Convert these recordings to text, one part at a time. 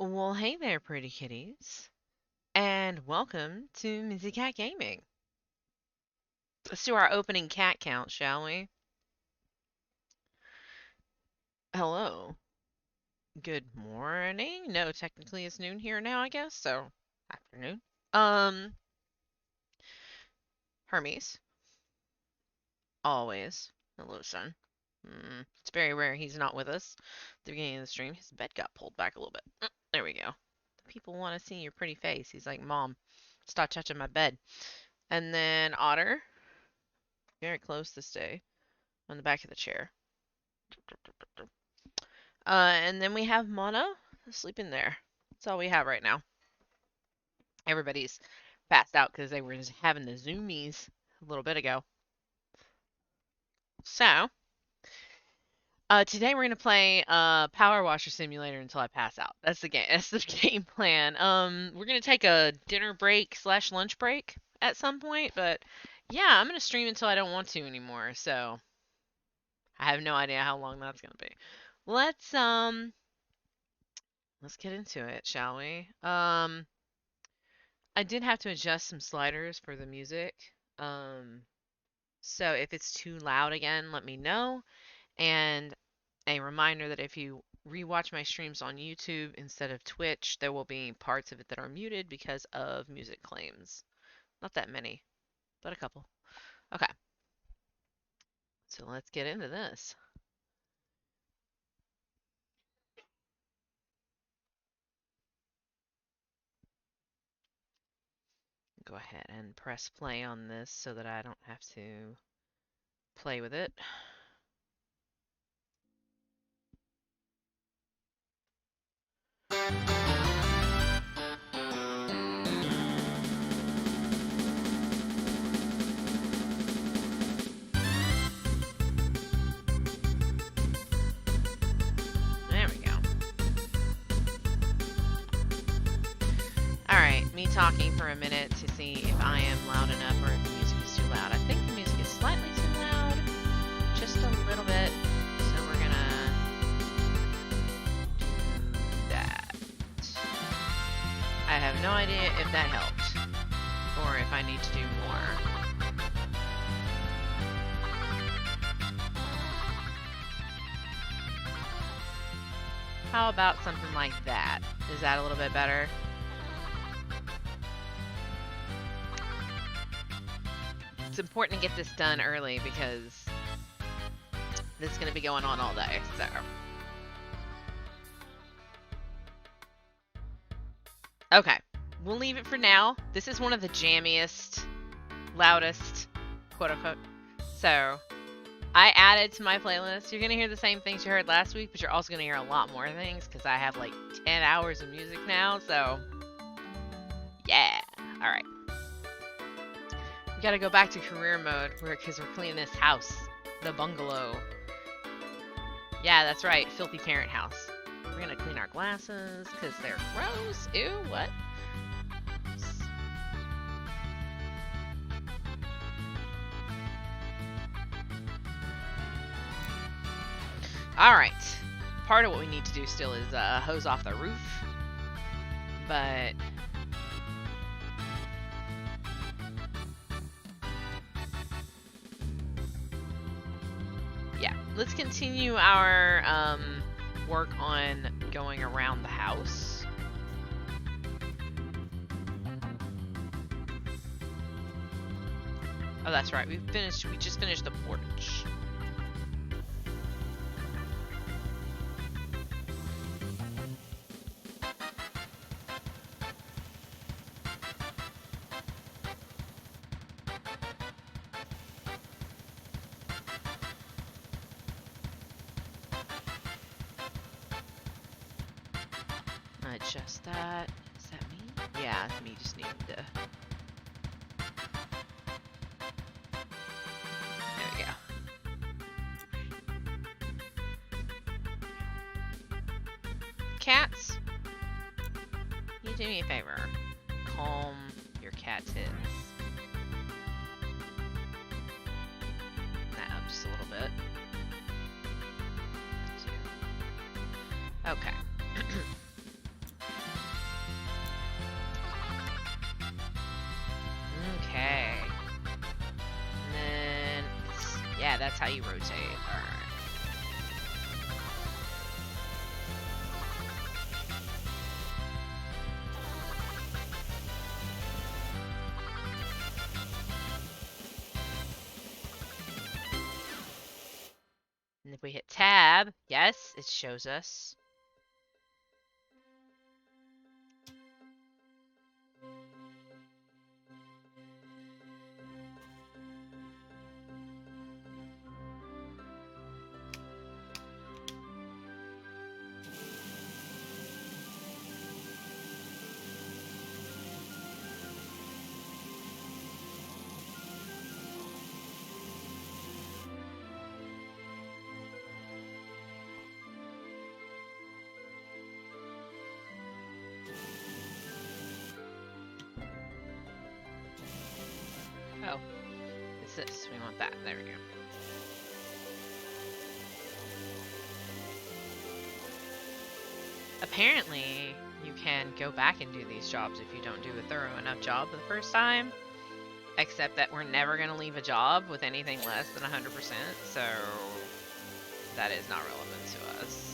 Well, hey there, pretty kitties, and welcome to Mizzy Cat Gaming. Let's do our opening cat count, shall we? Hello. Good morning. No, technically it's noon here now, I guess, so afternoon. Um, Hermes, always. Hello, son. It's very rare he's not with us. At the beginning of the stream, his bed got pulled back a little bit. There we go. People want to see your pretty face. He's like, Mom, stop touching my bed. And then Otter, very close this day, on the back of the chair. And then we have Mana sleeping there. That's all we have right now. Everybody's passed out because they were just having the zoomies a little bit ago. So, today we're gonna play Power Washer Simulator until I pass out. That's the game. That's the game plan. We're gonna take a dinner break slash lunch break at some point, but yeah, I'm gonna stream until I don't want to anymore. So I have no idea how long that's gonna be. Let's get into it, shall we? I did have to adjust some sliders for the music. Um, so if it's too loud again, let me know. And a reminder that if you rewatch my streams on YouTube instead of Twitch, there will be parts of it that are muted because of music claims. Not that many, but a couple. Okay, so let's get into this. Go ahead and press play on this so that I don't have to play with it. There we go. Alright, me talking for a minute to see if I am loud enough or if the music is too loud. I think the music is slightly too loud, just a little bit, so we're gonna do that. I have no idea if that helped, or if I need to do more. How about something like that? Is that a little bit better? It's important to get this done early because this is going to be going on all day, so. Okay, we'll leave it for now. This is one of the jammiest, loudest, quote unquote. So, I added to my playlist. You're going to hear the same things you heard last week, but you're also going to hear a lot more things because I have like 10 hours of music now, so yeah. Alright. We gotta go back to career mode because we're cleaning this house. The bungalow. Yeah, that's right. Filthy parent house. We're gonna clean our glasses because they're gross. Ew, what? Alright. Part of what we need to do still is hose off the roof. But yeah, let's continue our work on going around the house. Oh, that's right. We just finished the porch. Adjust that. Is that me? Yeah, it's me just needing to. There we go. Cats, you do me a favor. Calm your cat's tits. That up just a little bit. Okay. that's how you rotate. Alright. And if we hit tab, yes, it shows us. Oh, it's this. We want that. There we go. Apparently, you can go back and do these jobs if you don't do a thorough enough job the first time. Except that we're never going to leave a job with anything less than 100%, so that is not relevant to us.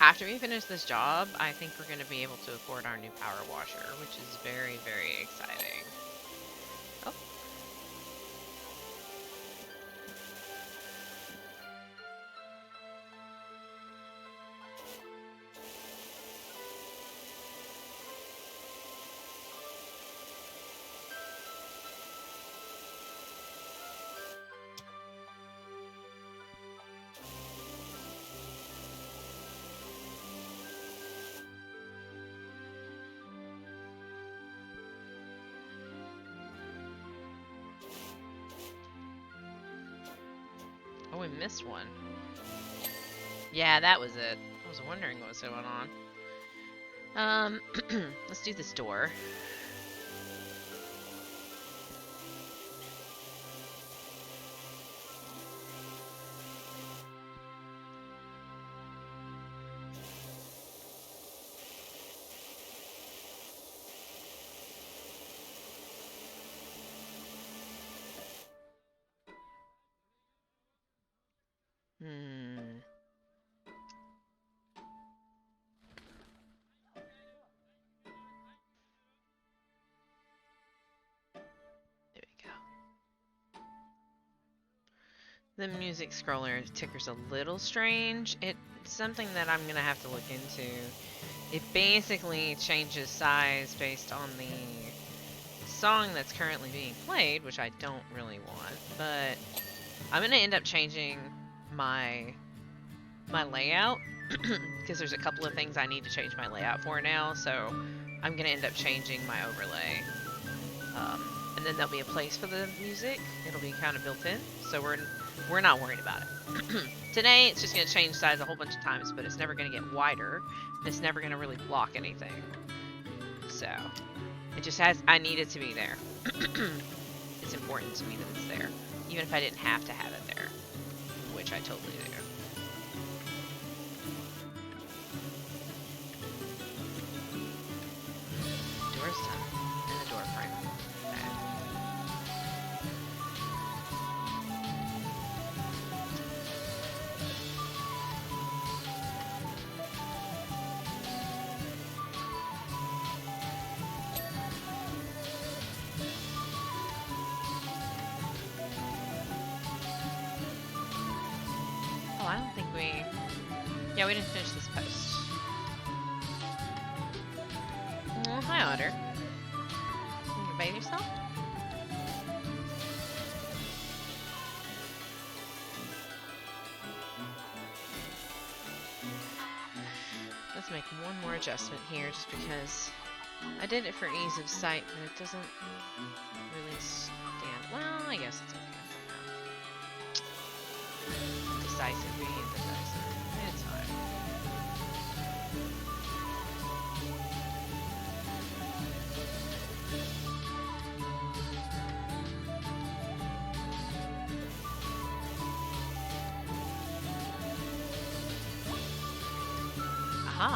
After we finish this job, I think we're going to be able to afford our new power washer, which is very, very exciting. Oh. Oh, we missed one. Yeah, that was it. I was wondering what was going on. Let's do this door. There we go. The music scroller ticker's a little strange. It's something that I'm gonna have to look into. It basically changes size based on the song that's currently being played, which I don't really want, but I'm gonna end up changing my layout because there's a couple of things I need to change my layout for now, so I'm gonna end up changing my overlay. And then there'll be a place for the music. It'll be kind of built in, so we're not worried about it. Today, it's just gonna change size a whole bunch of times, but it's never gonna get wider. It's never gonna really block anything. So it just has. I need it to be there. It's important to me that it's there, even if I didn't have to have it there, which I totally do. Door's done. And the door frame. Okay. think we... Yeah, we didn't finish this post. Oh, hi, Otter. You bathe yourself? Let's make one more adjustment here, just because I did it for ease of sight, but it doesn't really stand. Well, I guess it's okay. Decisive being indecisive. It's fine. Aha!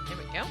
There we go.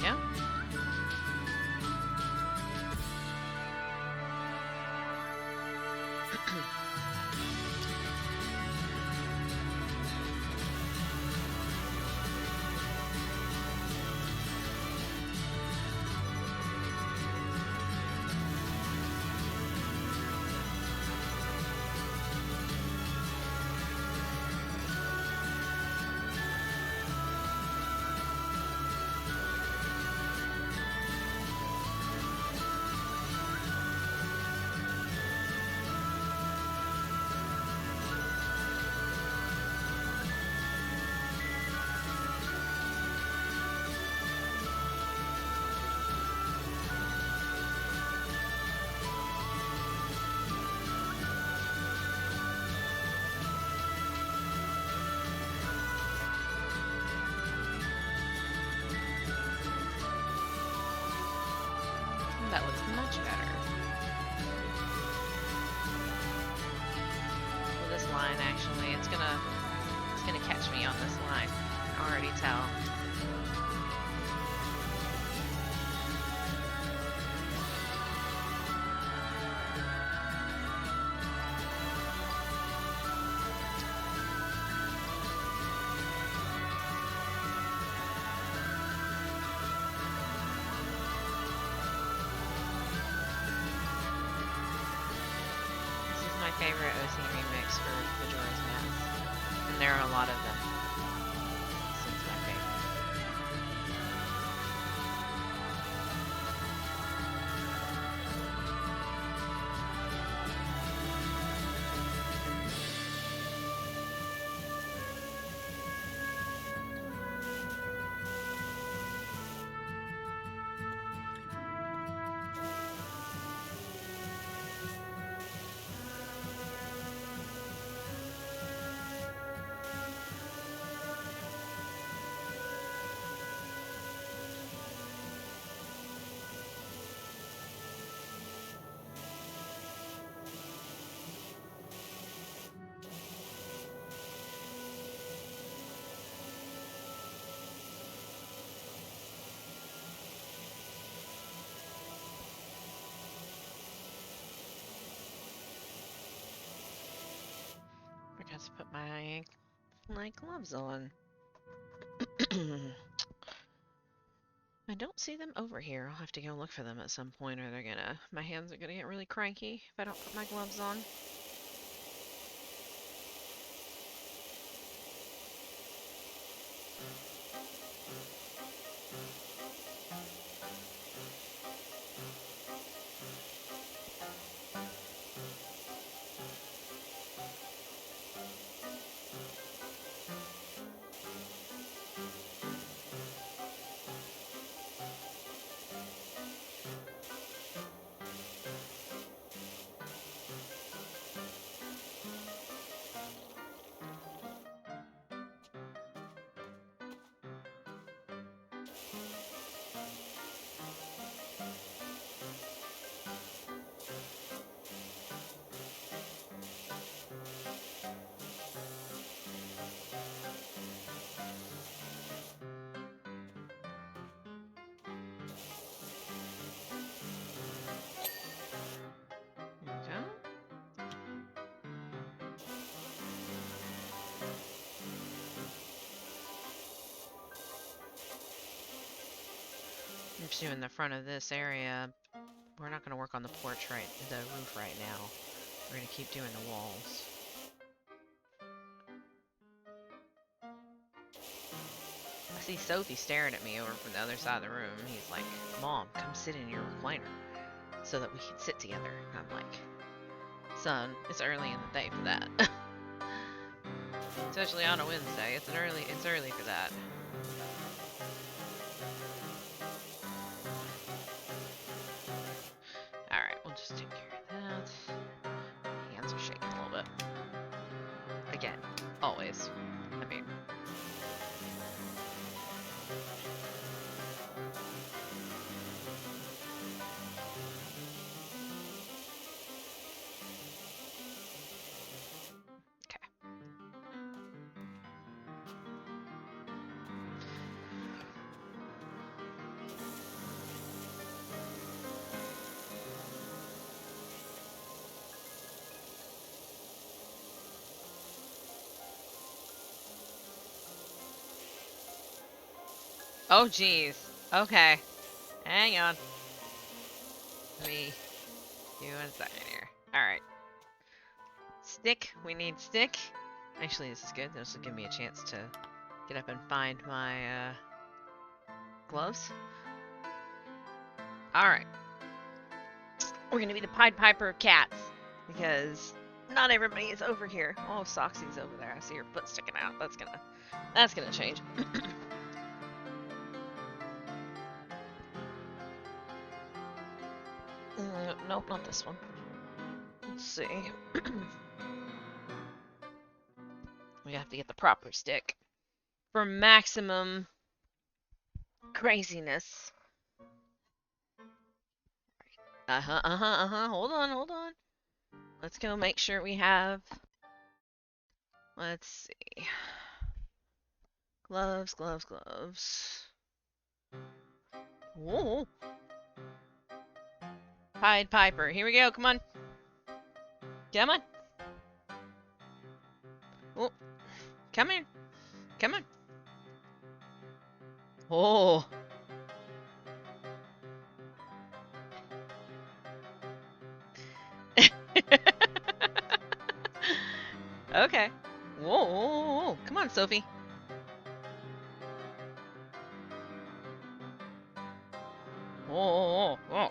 Yeah. That looks much better. Well, this line actually, it's gonna catch me on this line. I can already tell. Favorite OC remix for Majora's Mask, and there are a lot of them. So it's my favorite. Forgot to put my gloves on. I don't see them over here. I'll have to go look for them at some point, or my hands are gonna get really cranky if I don't put my gloves on. I'm just doing the front of this area. We're not going to work on the roof right now. We're going to keep doing the walls. I see Sophie staring at me over from the other side of the room. He's like, Mom, come sit in your recliner so that we can sit together. And I'm like, son, it's early in the day for that. Especially on a Wednesday. It's early for that. Alright, we'll just take care of that. My hands are shaking a little bit. Again, always. I mean... Oh, jeez. Okay. Hang on. Let me do 1 second here. Alright. Stick. We need stick. Actually, this is good. This will give me a chance to get up and find my, gloves. Alright. We're gonna be the Pied Piper of cats. Because not everybody is over here. Oh, Soxy's over there. I see her foot sticking out. That's gonna change. Nope, not this one. Let's see. We have to get the proper stick for maximum craziness. Hold on. Let's go make sure we have... Let's see. Gloves. Whoa. Pied Piper. Here we go. Come on. Come on. Oh. Come here. Come on. Oh. Okay. Whoa. Come on, Sophie. Whoa. Ah.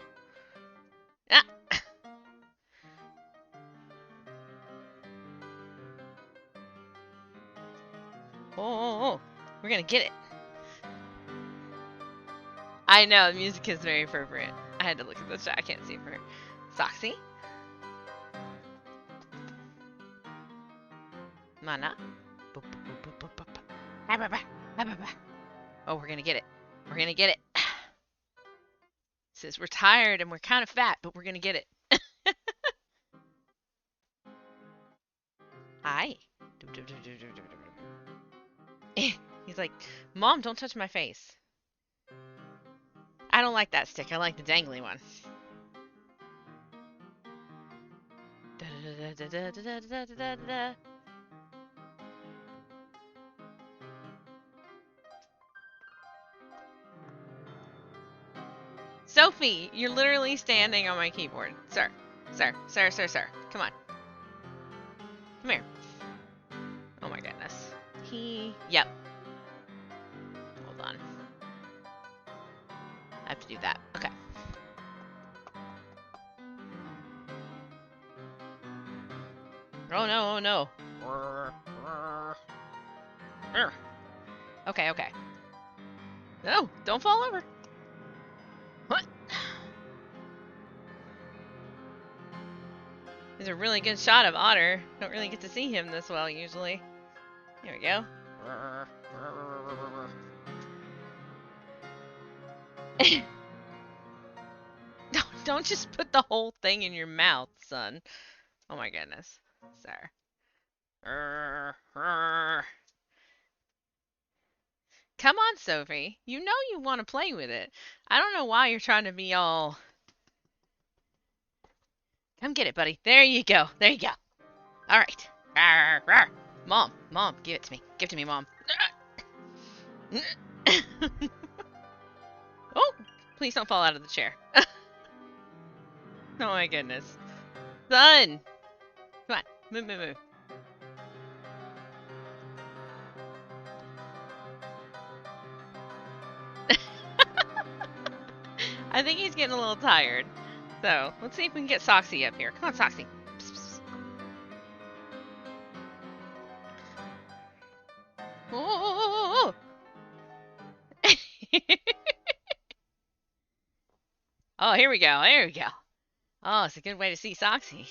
Oh. We're gonna get it. I know, the music is very appropriate. I had to look at the chat. I can't see it for her. Soxy? Mana? Oh, we're gonna get it. We're gonna get it. Says we're tired and we're kind of fat, but we're gonna get it. Hi. He's like, Mom, don't touch my face. I don't like that stick. I like the dangly one. Sophie, you're literally standing on my keyboard. Sir. Sir. Sir, sir, sir. Come on. Come here. Oh my goodness. Yep. Hold on. I have to do that. Okay. Oh no, oh no. Okay, okay. No, don't fall over. What? There's a really good shot of Otter. Don't really get to see him this well usually. Here we go. Don't just put the whole thing in your mouth, son. Oh my goodness. Sir. Come on, Sophie. You know you want to play with it. I don't know why you're trying to be all... Come get it, buddy. There you go. There you go. All right. Mom, give it to me. Give it to me, Mom. Oh, please don't fall out of the chair. Oh my goodness. Son! Come on. Move. I think he's getting a little tired. So, let's see if we can get Soxy up here. Come on, Soxy. Psst, psst. Oh! Oh, here we go. There we go. Oh, it's a good way to see Soxy.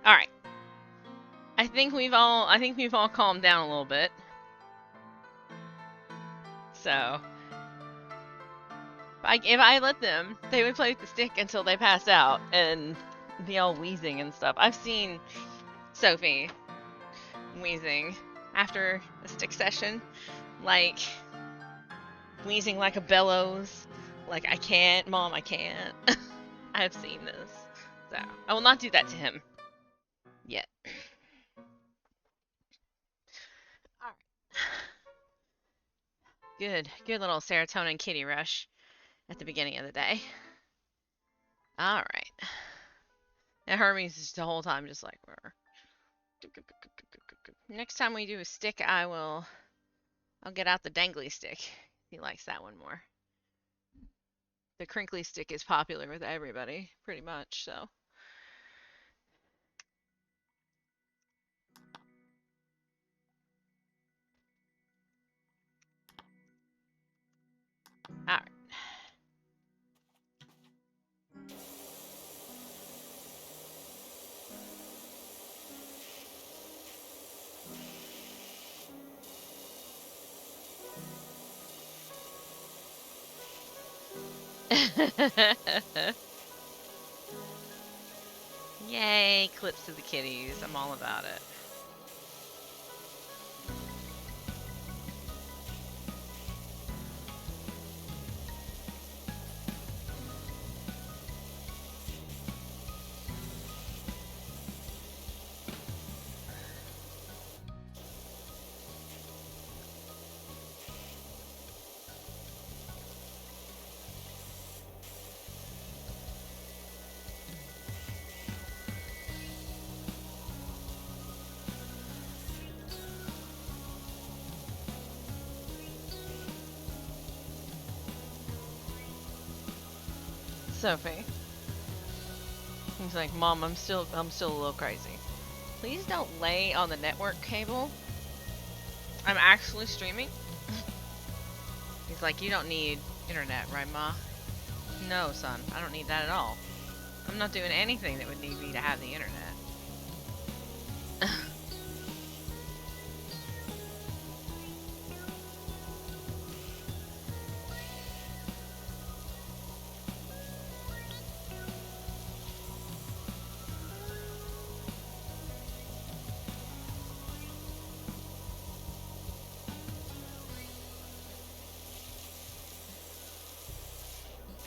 All right. I think we've all calmed down a little bit. So, if I let them, they would play with the stick until they passed out and be all wheezing and stuff. I've seen Sophie wheezing after a stick session, like wheezing like a bellows, like I can't, Mom, I can't. I've seen this, so I will not do that to him yet. All right. Good little serotonin kitty rush at the beginning of the day. All right. And Hermes is the whole time just like, next time we do a stick, I'll get out the dangly stick. He likes that one more. The crinkly stick is popular with everybody, pretty much, so. All right. Yay, clips to the kitties. I'm all about it. Sophie. He's like, Mom, I'm still a little crazy. Please don't lay on the network cable. I'm actually streaming. He's like, you don't need internet, right, Ma? No, son, I don't need that at all. I'm not doing anything that would need me to have the internet.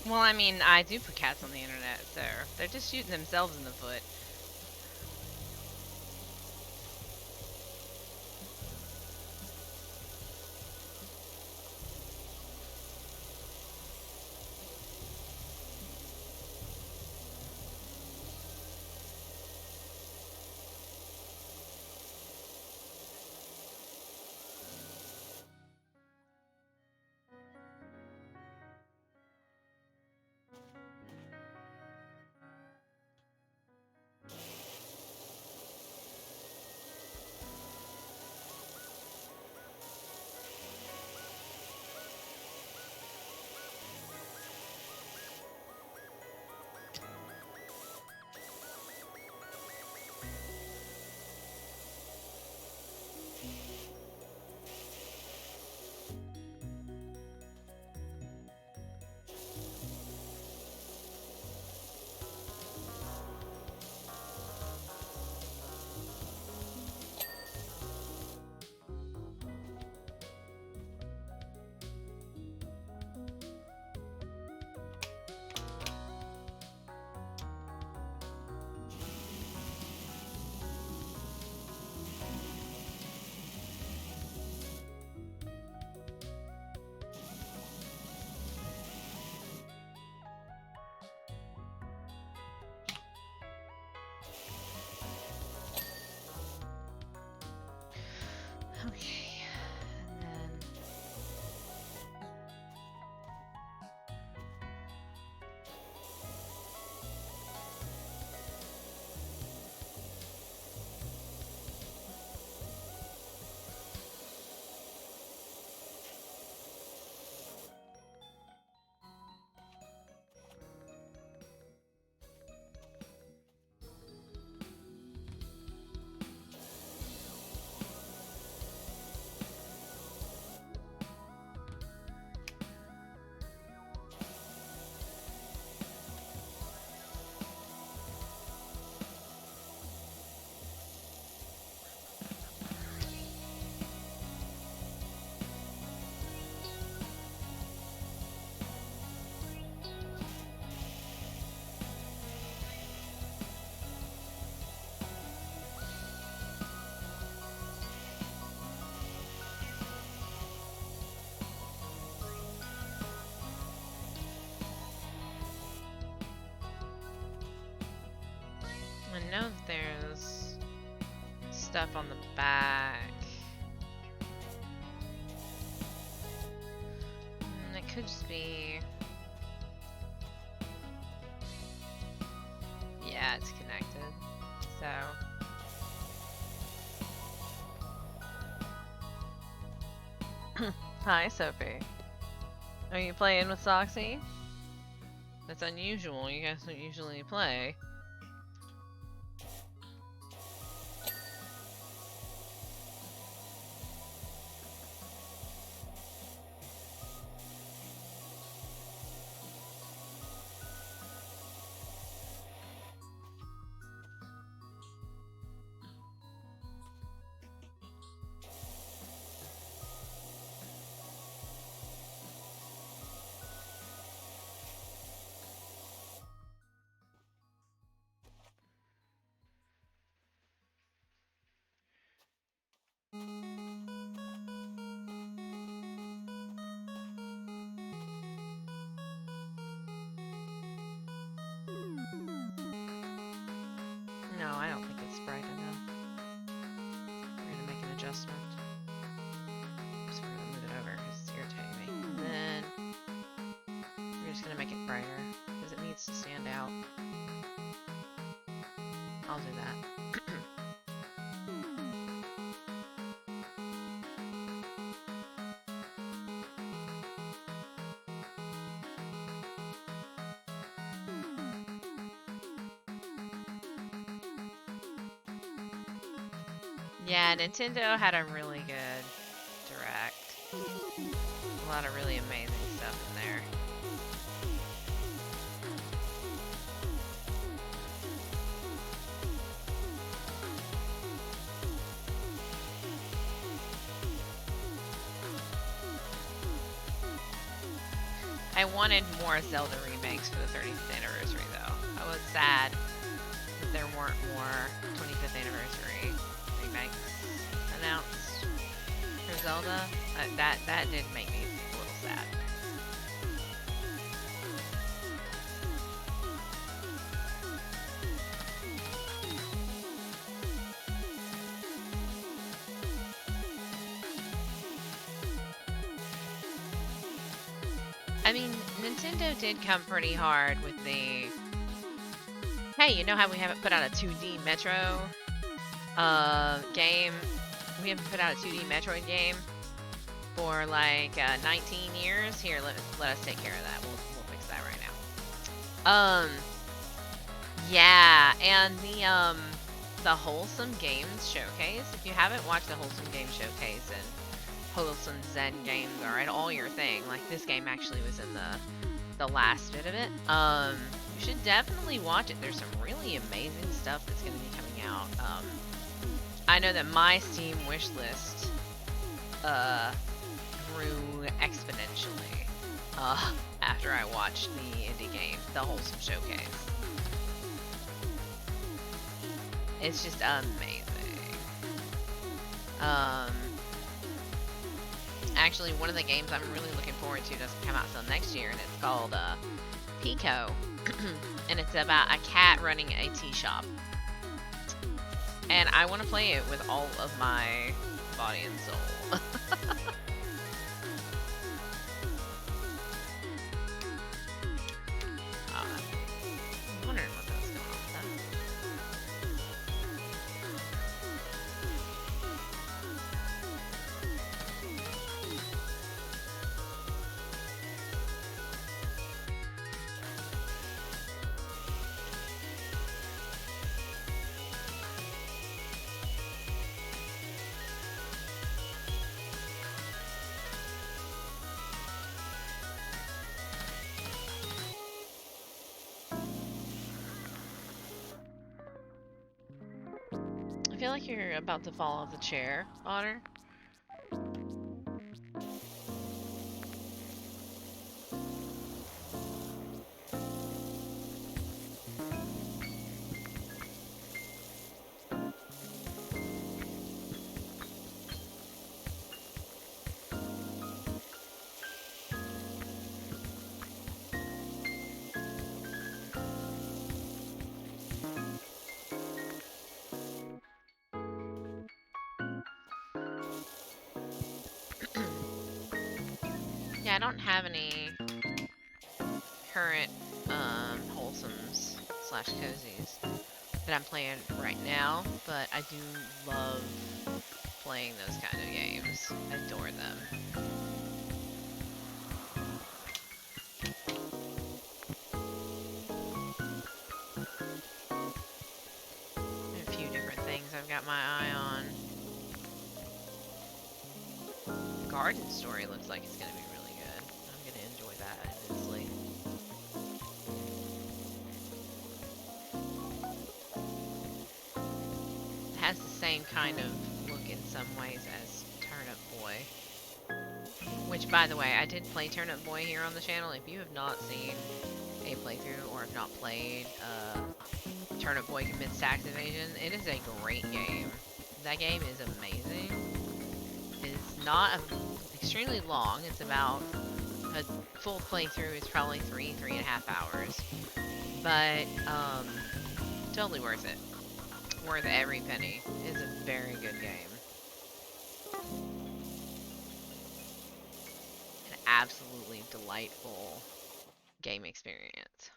Well, I mean, I do put cats on the internet, so they're just shooting themselves in the foot. Okay, and then I know that there's stuff on the back. It could just be... Yeah, it's connected. So... Hi, Sophie. Are you playing with Soxy? That's unusual. You guys don't usually play. No, I don't think it's bright enough. We're gonna make an adjustment. Just we're gonna move it over because it's irritating me. And then we're just gonna make it brighter because it needs to stand out. I'll do that. Yeah, Nintendo had a really good Direct. A lot of really amazing stuff in there. I wanted more Zelda remakes for the 35th anniversary, though. I was sad that there weren't more 25th anniversary remakes announced for Zelda. That did make me a little sad. I mean, Nintendo did come pretty hard with the, hey, you know how we haven't put out a 2D Metro game? We haven't put out a 2D Metroid game for like 19 years. Here, let us take care of that. We'll fix that right now. Yeah, and the Wholesome Games Showcase. If you haven't watched the Wholesome Games Showcase and Wholesome Zen games are at all your thing, like this game actually was in the last bit of it. You should definitely watch it. There's some really amazing stuff that's going to be coming out. I know that my Steam wish list grew exponentially after I watched the indie game, the Wholesome Showcase. It's just amazing. Actually, one of the games I'm really looking forward to doesn't come out until next year, and it's called Pico, and it's about a cat running a tea shop. And I want to play it with all of my body and soul. I'm wondering what that's going on with that. I feel like you're about to fall off the chair, Otter. Yeah, I don't have any current wholesomes / cozies that I'm playing right now, but I do love playing those kind of games. I adore them. A few different things I've got my eye on. Garden Story looks like it's gonna be really good. I'm gonna enjoy that immensely. It has the same kind of look in some ways as Turnip Boy. Which, by the way, I did play Turnip Boy here on the channel. If you have not seen a playthrough or have not played Turnip Boy Commits Tax Evasion, it is a great game. That game is amazing. It's not extremely long. It's about a full playthrough is probably 3.5 hours. But totally worth it. Worth every penny. It's a very good game. An absolutely delightful game experience.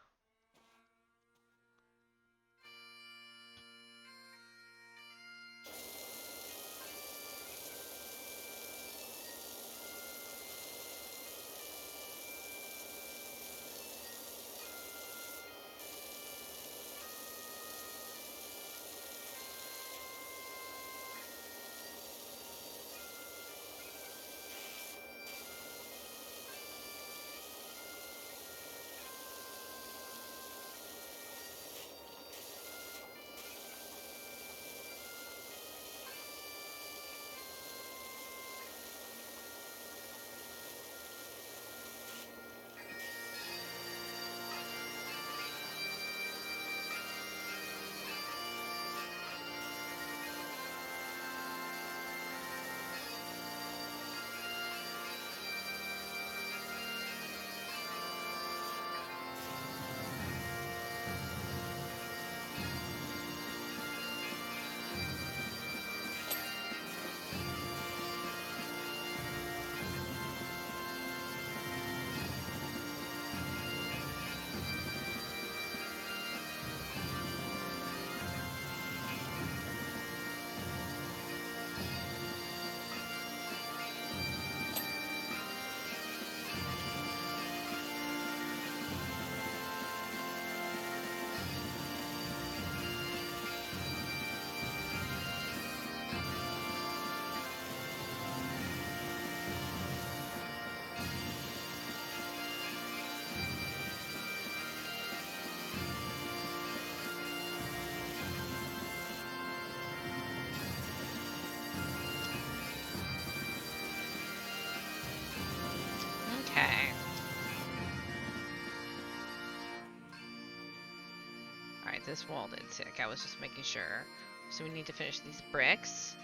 this wall did tick. I was just making sure. So we need to finish these bricks.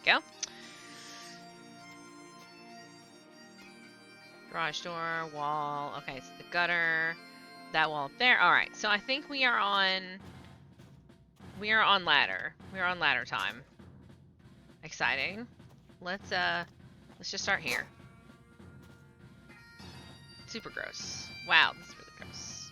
Go. Garage door, wall. Okay, so the gutter, that wall up there. All right, so I think we are on ladder. We are on ladder time. Exciting. Let's just start here. Super gross. Wow, this is really gross.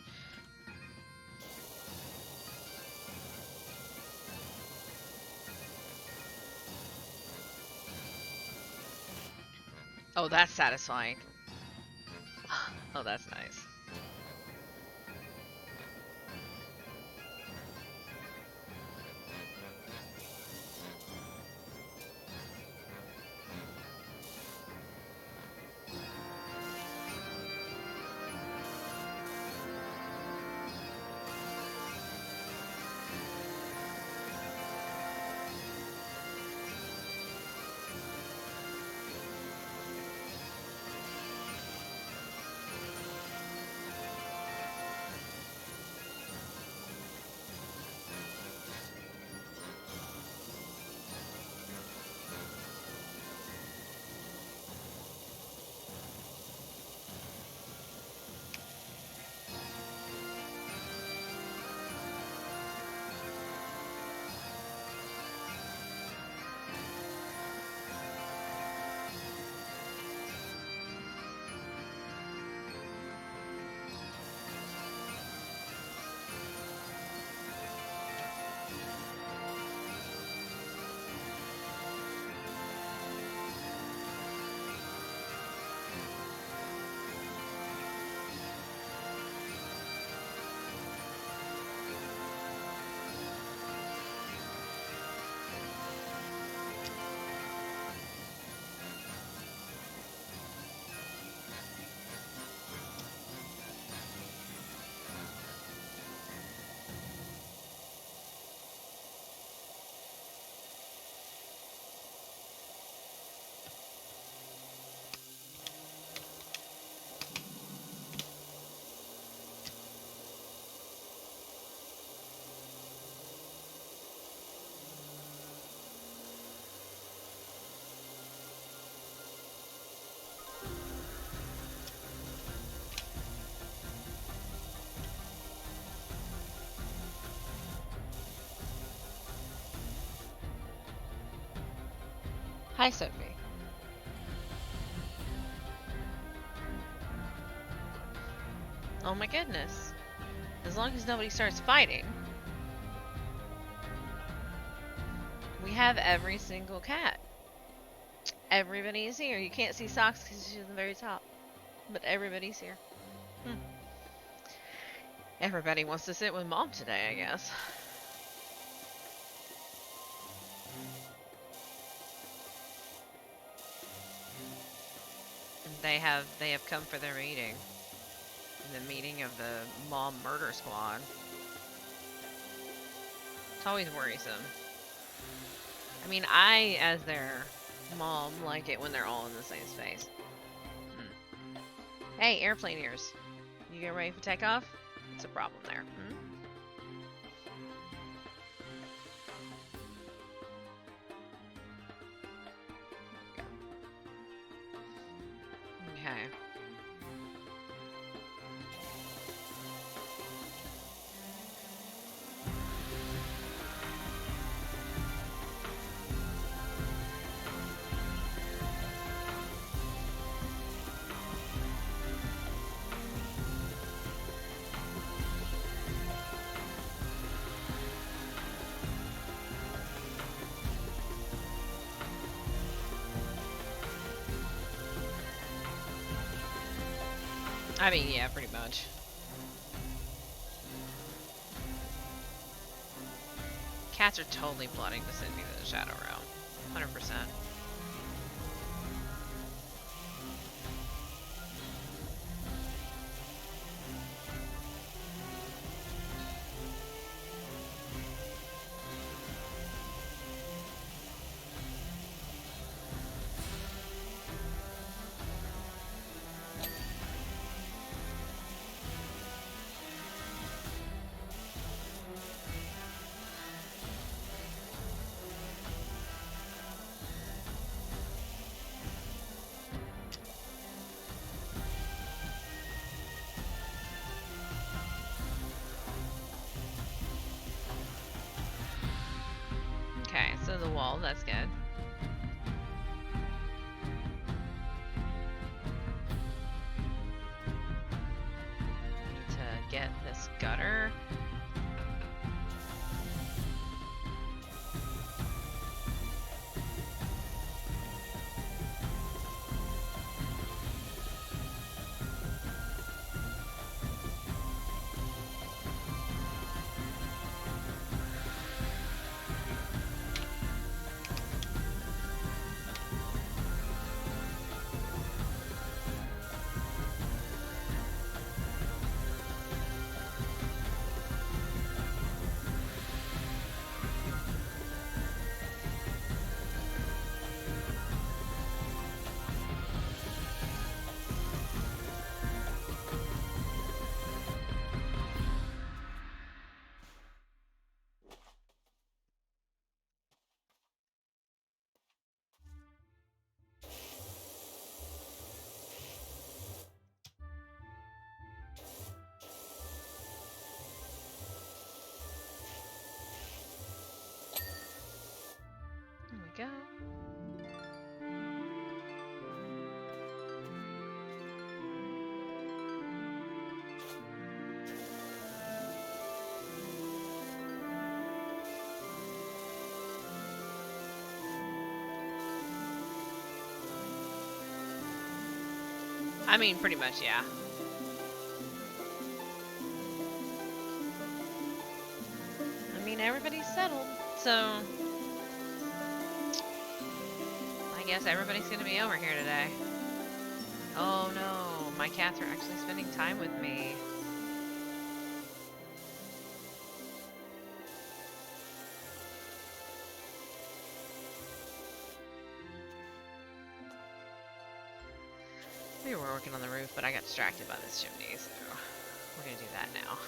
Oh, that's satisfying. Oh, that's nice. Hi, Sophie. Oh my goodness. As long as nobody starts fighting. We have every single cat. Everybody is here. You can't see Socks because she's at the very top. But everybody's here. Everybody wants to sit with Mom today, I guess. They have come for their meeting. The meeting of the Mom Murder Squad. It's always worrisome. I mean, I, as their mom, like it when they're all in the same space. Hey, airplane ears. You get ready for takeoff? What's the problem there? Okay. I mean, yeah, pretty much. Cats are totally plotting to send me to the Shadow Realm. 100%. settled. That's good. Need to get this gutter. Go. I mean, pretty much, yeah. I mean, everybody's settled, so I guess everybody's gonna be over here today. Oh no, my cats are actually spending time with me. We were working on the roof, but I got distracted by this chimney, so we're gonna do that now.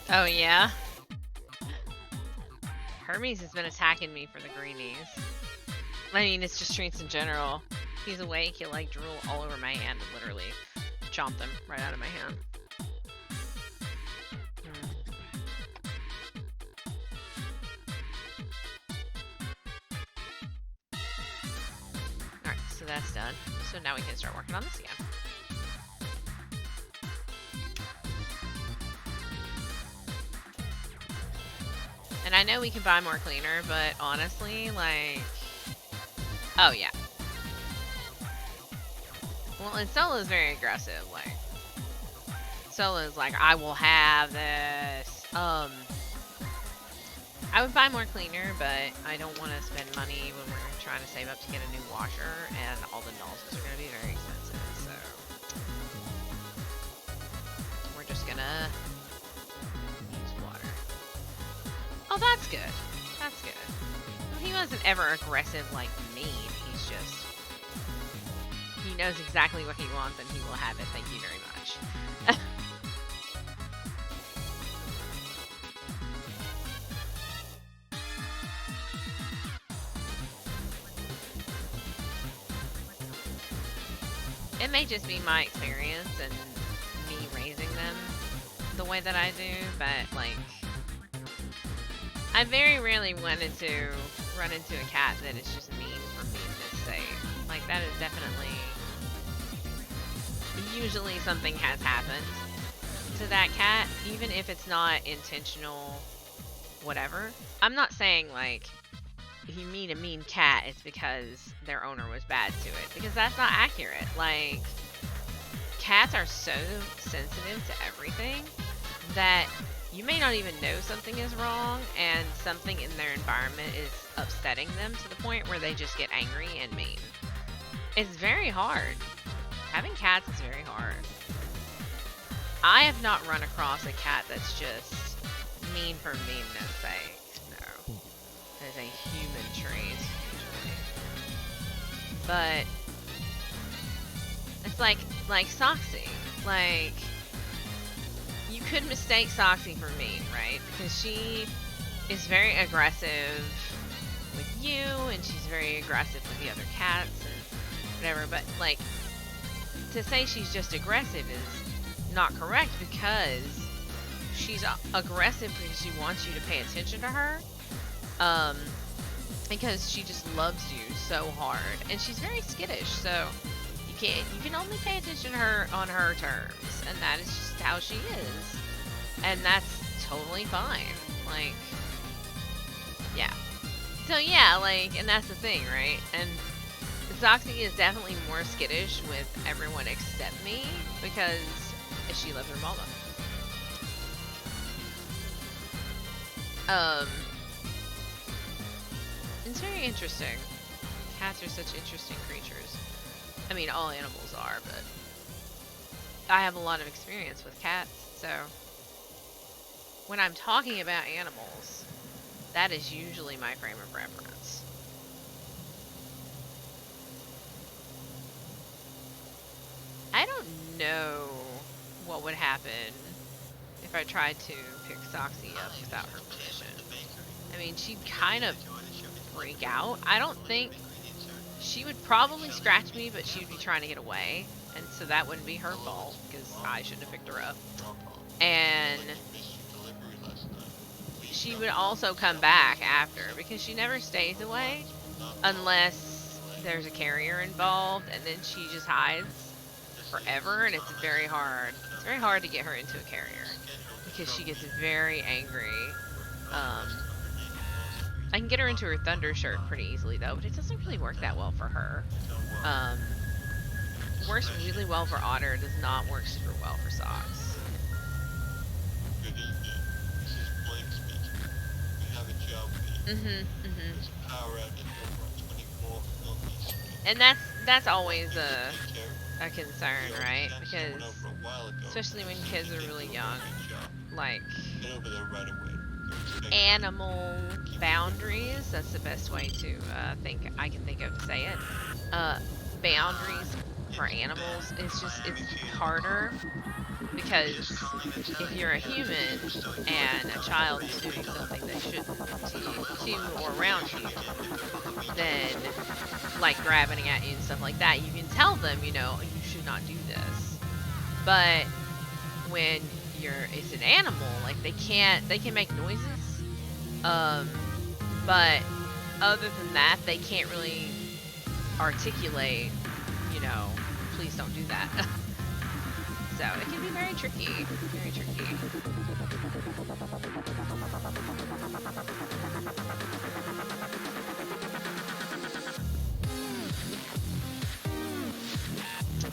Oh yeah? Hermes has been attacking me for the greenies. I mean, it's just treats in general. He's awake, he'll like drool all over my hand and literally chomp them right out of my hand. Alright, so that's done. So now we can start working on this again. And I know we can buy more cleaner, but honestly, like... Oh, yeah. Well, and Solo's very aggressive, like... Solo's like, I will have this. I would buy more cleaner, but I don't want to spend money when we're trying to save up to get a new washer, and all the nozzles are going to be very expensive, so... We're just gonna... Oh, that's good. That's good. Well, he wasn't ever aggressive like me. He's just... He knows exactly what he wants and he will have it. Thank you very much. It may just be my experience and me raising them the way that I do, but like, I very rarely run into a cat that is just mean for me to say. Like, that is definitely, usually something has happened to that cat, even if it's not intentional, whatever. I'm not saying like, if you meet a mean cat, it's because their owner was bad to it, because that's not accurate. Like, cats are so sensitive to everything that you may not even know something is wrong, and something in their environment is upsetting them to the point where they just get angry and mean. It's very hard. Having cats is very hard. I have not run across a cat that's just mean for meanness sake. No. That is a human trait, usually. But it's like Soxy. Like, you could mistake Soxy for mean, right? Because she is very aggressive with you, and she's very aggressive with the other cats and whatever. But like, to say she's just aggressive is not correct, because she's aggressive because she wants you to pay attention to her. Because she just loves you so hard, and she's very skittish, so you can only pay attention to her on her terms, and that is just how she is, and that's totally fine. Like, yeah. So yeah, like, and that's the thing, right? And Zoxy is definitely more skittish with everyone except me, because she loves her mama. It's very interesting. Cats are such interesting creatures. I mean, all animals are, but I have a lot of experience with cats, so when I'm talking about animals, that is usually my frame of reference. I don't know what would happen if I tried to pick Soxy up without her permission. I mean, she'd kind of freak out. I don't think she would probably scratch me, but she would be trying to get away, and so that wouldn't be her fault, because I shouldn't have picked her up. And she would also come back after, because she never stays away unless there's a carrier involved, and then she just hides forever, and it's very hard. It's very hard to get her into a carrier, because she gets very angry. I can get her into her thunder shirt pretty easily, though, but it doesn't really work that well for her. Works really well for Otter, does not work super well for Socks. Good evening. This is Blake speaking. We have a job for you. There's power outage over 24 Northeast Street. And that's always a concern, right? Because especially when kids are really young, like, Get over there right away. animal boundaries, that's the best way to I can think of to say it. Boundaries for animals is just, it's harder, because if you're a human and a child is doing something they shouldn't to you or around you, then like grabbing at you and stuff like that, you can tell them, you know, you should not do this. But when it's an animal, like they can make noises, but other than that, they can't really articulate, you know, please don't do that. So it can be very tricky, very tricky.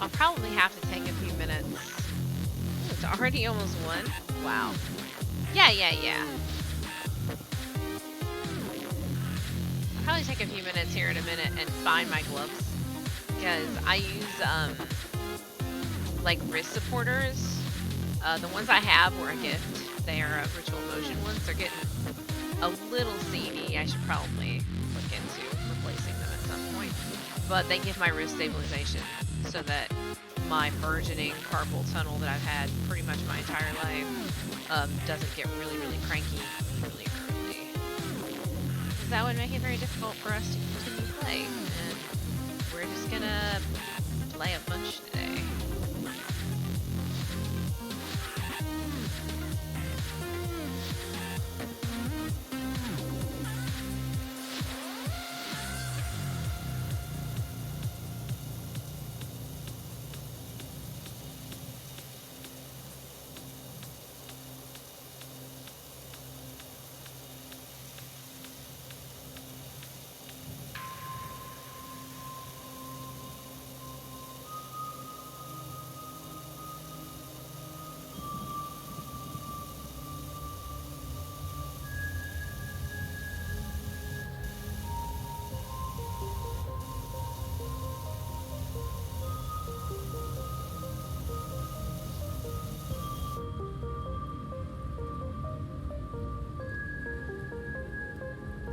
I'll probably have to take a few minutes. It's already almost 1. Wow. Yeah. I'll probably take a few minutes here in a minute and find my gloves, because I use like wrist supporters. The ones I have were a gift. They are Ritual Motion ones. They're getting a little seedy. I should probably look into replacing them at some point. But they give my wrist stabilization so that my burgeoning carpal tunnel that I've had pretty much my entire life doesn't get really, really cranky really early. Because that would make it very difficult for us to continue playing. And we're just gonna play a bunch today.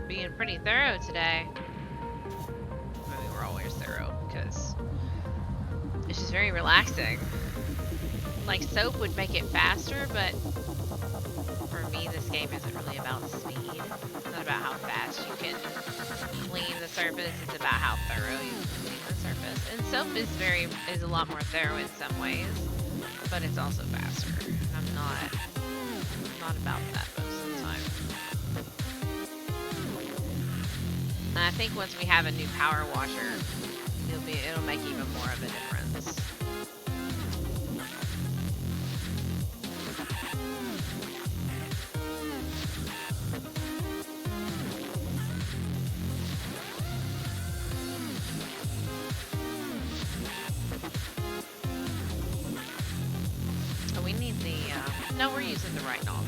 Being pretty thorough today. I mean, we're always thorough because it's just very relaxing. Like, soap would make it faster, but for me, this game isn't really about speed. It's not about how fast you can clean the surface. It's about how thorough you can clean the surface. And soap is a lot more thorough in some ways, but it's also faster. I'm not about that most of the time. And I think once we have a new power washer, it'll make even more of a difference. Oh, we need the no, we're using the right nozzle.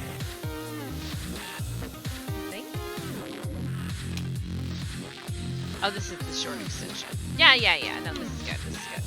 Oh, this is the short extension. Yeah. No, this is good. This is good.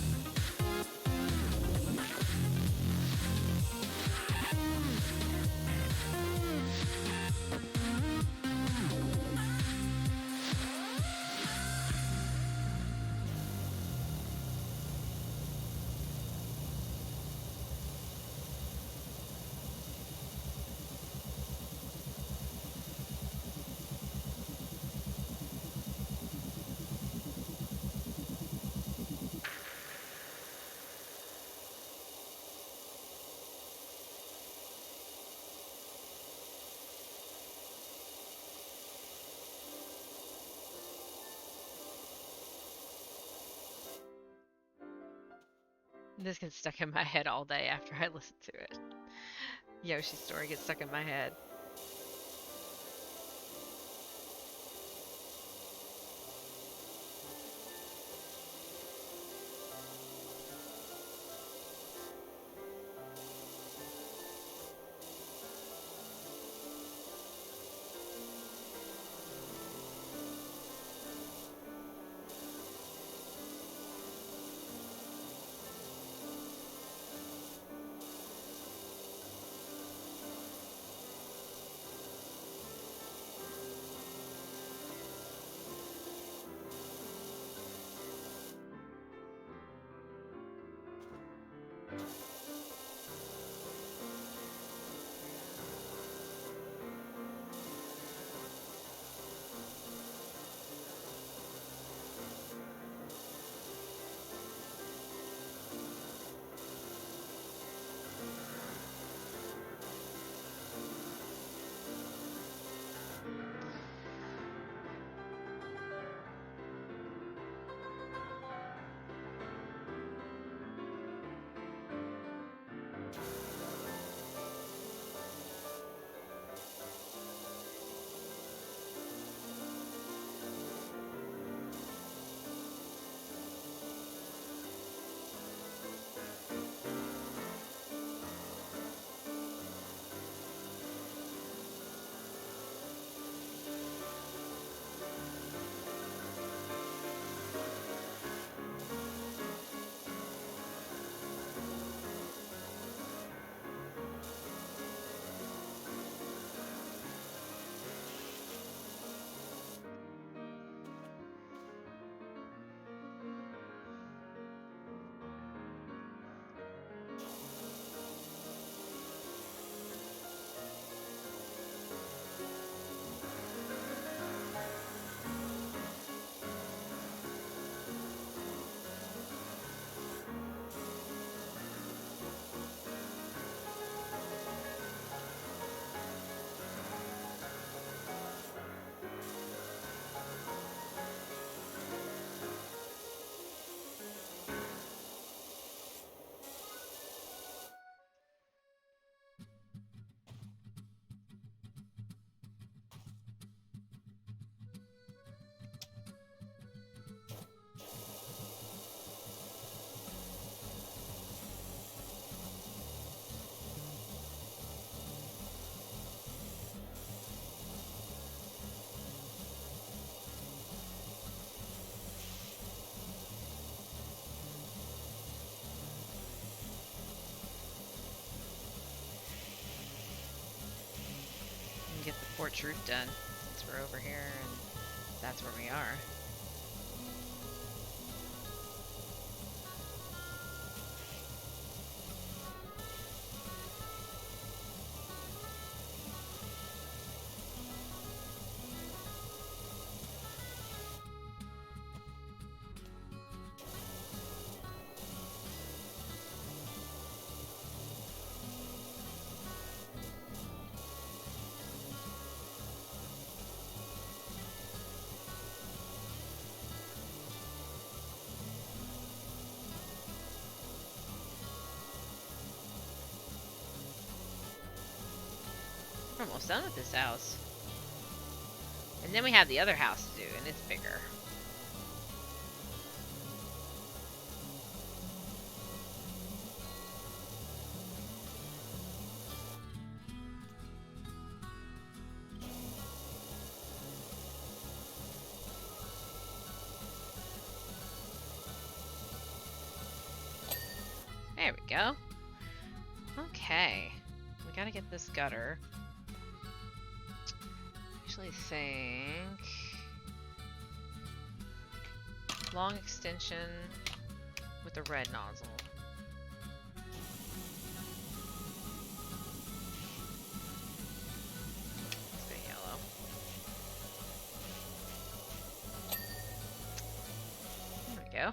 This gets stuck in my head all day after I listen to it. Yoshi's story gets stuck in my head. get the porch roof done since we're over here and that's where we are. We're almost done with this house. And then we have the other house to do, and it's bigger. There we go. Okay. We gotta get this gutter. Actually think long extension with the red nozzle. Let's go yellow. There we go.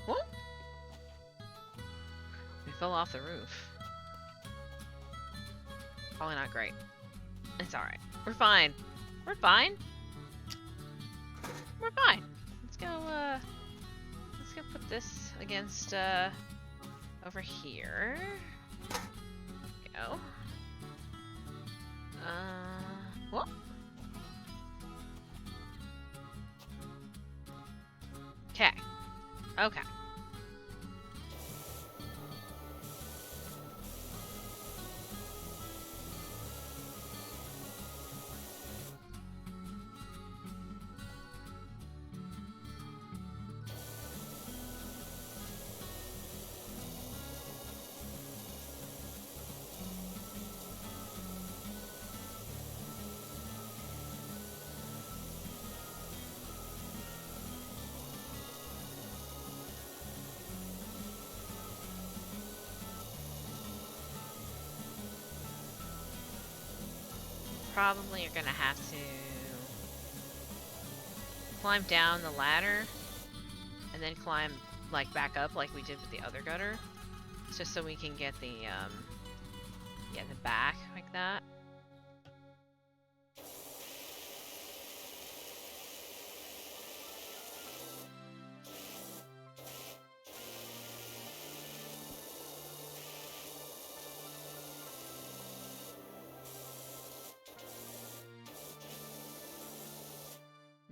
Whoop! We fell off the roof. Probably not great. It's alright. We're fine. We're fine. We're fine. Let's go put this against, over here. Go. Whoop. Okay. Okay. Probably you're gonna have to climb down the ladder and then climb like back up like we did with the other gutter, just so we can get the the back like that.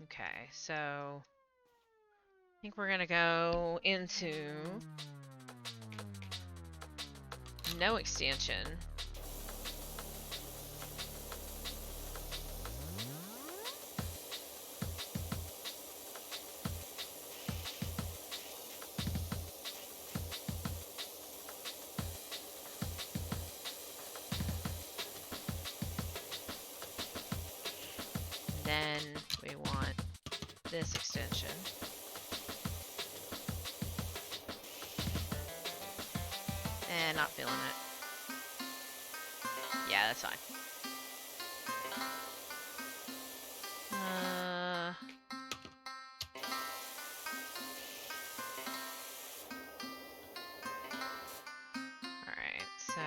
Okay, so I think we're gonna go into no extension. Then we want this extension. And not feeling it. Yeah, that's fine. Alright, so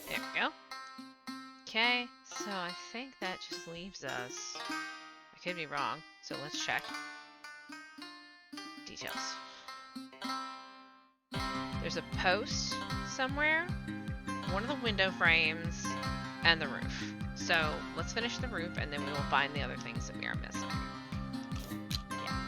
there we go. Okay, so I think that just leaves us. I could be wrong, so let's check. Details. There's a post somewhere, one of the window frames, and the roof. So let's finish the roof and then we will find the other things that we are missing. Yeah.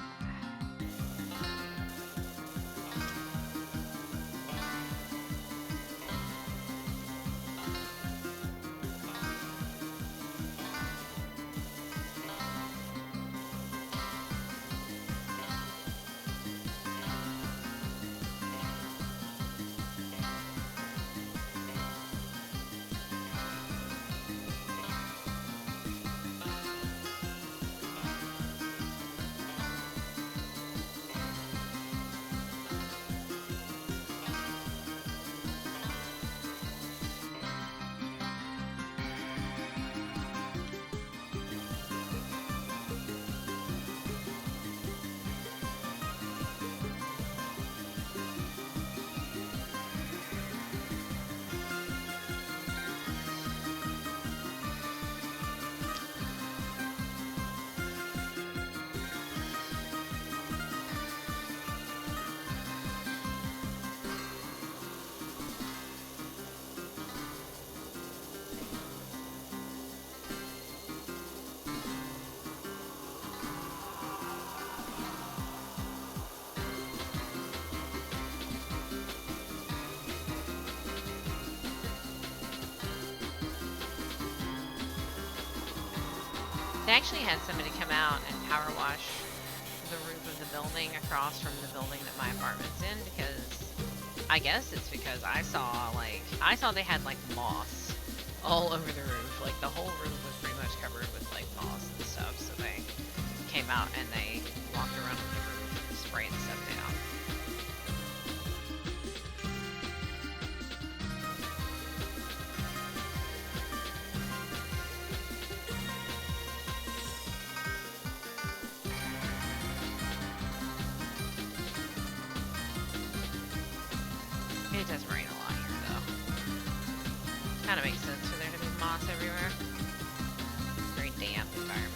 They actually had somebody come out and power wash the roof of the building across from the building that my apartment's in, because I guess it's because I saw they had like moss all over the roof. Like the whole roof was pretty much covered with like moss and stuff. So they came out and they walked around on the roof and sprayed stuff down. It does rain a lot here, though. Kind of makes sense for there to be moss everywhere. Very damp environment.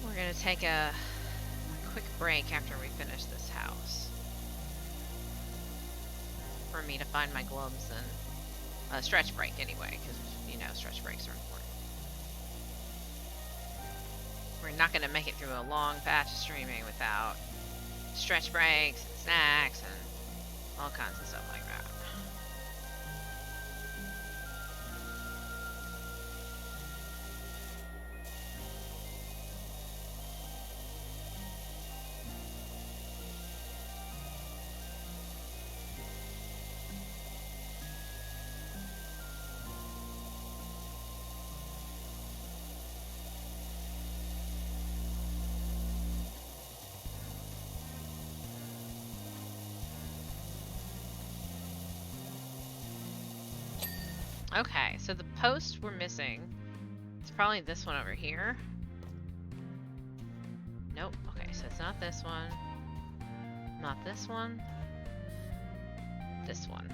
We're gonna take a quick break after we finish this house. For me to find my gloves and a stretch break anyway, because, you know, stretch breaks are important. We're not gonna make it through a long batch of streaming without stretch breaks and snacks and all kinds of stuff like that. Okay, so the post we're missing, it's probably this one over here. Nope. Okay, so it's not this one. Not this one. This one.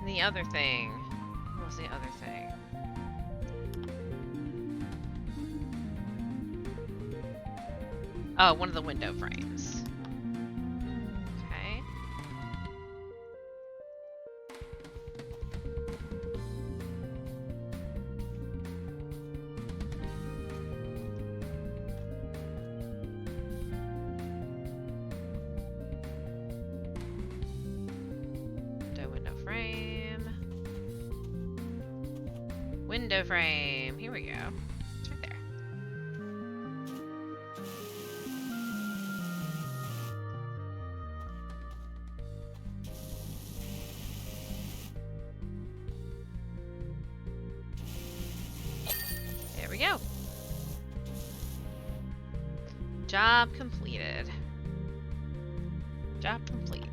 The other thing. What was the other thing? Oh, one of the window frames. Okay. Window frame. Window frame. Here we go. It's right there. Job completed. Job complete.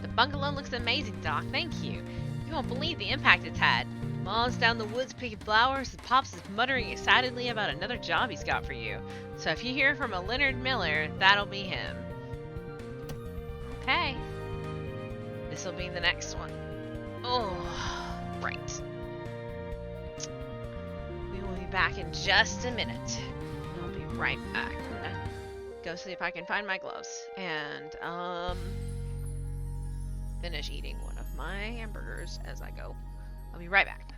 The bungalow looks amazing, Doc. Thank you. You won't believe the impact it's had. Mom's down the woods picking flowers, and Pops is muttering excitedly about another job he's got for you. So if you hear from a Leonard Miller, that'll be him. Okay. This will be the next one. Oh, right. We will be back in just a minute. I'll be right back. I'm gonna go see if I can find my gloves and finish eating one of my hamburgers as I go. I'll be right back.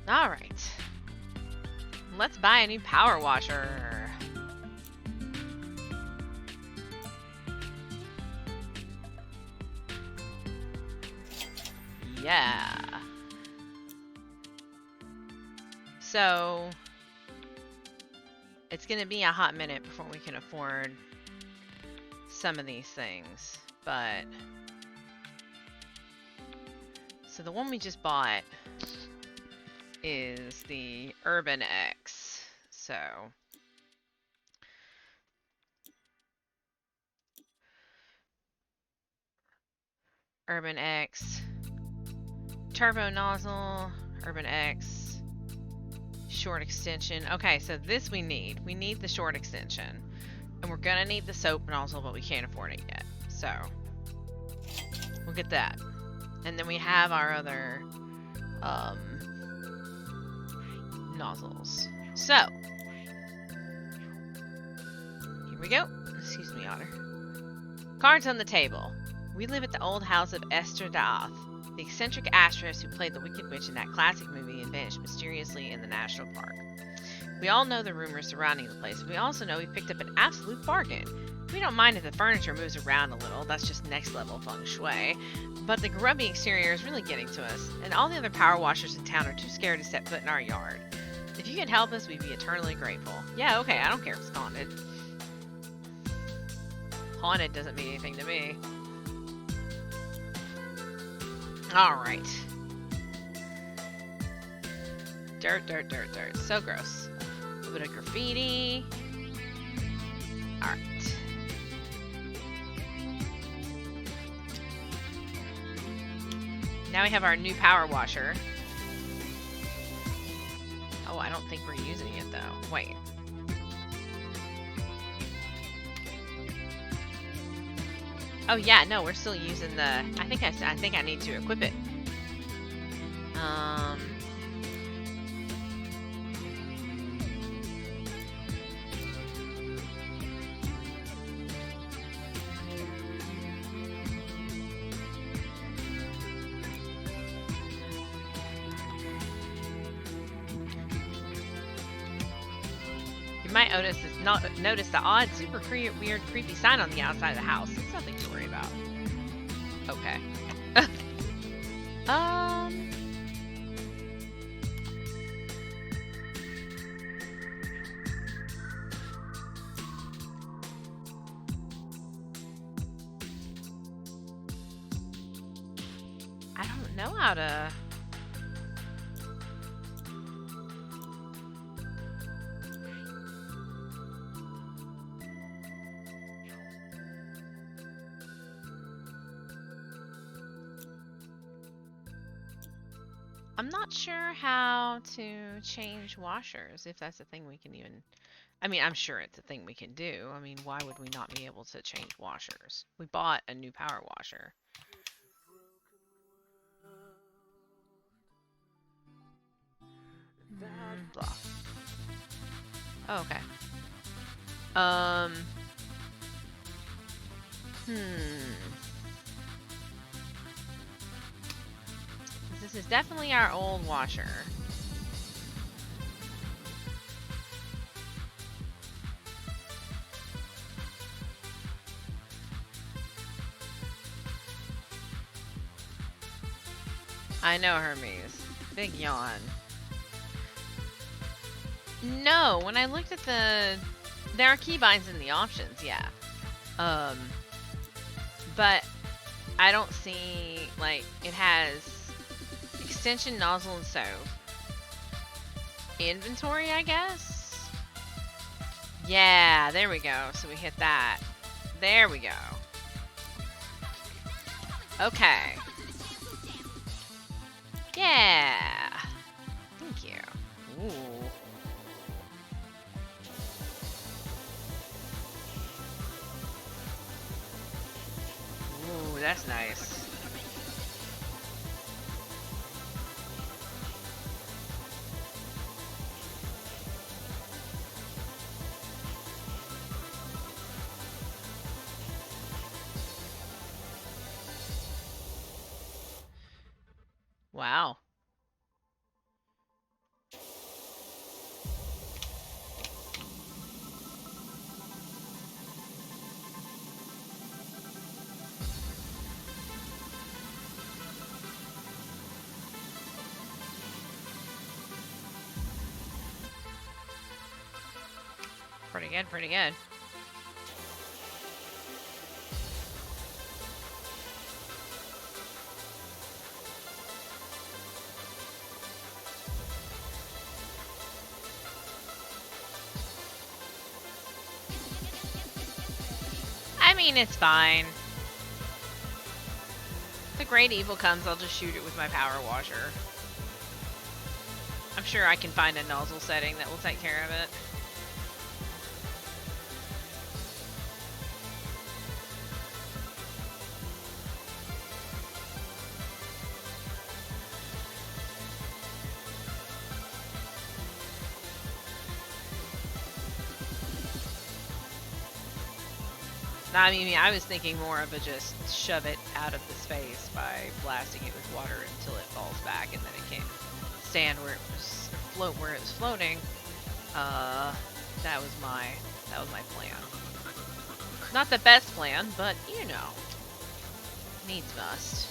Alright. Let's buy a new power washer. Yeah. So, it's gonna be a hot minute before we can afford some of these things, but... So the one we just bought is the Urban X. So Urban X turbo nozzle, Urban X short extension. Okay, so this we need. We need the short extension. And we're gonna need the soap nozzle, but we can't afford it yet. So we'll get that. And then we have our other nozzles. So, here we go. Excuse me, Otter. Cards on the table. We live at the old house of Esther Da'ath, the eccentric actress who played the Wicked Witch in that classic movie and vanished mysteriously in the national park. We all know the rumors surrounding the place. We also know we picked up an absolute bargain. We don't mind if the furniture moves around a little. That's just next level feng shui. But the grubby exterior is really getting to us, and all the other power washers in town are too scared to step foot in our yard. If you could help us, we'd be eternally grateful. Yeah, okay, I don't care if it's haunted. Haunted doesn't mean anything to me. Alright. Dirt, dirt, dirt, dirt. So gross. A little bit of graffiti. Alright. Now we have our new power washer. Oh, I don't think we're using it though. Wait. Oh yeah, no, we're still using the. I think I need to equip it. You might notice the odd, super weird, creepy sign on the outside of the house. It's nothing to worry about. Okay. I don't know how to. I'm not sure how to change washers, if that's a thing we can even. I mean, I'm sure it's a thing we can do. I mean, why would we not be able to change washers? We bought a new power washer. Blah. Oh, okay. This is definitely our old washer. I know, Hermes. Big yawn. No, when I looked at there are keybinds in the options, yeah. But I don't see, like, it has extension, nozzle, and stove. Inventory, I guess? Yeah, there we go. So we hit that. There we go. Okay. Yeah. Thank you. Ooh. Ooh, that's nice. Wow. Pretty good, pretty good. I mean, it's fine. If the great evil comes, I'll just shoot it with my power washer. I'm sure I can find a nozzle setting that will take care of it. I mean, I was thinking more of a just shove it out of the space by blasting it with water until it falls back, and then it can stand where it was, float where it was floating. That was my plan. Not the best plan, but you know, needs must.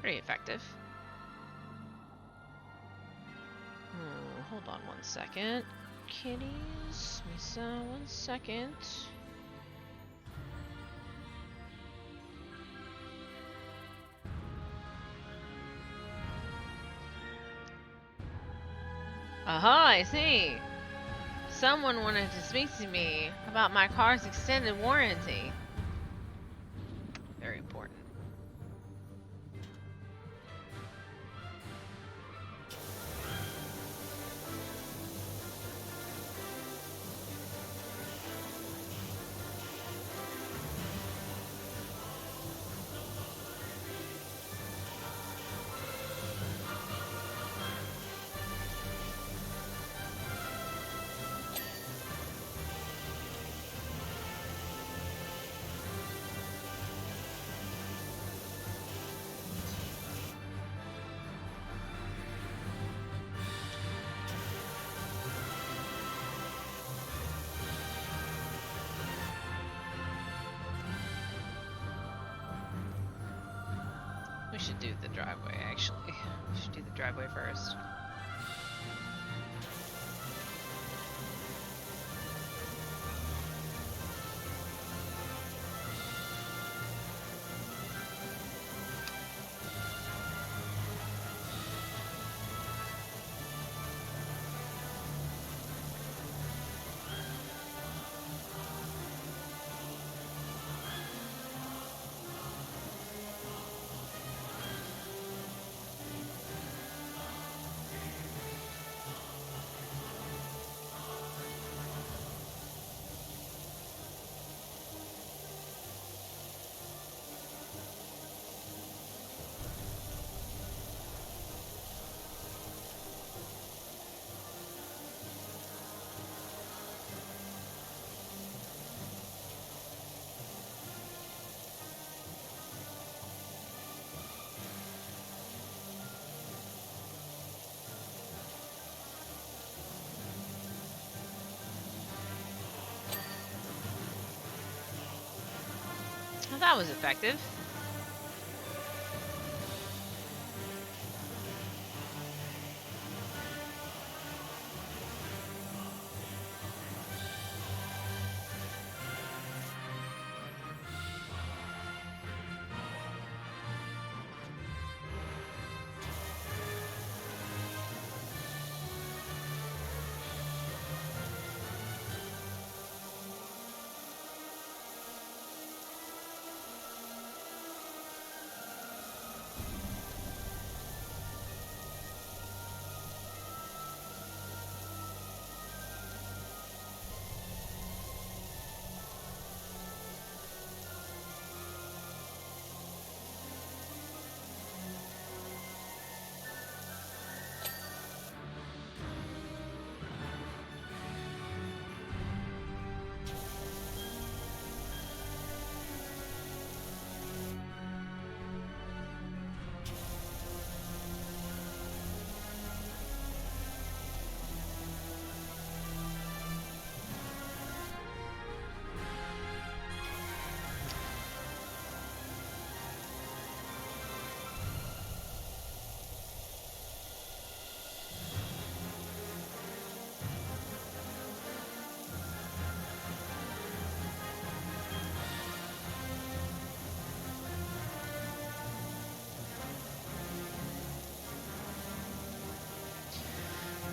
Pretty effective. Hold on 1 second. Kitties, Misa, 1 second. Aha, I see. Someone wanted to speak to me about my car's extended warranty. Very important. We should do the driveway, actually. We should do the driveway first. Well, that was effective.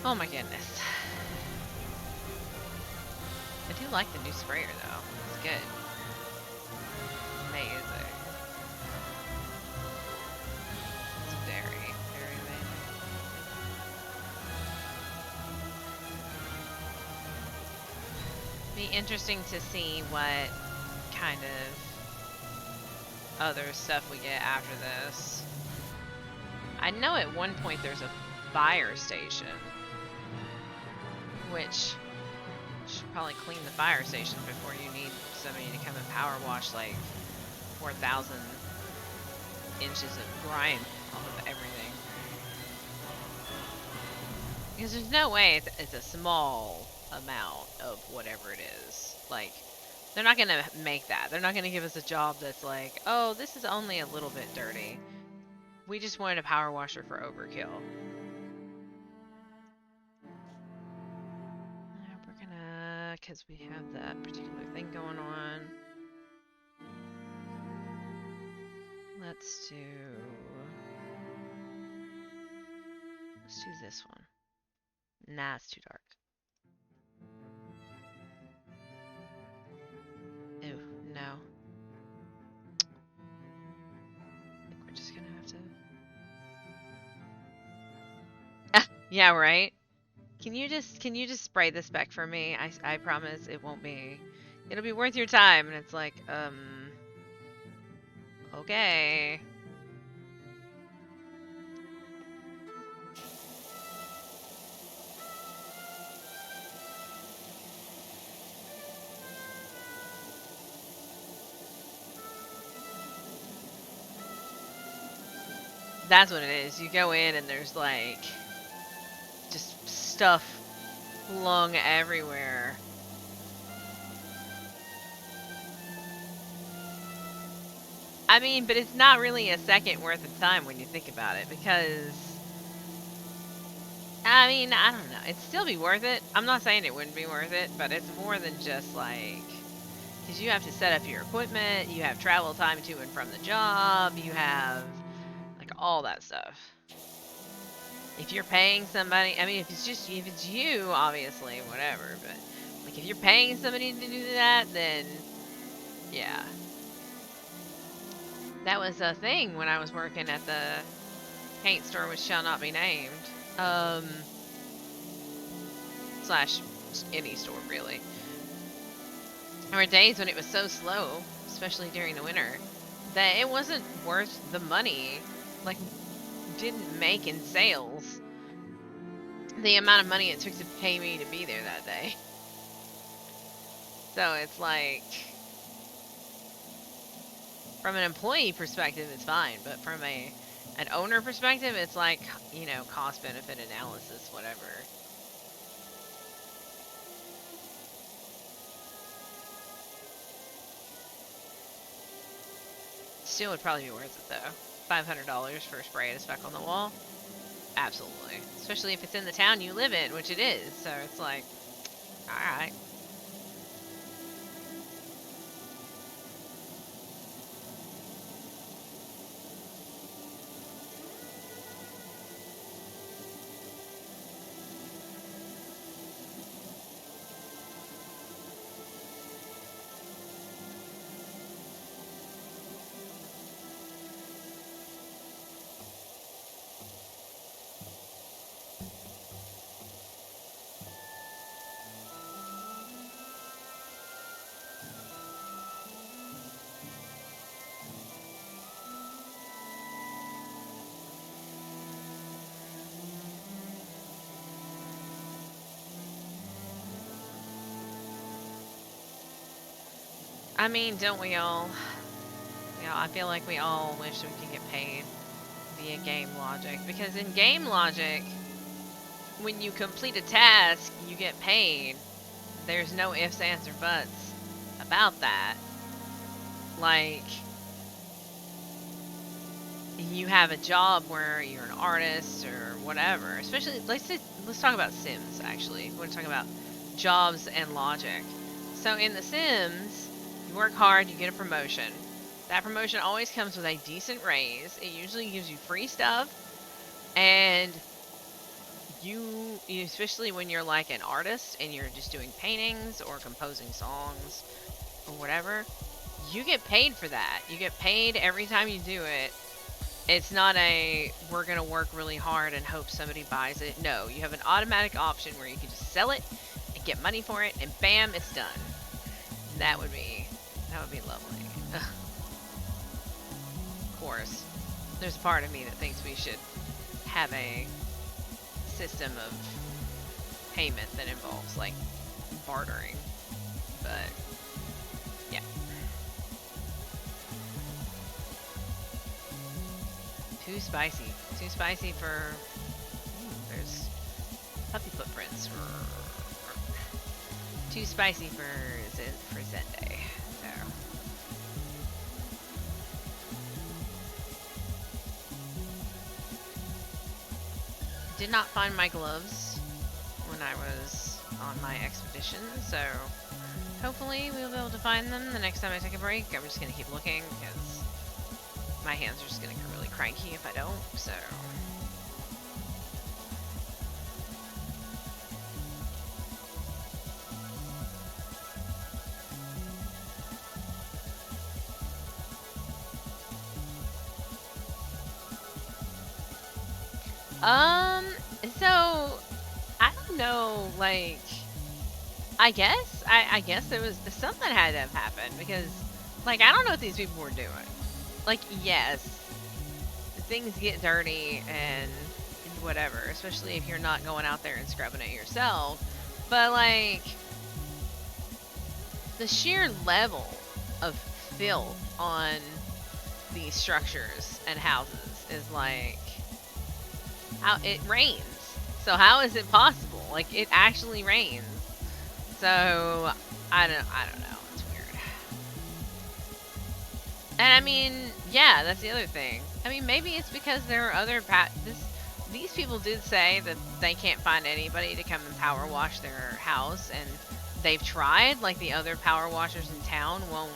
Oh my goodness. I do like the new sprayer though. It's good. Amazing. It's very, very amazing. Be interesting to see what kind of other stuff we get after this. I know at one point there's a fire station. Which should probably clean the fire station before you need somebody to come and power wash like 4,000 inches of grime off of everything. Because there's no way it's a small amount of whatever it is. Like, they're not going to make that. They're not going to give us a job that's like, oh, this is only a little bit dirty. We just wanted a power washer for overkill. We're gonna, because we have that particular thing going on. Let's do this one. Nah, it's too dark. Ew, no. I think we're just gonna have to. Yeah, right. Can you just spray this back for me? I promise it won't be. It'll be worth your time. And it's like, okay. That's what it is. You go in and there's like just stuff flung everywhere. I mean, but it's not really a second worth of time when you think about it, because I mean, I don't know. It'd still be worth it. I'm not saying it wouldn't be worth it, but it's more than just like, because you have to set up your equipment, you have travel time to and from the job, you have like all that stuff. If you're paying somebody, I mean, if it's you, obviously, whatever, but like if you're paying somebody to do that, then yeah. That was a thing when I was working at the paint store, which shall not be named. Slash any store, really. There were days when it was so slow, especially during the winter, that it wasn't worth the money. Like, didn't make in sales the amount of money it took to pay me to be there that day. So it's like, from an employee perspective, it's fine, but from an owner perspective, it's like, you know, cost-benefit analysis, whatever. Still would probably be worth it, though. $500 for a spray to stuck on the wall? Absolutely. Especially if it's in the town you live in, which it is, so it's like, alright. I mean, don't we all? You know, I feel like we all wish we could get paid via game logic. Because in game logic, when you complete a task, you get paid. There's no ifs, ands, or buts about that. Like, you have a job where you're an artist or whatever. Especially, let's talk about Sims, actually. We're talking about jobs and logic. So in The Sims, you work hard, you get a promotion. That promotion always comes with a decent raise. It usually gives you free stuff. And you especially when you're like an artist and you're just doing paintings or composing songs or whatever, you get paid for that. You get paid every time you do it. It's not a, we're going to work really hard and hope somebody buys it. No, you have an automatic option where you can just sell it and get money for it, and bam, it's done. That would be lovely. Of course, there's a part of me that thinks we should have a system of payment that involves like bartering. But yeah. Too spicy. Too spicy for... there's puppy footprints. Too spicy for Zenday. So. Did not find my gloves when I was on my expedition, so hopefully we'll be able to find them the next time I take a break. I'm just gonna keep looking because my hands are just gonna get really cranky if I don't, so. So I don't know, like, I guess there was something had to have happened because, like, I don't know what these people were doing. Like, yes, things get dirty and whatever, especially if you're not going out there and scrubbing it yourself. But, like, the sheer level of filth on these structures and houses is like, how it rains. So how is it possible? Like, it actually rains. So I don't know. It's weird. And I mean, yeah, that's the other thing. I mean, maybe it's because there are other these people did say that they can't find anybody to come and power wash their house, and they've tried. Like, the other power washers in town won't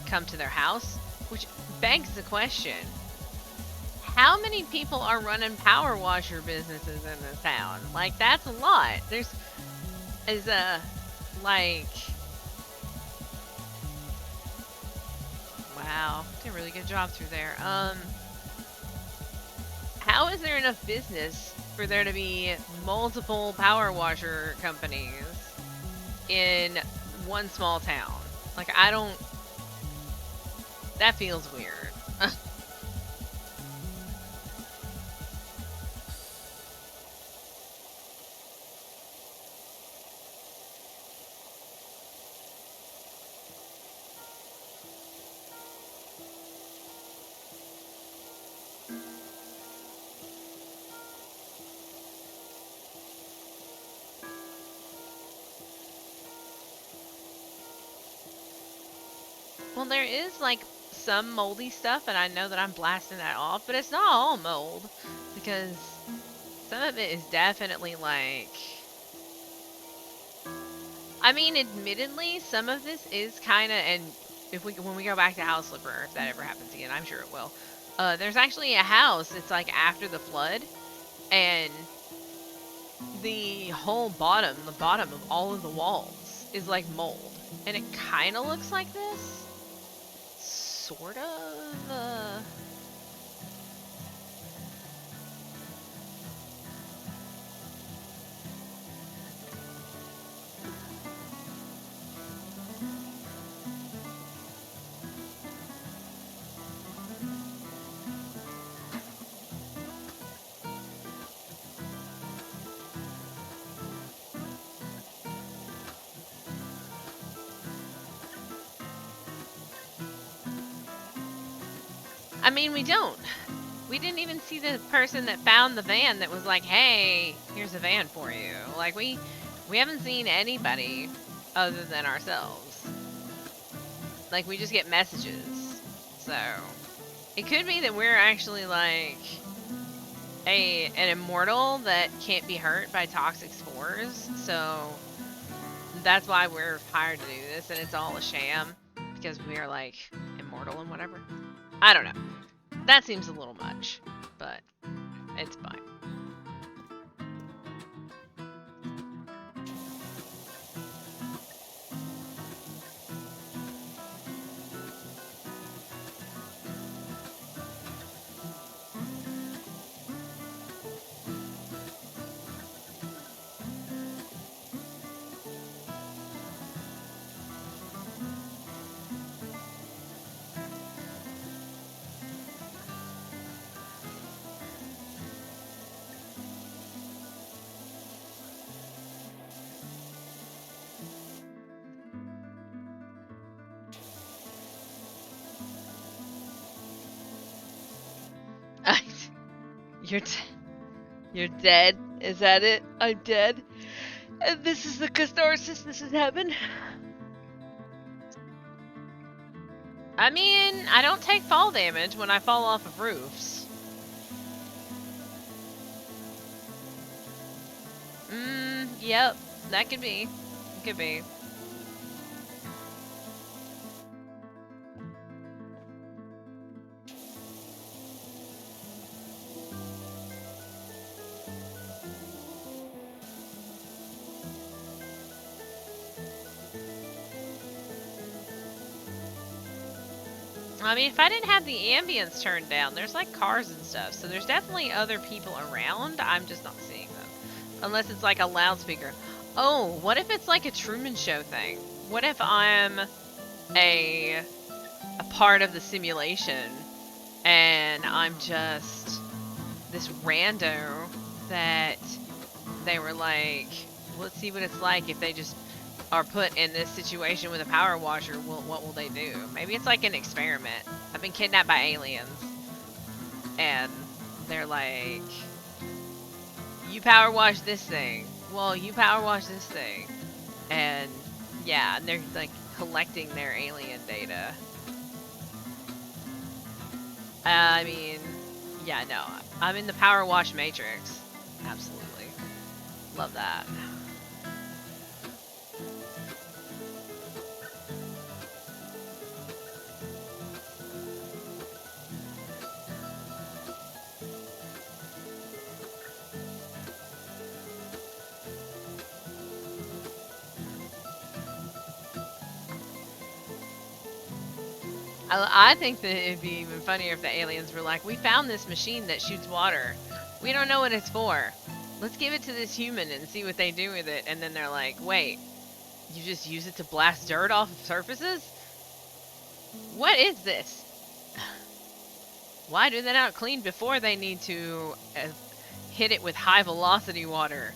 come to their house, which begs the question: how many people are running power washer businesses in this town? Like, that's a lot. Like, wow, did a really good job through there. How is there enough business for there to be multiple power washer companies in one small town? Like, that feels weird. Well, there is, like, some moldy stuff, and I know that I'm blasting that off, but it's not all mold, because some of it is definitely, like... I mean, admittedly, some of this is kind of, and when we go back to House Slipper, if that ever happens again, I'm sure it will, there's actually a house, it's, like, after the flood, and the whole bottom of all of the walls is, like, mold, and it kind of looks like this. Sort of. I mean, we don't. We didn't even see the person that found the van that was like, hey, here's a van for you. Like, we haven't seen anybody other than ourselves. Like, we just get messages. So, it could be that we're actually, like, an immortal that can't be hurt by toxic spores. So, that's why we're hired to do this, and it's all a sham. Because we are, like, immortal and whatever. I don't know. That seems a little much, but it's fine. You're dead. Is that it? I'm dead. And this is the catharsis. This is heaven. I mean, I don't take fall damage when I fall off of roofs. Yep. That could be. It could be. I mean, if I didn't have the ambience turned down, there's like cars and stuff, so there's definitely other people around. I'm just not seeing them. Unless it's like a loudspeaker. Oh, what if it's like a Truman Show thing? What if I'm a part of the simulation and I'm just this rando that they were like, let's see what it's like if they just are put in this situation with a power washer. What will they do? Maybe it's like an experiment. I've been kidnapped by aliens and they're like, you power wash this thing. Well, you power wash this thing. And yeah, and they're like collecting their alien data. I mean, yeah, no, I'm in the power wash matrix. Absolutely. Love that. I think that it'd be even funnier if the aliens were like, we found this machine that shoots water. We don't know what it's for. Let's give it to this human and see what they do with it. And then they're like, wait, you just use it to blast dirt off of surfaces? What is this? Why do they not clean before they need to hit it with high velocity water?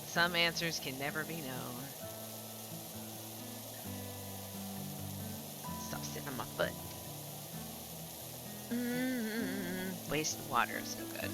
Some answers can never be known. Stop sitting on my foot. Waste water is no good.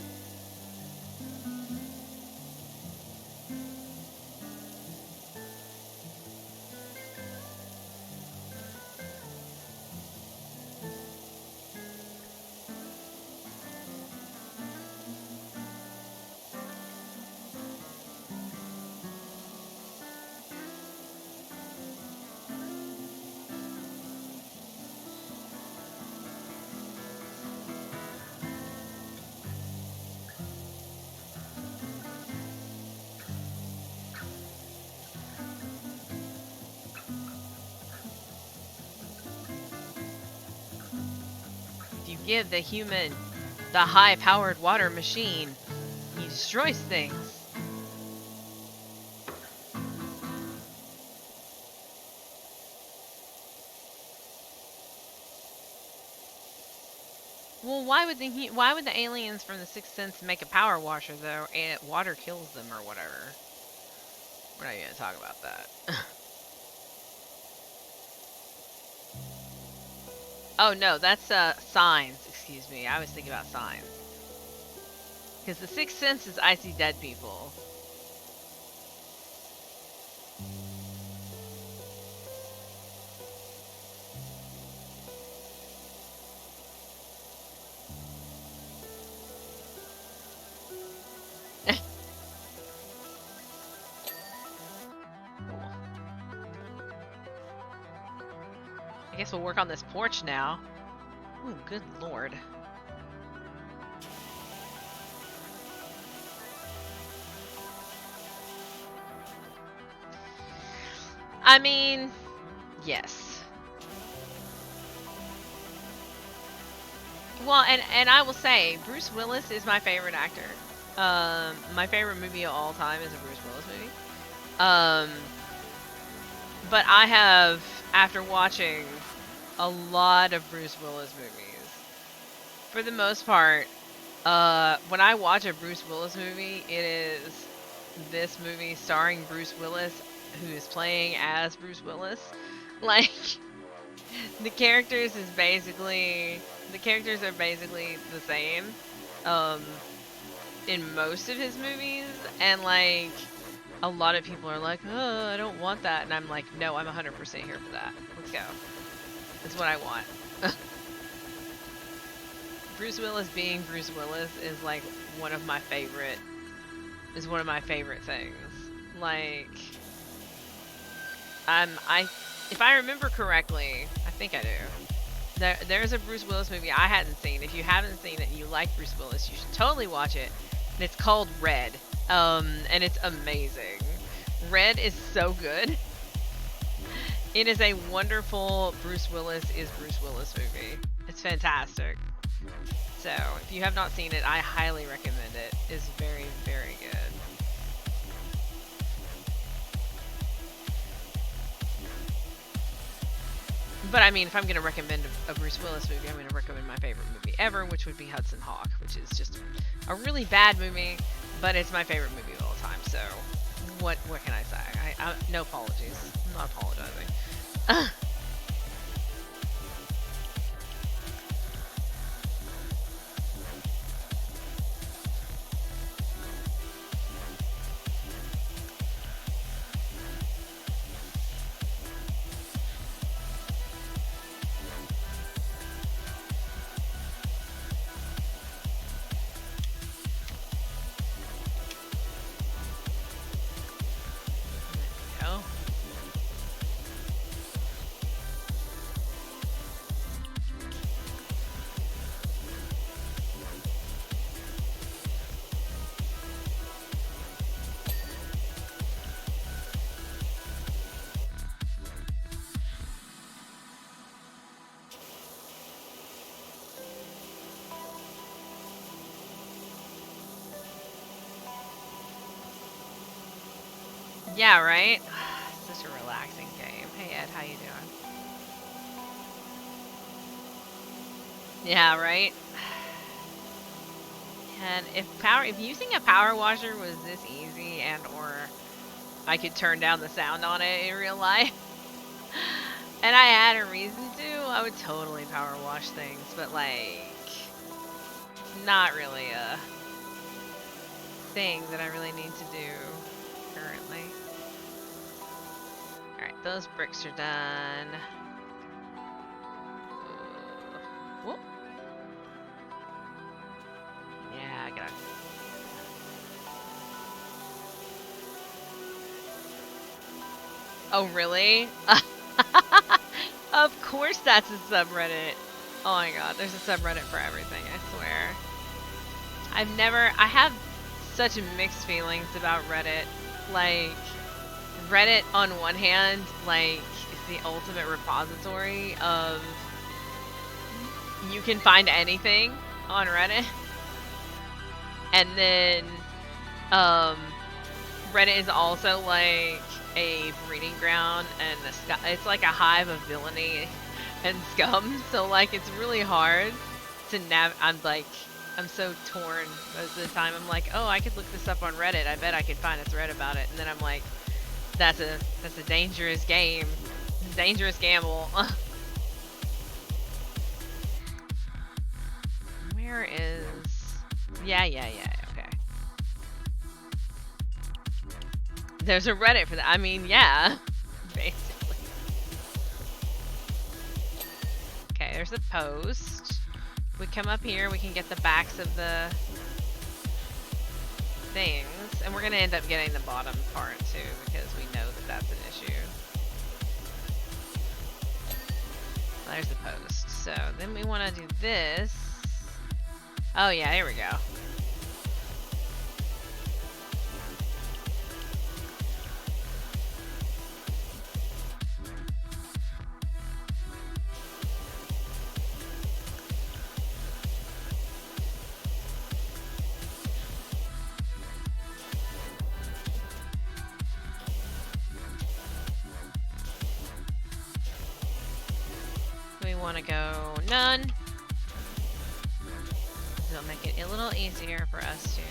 Give the human the high-powered water machine, he destroys things. Well, why would the aliens from the Sixth Sense make a power washer though, and water kills them or whatever? We're not gonna talk about that. Oh no, that's signs. Excuse me, I was thinking about signs. Because the Sixth Sense is I see dead people. I guess we'll work on this porch now. Ooh, good lord. I mean, yes. Well, and I will say, Bruce Willis is my favorite actor. My favorite movie of all time is a Bruce Willis movie. But I have, after watching a lot of Bruce Willis movies, for the most part, when I watch a Bruce Willis movie, it is this movie starring Bruce Willis, who is playing as Bruce Willis. Like, the characters are basically the same, in most of his movies, and like a lot of people are like, oh, I don't want that, and I'm like, no, I'm 100% here for that. Let's go. That's what I want. Bruce Willis being Bruce Willis is like one of my favorite things. Like, if I remember correctly, I think I do. There's a Bruce Willis movie I hadn't seen. If you haven't seen it and you like Bruce Willis, you should totally watch it. And it's called Red. And it's amazing. Red is so good. It is a wonderful Bruce Willis is Bruce Willis movie. It's fantastic. So, if you have not seen it, I highly recommend it. It's very, very good. But I mean, if I'm going to recommend a Bruce Willis movie, I'm going to recommend my favorite movie ever, which would be Hudson Hawk, which is just a really bad movie, but it's my favorite movie of all time. So, what can I say? I no apologies. I'm not apologizing. Yeah, right? Such a relaxing game. Hey Ed, how you doing? Yeah, right? And if using a power washer was this easy and or I could turn down the sound on it in real life and I had a reason to, I would totally power wash things, but like not really a thing that I really need to do currently. Alright, those bricks are done. Whoop. Yeah, I gotta... Oh, really? Of course that's a subreddit. Oh my god, there's a subreddit for everything, I swear. I have such mixed feelings about Reddit. Like, Reddit on one hand, like, is the ultimate repository of you can find anything on Reddit. And then, Reddit is also like a breeding ground and it's like a hive of villainy and scum. So like it's really hard to I'm so torn most of the time. I'm like, oh, I could look this up on Reddit. I bet I could find a thread about it. And then I'm like, that's a dangerous game, dangerous gamble. Where is? Yeah. Okay. There's a Reddit for that. I mean, yeah, basically. Okay, there's a post. We come up here, we can get the backs of the things, and we're gonna end up getting the bottom part too because we know that that's an issue. There's the post. So then we want to do this. Oh yeah, here we go. We want to go none. It'll make it a little easier for us to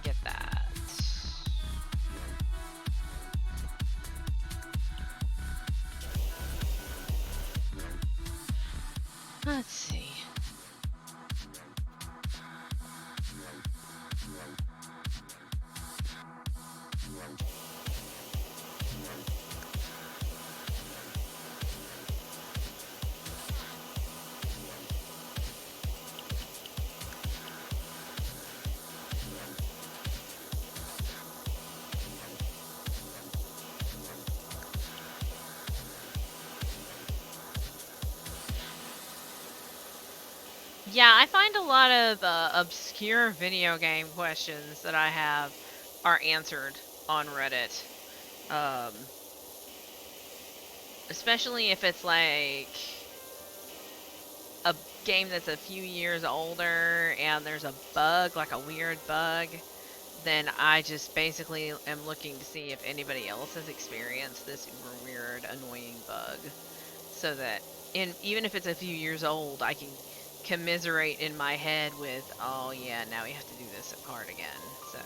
get that. Yeah, I find a lot of obscure video game questions that I have are answered on Reddit. Especially if it's like a game that's a few years older and there's a bug, like a weird bug, then I just basically am looking to see if anybody else has experienced this uber weird, annoying bug. So that even if it's a few years old, I can commiserate in my head with, oh yeah, now we have to do this part again. So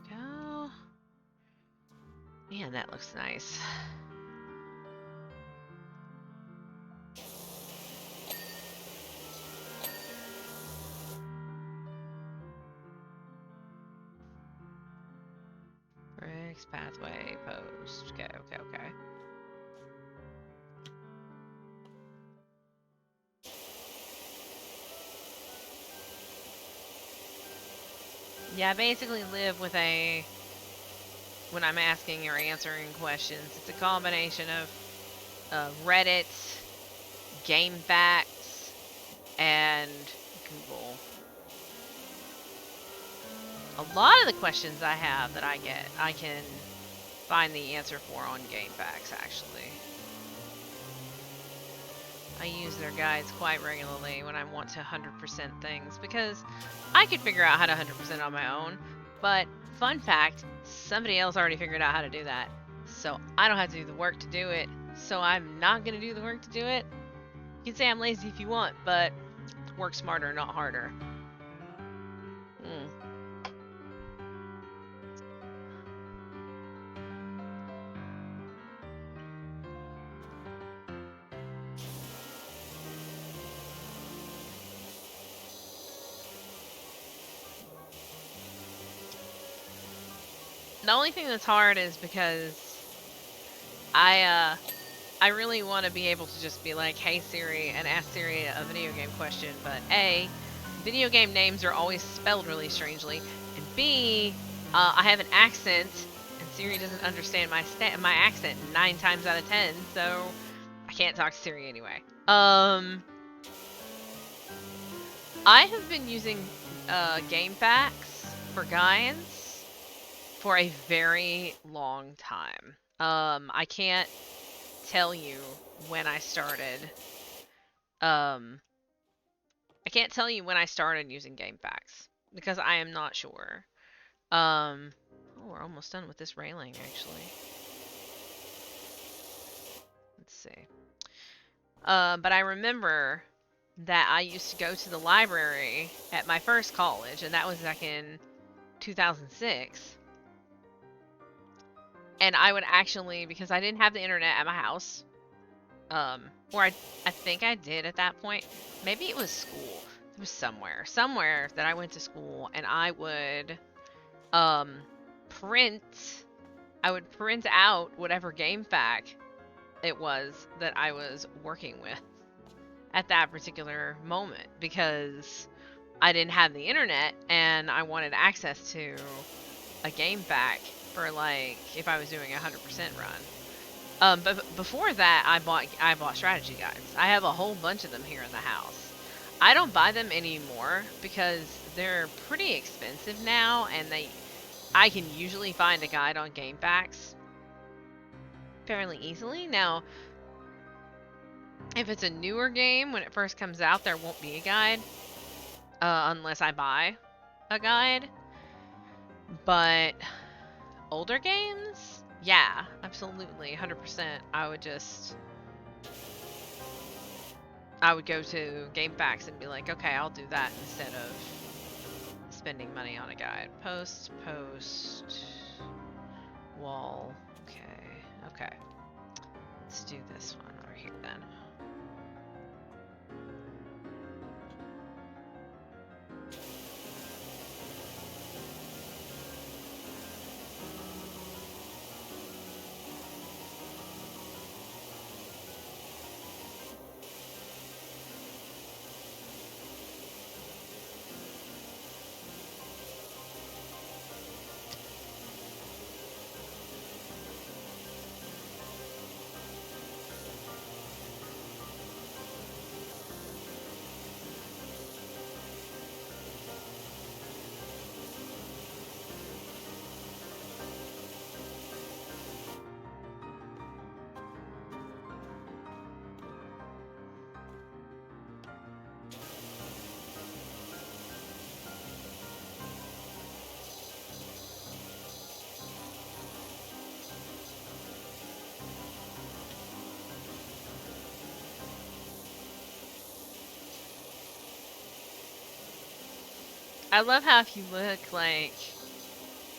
go. Man, that looks nice. Bricks, pathway, post. Okay, okay, okay. Yeah, I basically live with when I'm asking or answering questions, it's a combination of Reddit, GameFAQs, and Google. A lot of the questions I have that I get, I can find the answer for on GameFAQs, actually. I use their guides quite regularly when I want to 100% things, because I could figure out how to 100% on my own, but fun fact, somebody else already figured out how to do that, so I don't have to do the work to do it, so I'm not going to do the work to do it. You can say I'm lazy if you want, but work smarter, not harder. The only thing that's hard is because I really want to be able to just be like, hey Siri, and ask Siri a video game question, but A, video game names are always spelled really strangely, and B, I have an accent, and Siri doesn't understand my accent 9 times out of 10, so I can't talk to Siri anyway. I have been using GameFAQs for guides for a very long time. I can't tell you when I started. I can't tell you when I started using GameFAQs because I am not sure. Oh, we're almost done with this railing, actually. Let's see. But I remember that I used to go to the library at my first college, and that was back in 2006. And I would actually, because I didn't have the internet at my house, or I think I did at that point. Maybe it was school. It was somewhere that I went to school, and I would print out whatever GameFAQ it was that I was working with at that particular moment, because I didn't have the internet and I wanted access to a GameFAQ for, like, if I was doing a 100% run. But before that, I bought strategy guides. I have a whole bunch of them here in the house. I don't buy them anymore because they're pretty expensive now, and I can usually find a guide on GameFAQs fairly easily. Now, if it's a newer game, when it first comes out, there won't be a guide unless I buy a guide. But older games, yeah, absolutely, 100%. I would go to GameFAQs and be like, okay, I'll do that instead of spending money on a guide. Post, wall, okay. Let's do this one over here then. I love how if you look like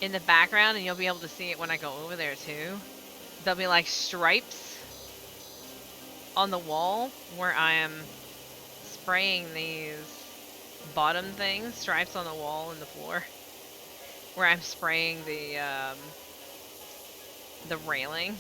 in the background, and you'll be able to see it when I go over there too, there'll be like stripes on the wall where I am spraying these bottom things, stripes on the wall and the floor, where I'm spraying the railing.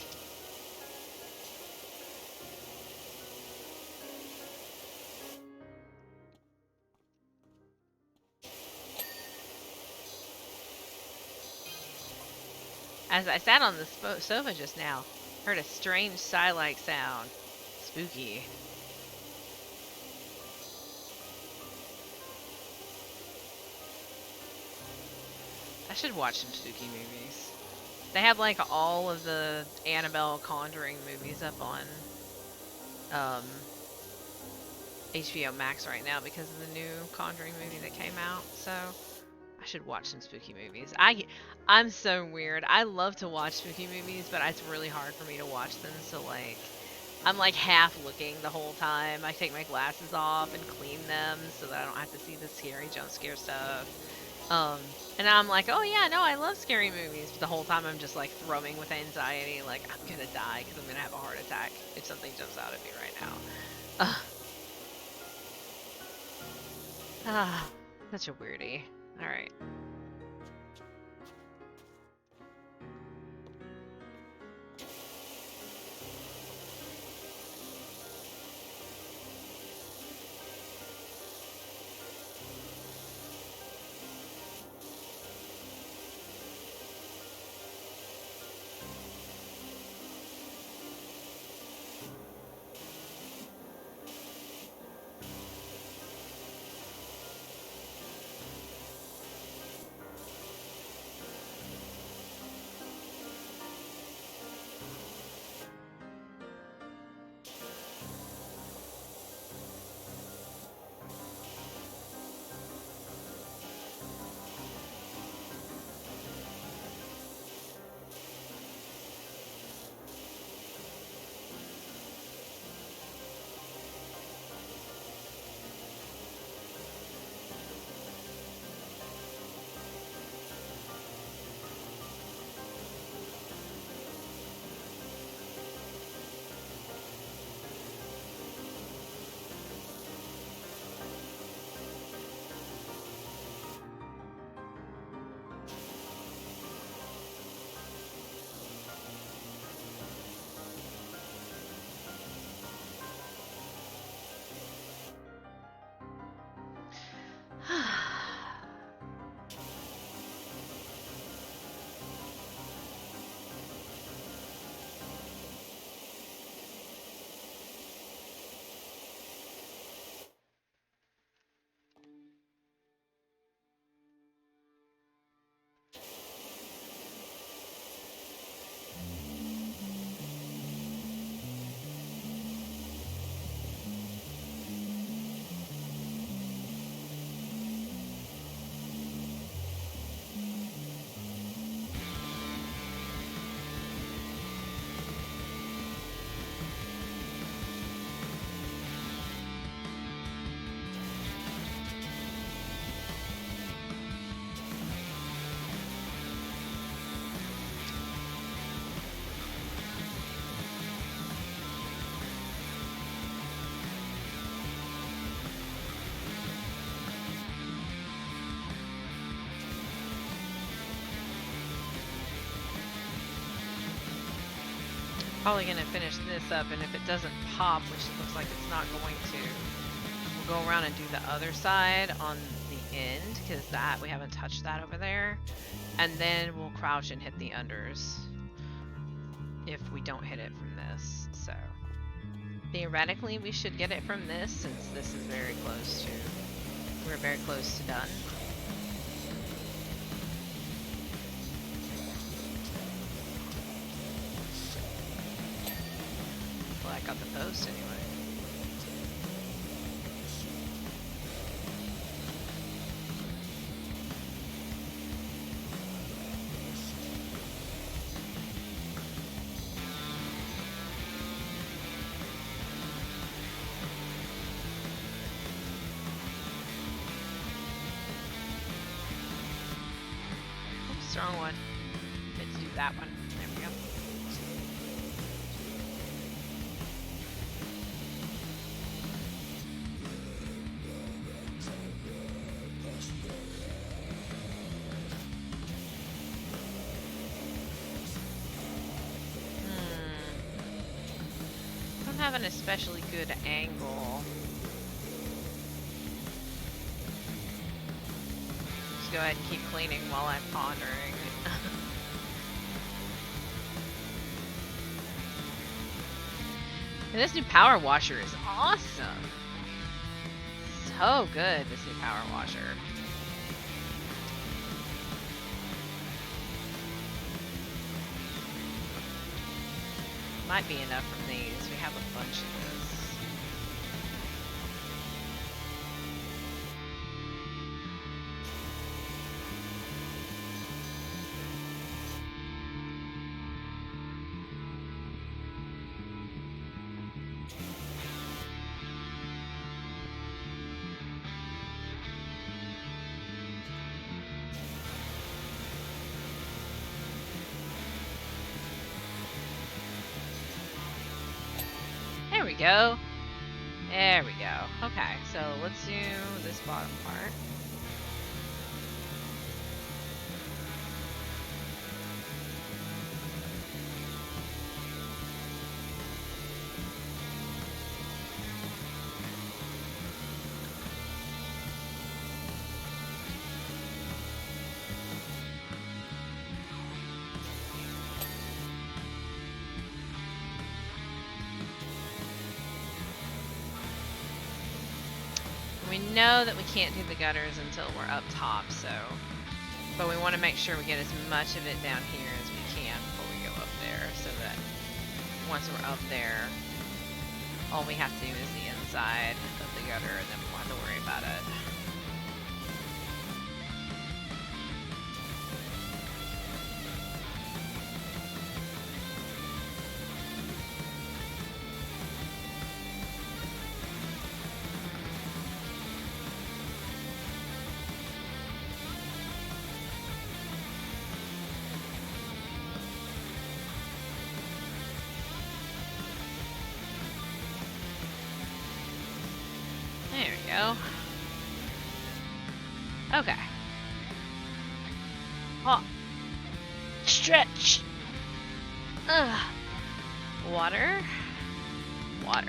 As I sat on the sofa just now, heard a strange sigh-like sound. Spooky. I should watch some spooky movies. They have like all of the Annabelle Conjuring movies up on HBO Max right now because of the new Conjuring movie that came out. So I should watch some spooky movies. I'm so weird. I love to watch spooky movies, but it's really hard for me to watch them. So like I'm like half looking the whole time. I take my glasses off and clean them so that I don't have to see the scary jump scare stuff. And I'm like, oh yeah, no, I love scary movies. But the whole time I'm just like throbbing with anxiety, like I'm gonna die because I'm gonna have a heart attack if something jumps out at me right now. Such a weirdie. Alright. Probably gonna finish this up, and if it doesn't pop, which it looks like it's not going to, we'll go around and do the other side on the end, because that we haven't touched that over there, and then we'll crouch and hit the unders if we don't hit it from this. So theoretically we should get it from this, since this is very close to, we're very close to done. Well, I got the post anyway. wrong one. Meant to do that one. There we go. Don't have an especially good angle. Just go ahead and keep cleaning while I'm pondering. And this new power washer is awesome. So good, this new power washer. Might be enough from these. We have a bunch of this. There we go. There we go. Okay, so let's do this bottom part. We know that we can't do the gutters until we're up top, so... But we want to make sure we get as much of it down here as we can before we go up there, so that once we're up there, all we have to do is the inside of the gutter, and then we won't have to worry about it. There we go. Okay. Oh. Stretch. Ugh. Water. Water.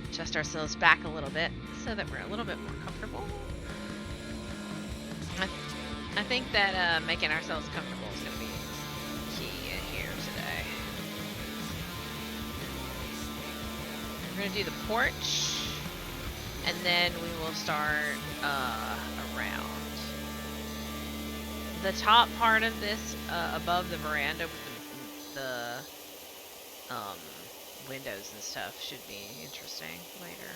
Adjust ourselves back a little bit so that we're a little bit more comfortable. I think that making ourselves comfortable is going to be key in here today. We're going to do the porch, and then we will start around. The top part of this, above the veranda with the windows and stuff, should be interesting later.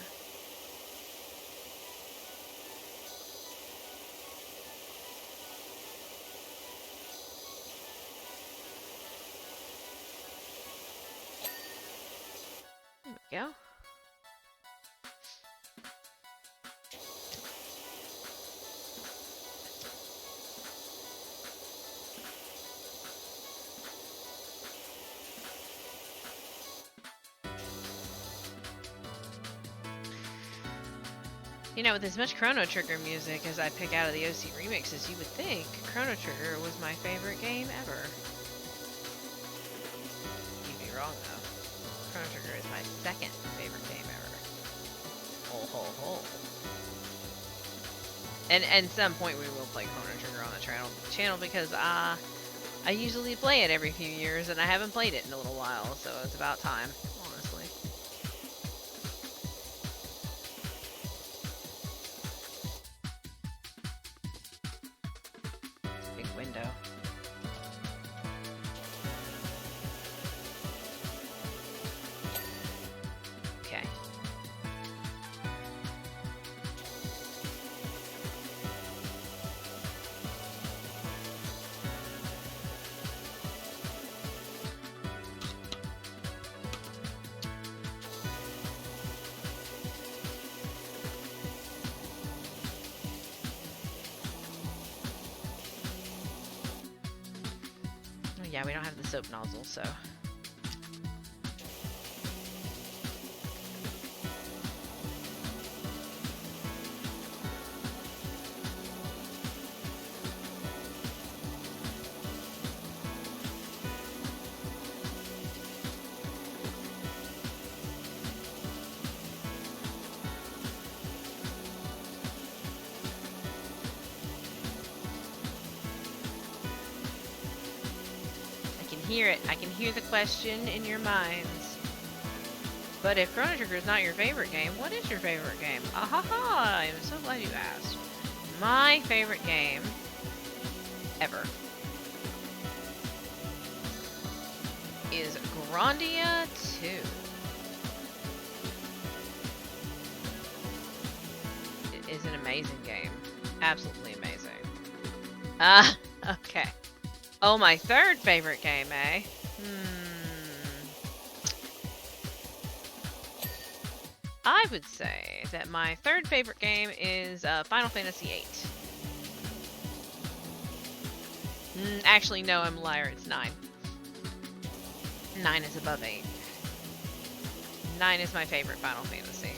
There we go. You know, with as much Chrono Trigger music as I pick out of the OC remixes, you would think Chrono Trigger was my favorite game ever. You'd be wrong, though. Chrono Trigger is my second favorite game ever. Ho ho ho. And at some point we will play Chrono Trigger on the channel because I usually play it every few years, and I haven't played it in a little while, so it's about time, honestly. Big window. Okay. yeah, we don't have the soap nozzle, so. Hear it. I can hear the question in your minds. But if Chrono Trigger is not your favorite game, what is your favorite game? Ahaha! I'm so glad you asked. My favorite game ever is Grandia 2. It is an amazing game. Absolutely amazing. Okay. Oh, my third favorite game, eh? I would say that my third favorite game is Final Fantasy VIII. Actually, no, I'm a liar. It's 9. 9 is above 8. 9 is my favorite Final Fantasy.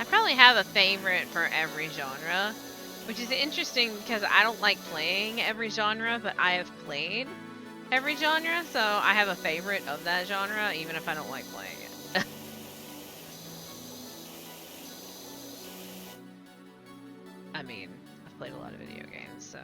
I probably have a favorite for every genre, which is interesting because I don't like playing every genre, but I have played every genre, so I have a favorite of that genre, even if I don't like playing it. I mean, I've played a lot of video games, so.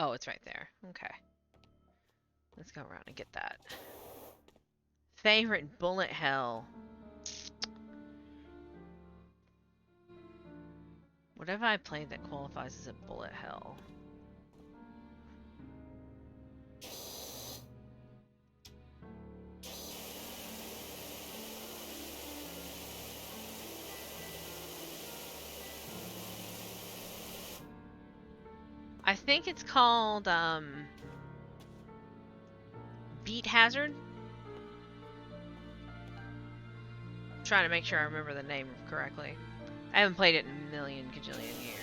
Oh, it's right there. Okay. Let's go around and get that. Favorite bullet hell. What have I played that qualifies as a bullet hell? I think it's called, Beat Hazard? I'm trying to make sure I remember the name correctly. I haven't played it in a million gajillion years.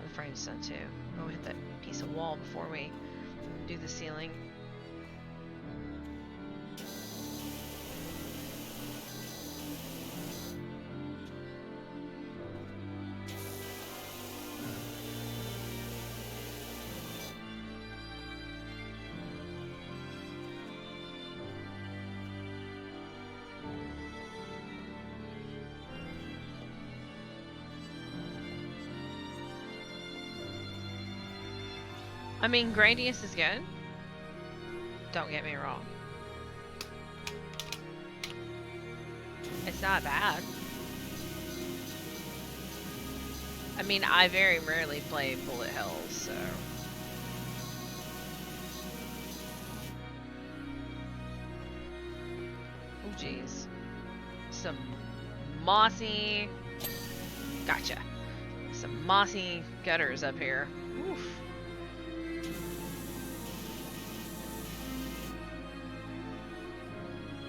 The frame's done too. We'll hit that piece of wall before we do the ceiling. I mean, Gradius is good. Don't get me wrong. It's not bad. I mean, I very rarely play bullet hells, so. Oh, jeez. Some mossy. Gotcha. Some mossy gutters up here. Oof.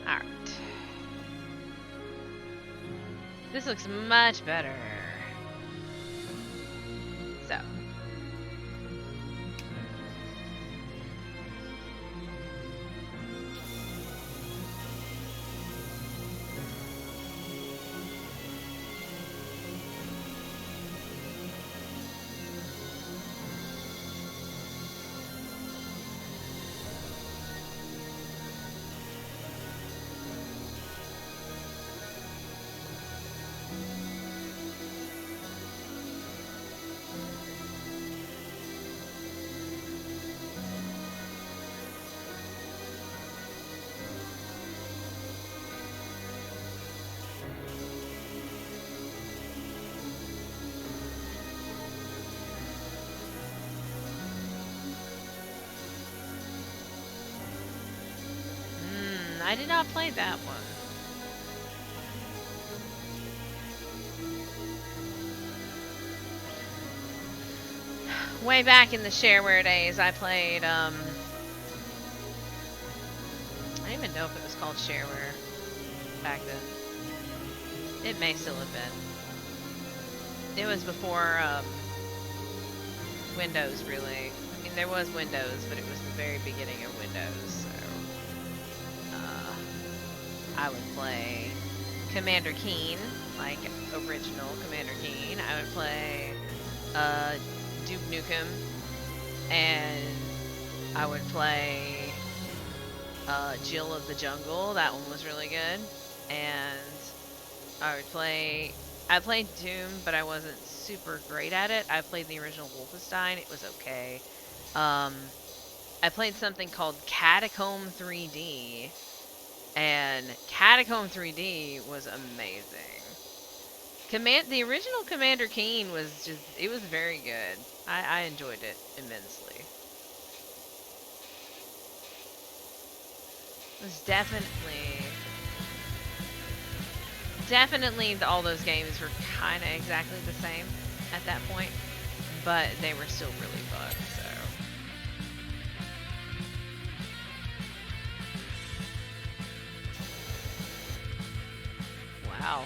Alright. This looks much better. So. I did not play that one. Way back in the shareware days, I played, I don't even know if it was called shareware back then. It may still have been. It was before, Windows, really. I mean, there was Windows, but it was the very beginning of Windows, so... I would play Commander Keen, like original Commander Keen. I would play, Duke Nukem, and I would play Jill of the Jungle. That one was really good. And I played Doom, but I wasn't super great at it. I played the original Wolfenstein. It was okay. I played something called Catacomb 3D, and Catacomb 3D was amazing. The original Commander Keen was it was very good. I enjoyed it immensely. It was definitely all those games were kind of exactly the same at that point, but they were still really fun, so. Wow.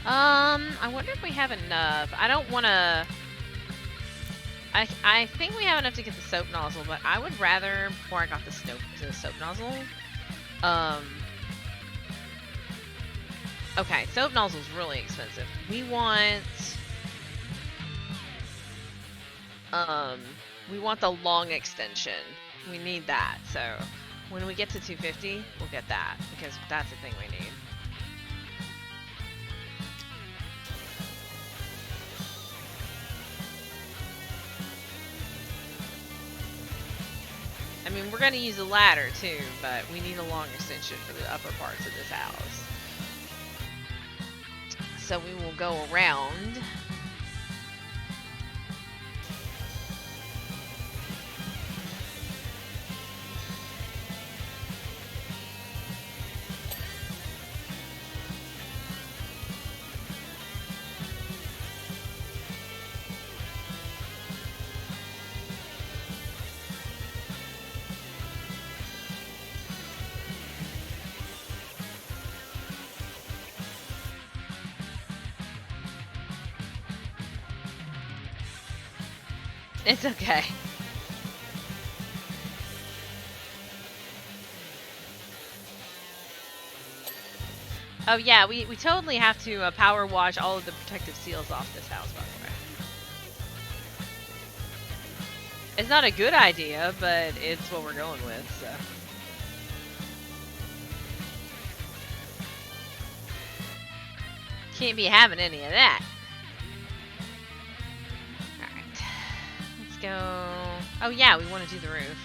I wonder if we have enough. I don't want to... I think we have enough to get the soap nozzle, but I would rather, before I got the soap nozzle, okay, soap nozzle's really expensive. We want the long extension. We need that. So when we get to 250, we'll get that, because that's the thing we need. I mean, we're going to use a ladder too, but we need a long extension for the upper parts of this house. So we will go around. It's okay. Oh yeah, we totally have to power wash all of the protective seals off this house, by the way. It's not a good idea, but it's what we're going with, so. Can't be having any of that. Go. Oh yeah, we want to do the roof.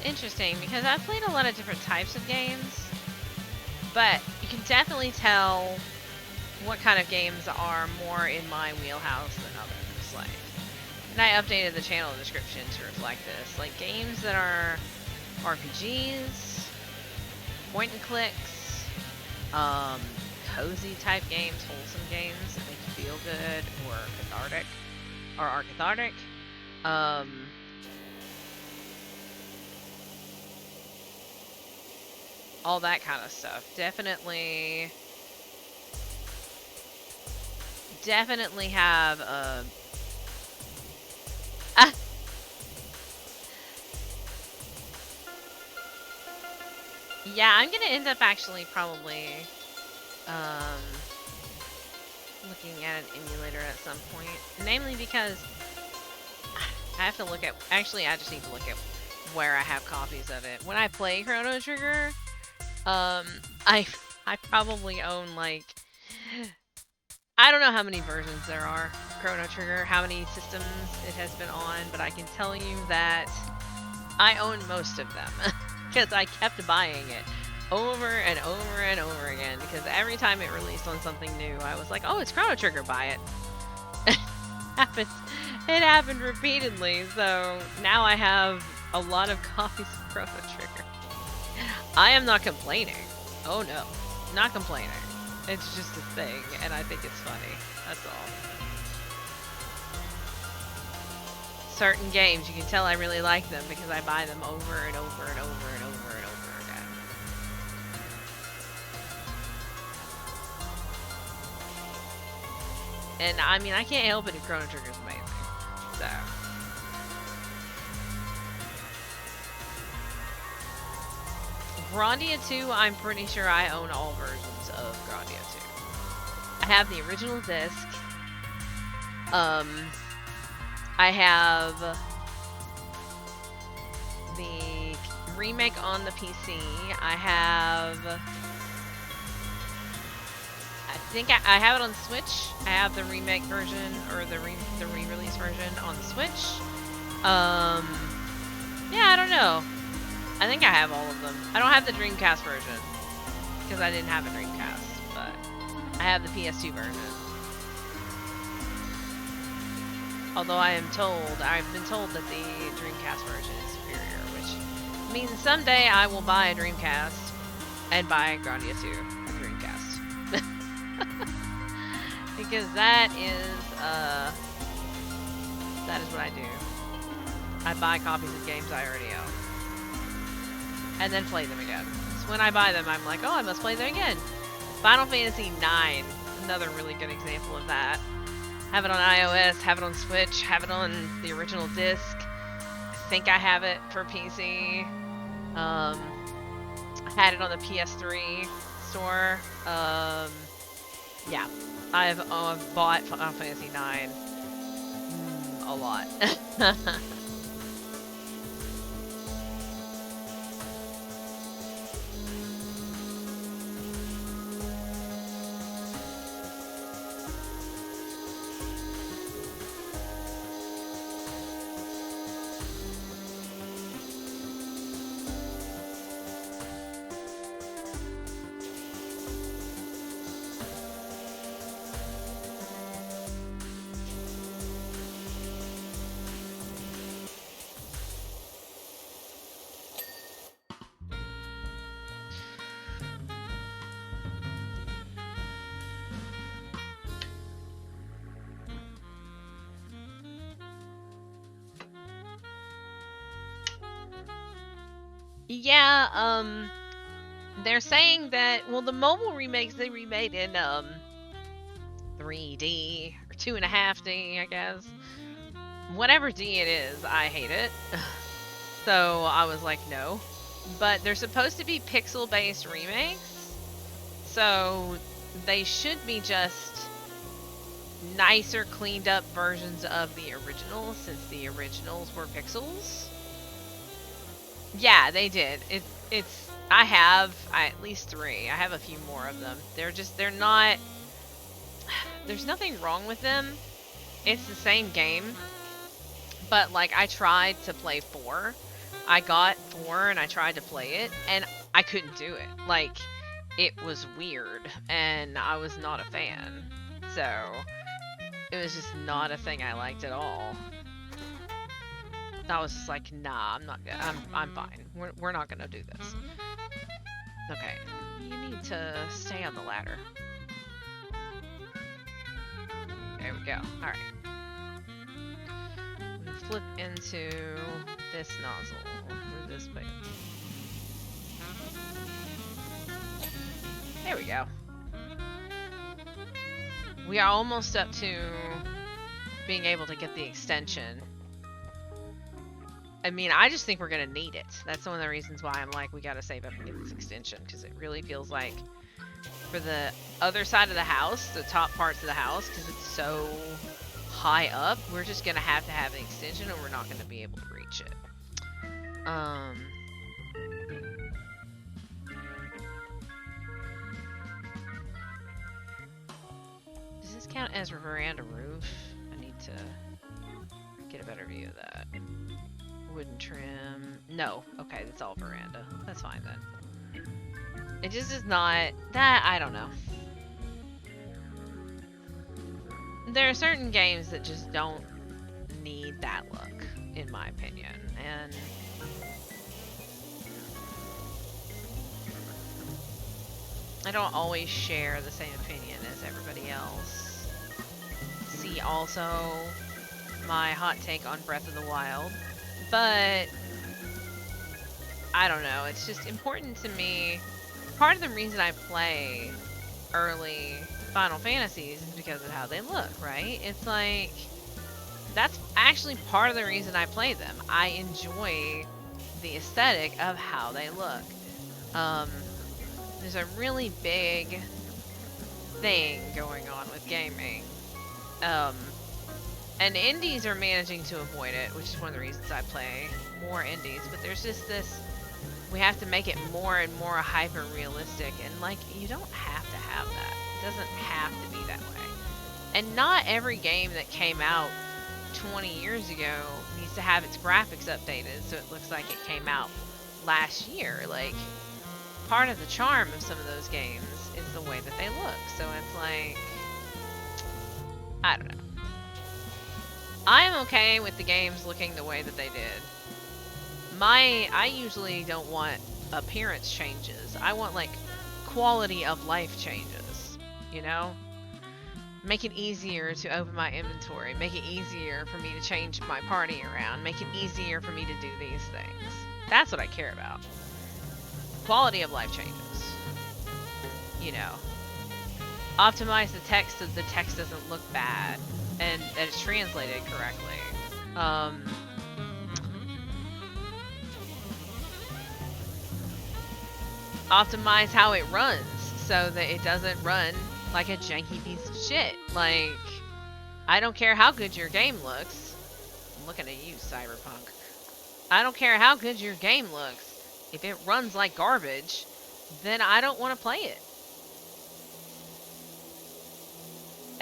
Interesting, because I've played a lot of different types of games, but you can definitely tell what kind of games are more in my wheelhouse than others. Like, and I updated the channel description to reflect this. Like, games that are RPGs, point and clicks, cozy type games, wholesome games that make you feel good or are cathartic. All that kind of stuff. Definitely definitely have a... Yeah, I'm gonna end up actually probably looking at an emulator at some point. Namely because I have to look at... Actually, I just need to look at where I have copies of it. When I play Chrono Trigger, I probably own, like... I don't know how many versions there are of Chrono Trigger, how many systems it has been on, but I can tell you that I own most of them. Because I kept buying it over and over and over again. Because every time it released on something new, I was like, oh, it's Chrono Trigger, buy it. It happened repeatedly, so now I have a lot of copies of Chrono Trigger. I am not complaining. Oh no, not complaining. It's just a thing, and I think it's funny. That's all. Certain games, you can tell I really like them because I buy them over and over and over and over and over again. And I mean, I can't help it if Chrono Trigger's amazing. So. Grandia 2, I'm pretty sure I own all versions of Grandia 2. I have the original disc. I have the remake on the PC. I have... I think I have it on Switch. I have the remake version, or the re-release version on the Switch. Yeah, I don't know. I think I have all of them. I don't have the Dreamcast version, because I didn't have a Dreamcast, but I have the PS2 version. Although I've been told that the Dreamcast version is superior, which means someday I will buy a Dreamcast and buy Grandia 2 on Dreamcast. Because that is what I do. I buy copies of games I already own. And then play them again. So when I buy them, I'm like, oh, I must play them again. Final Fantasy IX, another really good example of that. Have it on iOS, have it on Switch, have it on the original disc. I think I have it for PC. I had it on the PS3 store. Yeah, I've bought Final Fantasy IX a lot. Yeah, they're saying that, well, the mobile remakes they remade in 3D or 2.5D, I guess. Whatever D it is, I hate it. So I was like, no. But they're supposed to be pixel-based remakes, so they should be just nicer, cleaned up versions of the originals, since the originals were pixels. Yeah, they did. I have at least 3. I have a few more of them. They're not, there's nothing wrong with them. It's the same game. But, like, I tried to play 4. I got 4 and I tried to play it, and I couldn't do it. Like, it was weird, and I was not a fan. So, it was just not a thing I liked at all. I was just like, nah, I'm not good. I'm fine. We're not gonna do this. Okay, you need to stay on the ladder. There we go. All right. Flip into this nozzle or this way. There we go. We are almost up to being able to get the extension. I mean, I just think we're gonna need it. That's one of the reasons why I'm like, we gotta save up and get this extension, because it really feels like for the other side of the house, the top parts of the house, because it's so high up, we're just gonna have to have an extension, or we're not gonna be able to reach it. Does this count as a veranda roof? I need to get a better view of that. Wooden trim. No. Okay, that's all veranda. That's fine then. It just is not... That, I don't know. There are certain games that just don't need that look, in my opinion. And... I don't always share the same opinion as everybody else. See also my hot take on Breath of the Wild. But I don't know, it's just important to me. Part of the reason I play early Final Fantasies is because of how they look, right? It's like, that's actually part of the reason I play them. I enjoy the aesthetic of how they look. There's a really big thing going on with gaming. And indies are managing to avoid it, which is one of the reasons I play more indies. But there's just this, we have to make it more and more hyper-realistic. And, like, you don't have to have that. It doesn't have to be that way. And not every game that came out 20 years ago needs to have its graphics updated so it looks like it came out last year. Like, part of the charm of some of those games is the way that they look. So it's like, I don't know. I'm okay with the games looking the way that they did. I usually don't want appearance changes. I want, like, quality of life changes, you know? Make it easier to open my inventory. Make it easier for me to change my party around. Make it easier for me to do these things. That's what I care about. Quality of life changes. You know. Optimize the text so the text doesn't look bad. And that it's translated correctly. Optimize how it runs so that it doesn't run like a janky piece of shit. Like, I don't care how good your game looks. I'm looking at you, Cyberpunk. I don't care how good your game looks. If it runs like garbage, then I don't want to play it.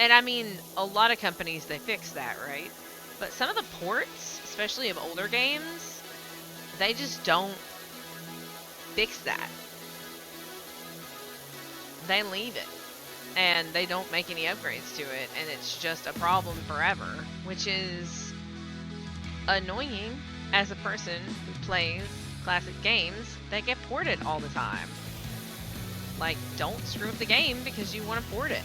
And I mean, a lot of companies, they fix that, right? But some of the ports, especially of older games, they just don't fix that. They leave it. And they don't make any upgrades to it. And it's just a problem forever. Which is annoying as a person who plays classic games that get ported all the time. Like, don't screw up the game because you want to port it.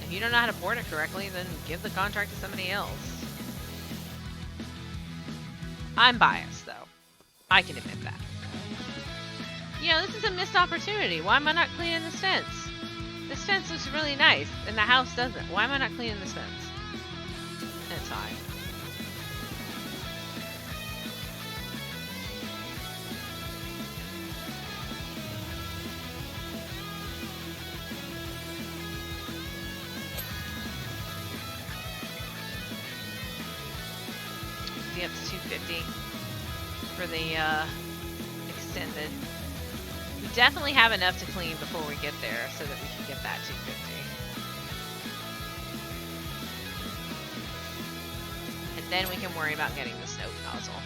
If you don't know how to port it correctly, then give the contract to somebody else. I'm biased, though. I can admit that. You know, this is a missed opportunity. Why am I not cleaning this fence? This fence looks really nice, and the house doesn't. Why am I not cleaning this fence? It's fine. Up to 250 for the extended. We definitely have enough to clean before we get there so that we can get that 250. And then we can worry about getting the snow nozzle.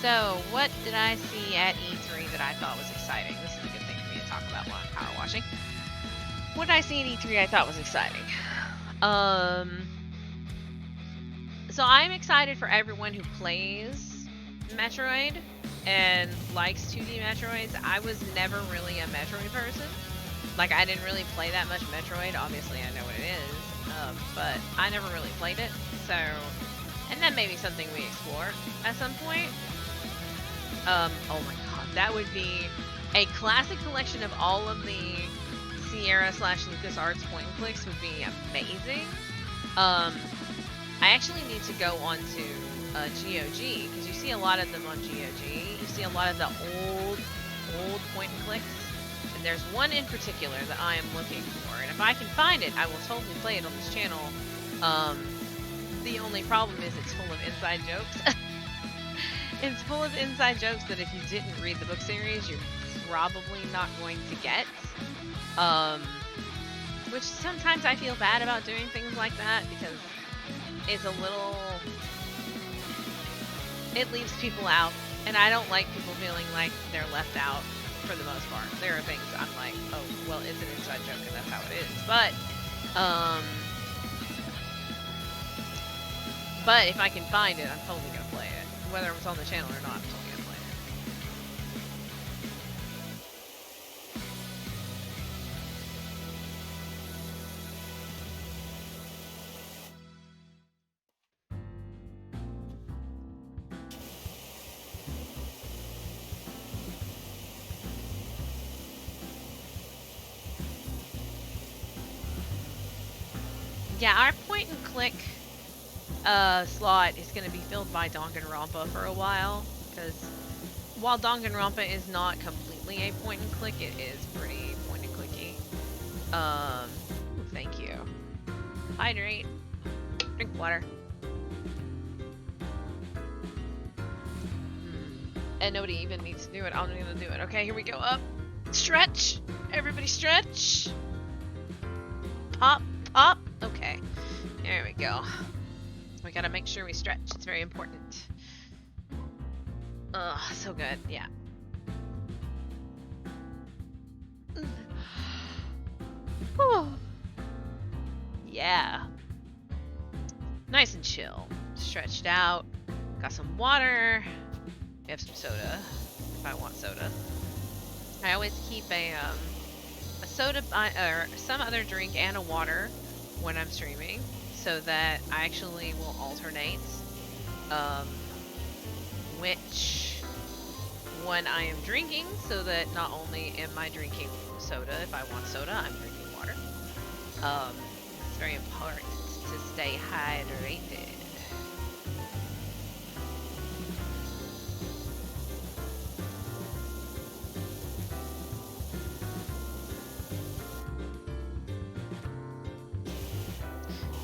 So, what did I see at E3 that I thought was exciting? This is a good thing for me to talk about while I'm power washing. What did I see at E3 I thought was exciting? So I'm excited for everyone who plays Metroid and likes 2D Metroids. I was never really a Metroid person. Like, I didn't really play that much Metroid. Obviously, I know what it is, but I never really played it. So, and that may be something we explore at some point. Oh my god, that would be a classic collection of all of the Sierra / LucasArts point and clicks would be amazing. I actually need to go onto GOG, because you see a lot of them on GOG. You see a lot of the old point and clicks. And there's one in particular that I am looking for. And if I can find it, I will totally play it on this channel. The only problem is it's full of inside jokes. It's full of inside jokes that if you didn't read the book series, you're probably not going to get. Which sometimes I feel bad about doing things like that, because it's a little... it leaves people out, and I don't like people feeling like they're left out for the most part. There are things I'm like, oh, well, it's an inside joke and that's how it is. But if I can find it, I'm totally gonna play it. Whether it's on the channel or not, I'm totally gonna play it. Yeah, our point and click slot is going to be filled by Danganronpa for a while, because while Danganronpa is not completely a point and click, it is pretty point and clicky. Thank you. Hydrate. Drink water. And nobody even needs to do it. I'm gonna do it. Okay, here we go. Up. Stretch. Everybody stretch. Pop. Pop. Okay. There we go. We gotta make sure we stretch. It's very important. Ugh, so good. Yeah. Yeah. Nice and chill. Stretched out. Got some water. We have some soda, if I want soda. I always keep a soda or some other drink and a water when I'm streaming, so that I actually will alternate which one I am drinking, so that not only am I drinking soda, if I want soda, I'm drinking water. It's very important to stay hydrated.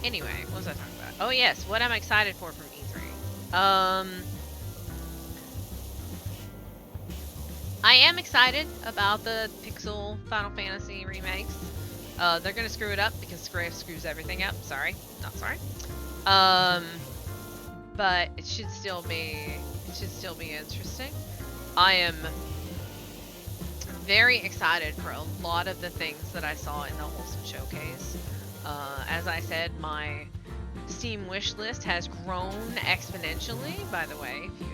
Anyway, what was I talking about? Oh yes, what I'm excited for from E3. I am excited about the Pixel Final Fantasy remakes. They're gonna screw it up because Square screws everything up. Sorry, not sorry. But it should still be interesting. I am very excited for a lot of the things that I saw in the Wholesome Showcase. As I said, my Steam wish list has grown exponentially. By the way, if you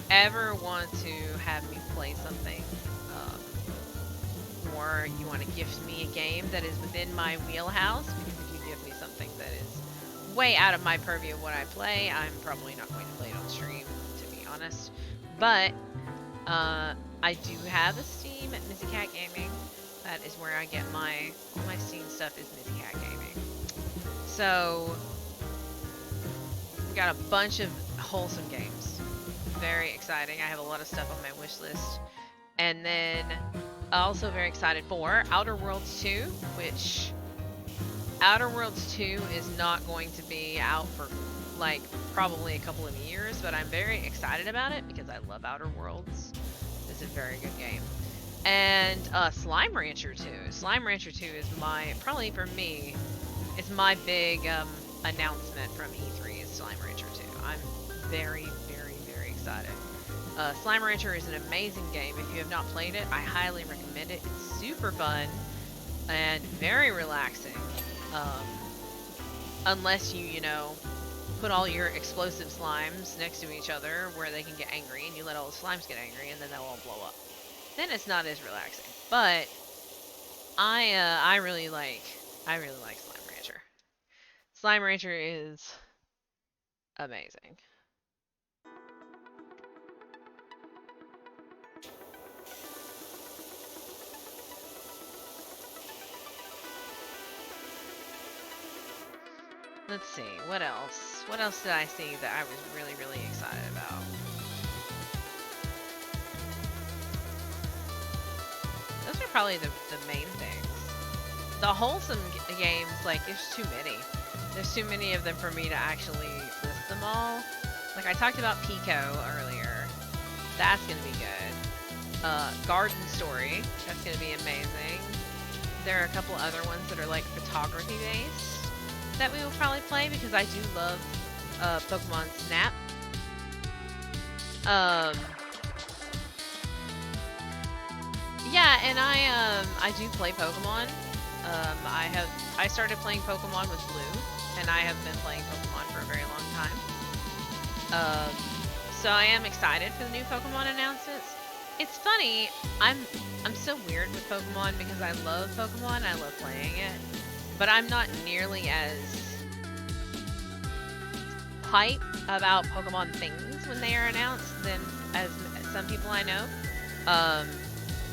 ever want to have me play something, or you want to gift me a game that is within my wheelhouse, because if you give me something that is way out of my purview of what I play, I'm probably not going to play it on stream, to be honest. But I do have a Steam at Mizzy Cat Gaming. That is where I get all my Steam stuff is Mizzy Cat Gaming. So we got a bunch of wholesome games. Very exciting. I have a lot of stuff on my wish list. And then also very excited for Outer Worlds 2, which Outer Worlds 2 is not going to be out for like probably a couple of years, but I'm very excited about it because I love Outer Worlds. It's a very good game. And Slime Rancher 2. Slime Rancher 2 is probably for me, it's my big announcement from E3 is Slime Rancher 2. I'm very, very, very excited. Slime Rancher is an amazing game. If you have not played it, I highly recommend it. It's super fun and very relaxing. Unless you know, put all your explosive slimes next to each other where they can get angry, and you let all the slimes get angry, and then they'll all blow up. Then it's not as relaxing. But I really like Slime Rancher. Slime Rancher is amazing. Let's see, what else? What else did I see that I was really, really excited about? Those are probably the main things. The wholesome games, like, there's too many. There's too many of them for me to actually list them all. Like, I talked about Pico earlier. That's gonna be good. Garden Story. That's gonna be amazing. There are a couple other ones that are, like, photography based that we will probably play because I do love Pokemon Snap. Yeah, and I do play Pokemon. I started playing Pokemon with Blue, and I have been playing Pokemon for a very long time. So I am excited for the new Pokemon announcements. It's funny, I'm so weird with Pokemon because I love Pokemon, I love playing it, but I'm not nearly as hype about Pokemon things when they are announced than as some people I know.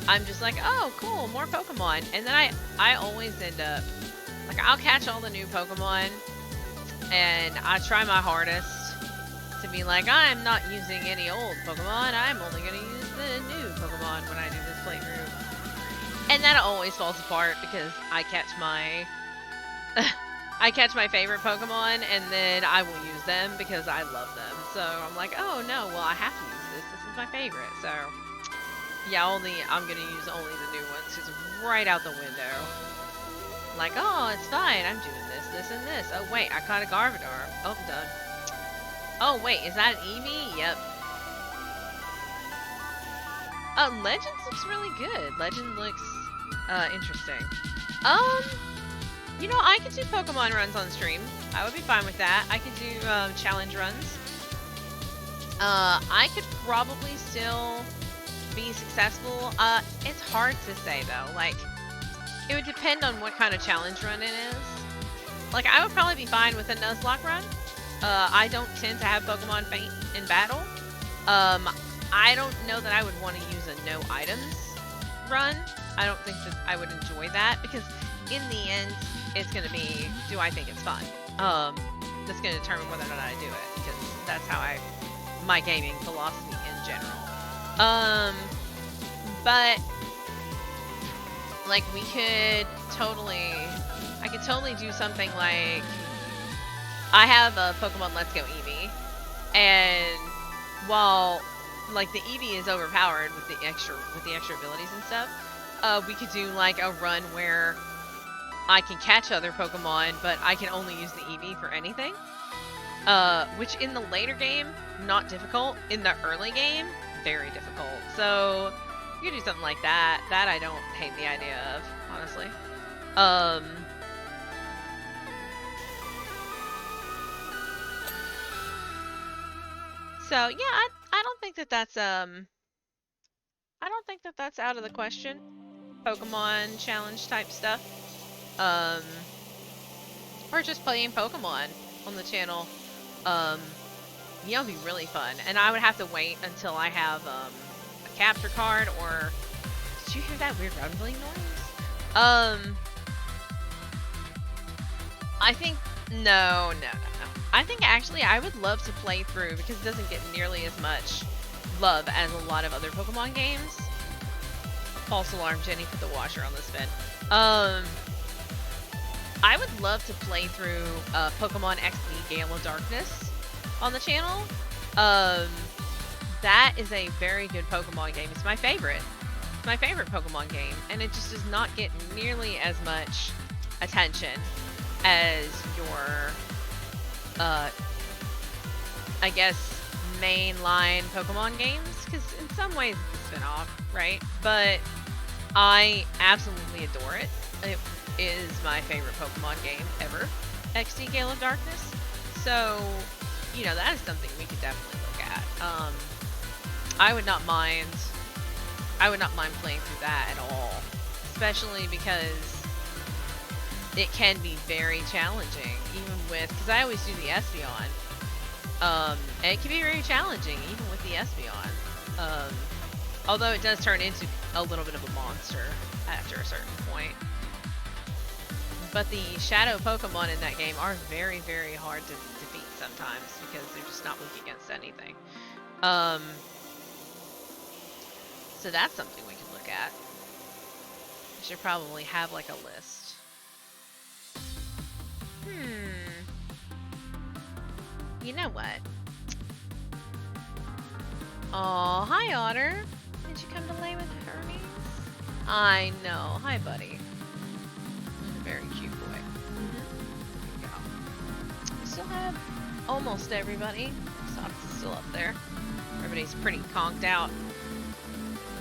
I'm just like, oh, cool, more Pokemon. And then I always end up, like, I'll catch all the new Pokemon, and I try my hardest to be like, I'm not using any old Pokemon, I'm only going to use the new Pokemon when I do this playthrough. And that always falls apart because I catch my... I catch my favorite Pokemon, and then I will use them because I love them. So I'm like, oh no, well I have to use this. This is my favorite. So yeah, I'm gonna use only the new ones because right out the window. Like, oh, it's fine. I'm doing this, and this. Oh wait, I caught a Gardevoir. Oh, done. Oh wait, is that an Eevee? Yep. Legends looks really good. Legend looks interesting. You know, I could do Pokemon runs on stream. I would be fine with that. I could do challenge runs. I could probably still be successful. It's hard to say though. Like, it would depend on what kind of challenge run it is. Like, I would probably be fine with a Nuzlocke run. I don't tend to have Pokemon faint in battle. I don't know that I would want to use a no items run. I don't think that I would enjoy that because in the end, it's going to be, do I think it's fun? That's going to determine whether or not I do it because that's how my gaming philosophy in general. But like I could totally do something like, I have a Pokemon Let's Go Eevee, and while like the Eevee is overpowered with the extra abilities and stuff, we could do like a run where I can catch other Pokemon, but I can only use the Eevee for anything. Which in the later game, not difficult. In the early game, very difficult. So you could do something like that. That I don't hate the idea of, honestly. So yeah, I don't think that that's out of the question. Pokemon challenge type stuff. Or just playing Pokemon on the channel. You know, it'd be really fun. And I would have to wait until I have a capture card or... Did you hear that weird rumbling noise? I think... No. I think actually I would love to play through because it doesn't get nearly as much love as a lot of other Pokemon games. False alarm, Jenny put the washer on the spin. I would love to play through Pokemon XD Gale of Darkness on the channel. That is a very good Pokemon game. It's my favorite. It's my favorite Pokemon game. And it just does not get nearly as much attention as your, I guess, mainline Pokemon games. Because in some ways it's a spin-off, right? But I absolutely adore it. It is my favorite Pokemon game ever, XD Gale of Darkness. So, you know, that is something we could definitely look at. I would not mind playing through that at all. especially because it can be very challenging, even with, because I always do the Espeon. And it can be very challenging, even with the Espeon. Although it does turn into a little bit of a monster after a certain point. But the shadow Pokemon in that game are very, very hard to defeat sometimes because they're just not weak against anything. So that's something we can look at. We should probably have like a list. You know what? Oh, hi Otter. Did you come to lay with Hermes? I know. Hi, buddy. Very cute boy. There you go. We still have almost everybody. Soft's still up there. Everybody's pretty conked out.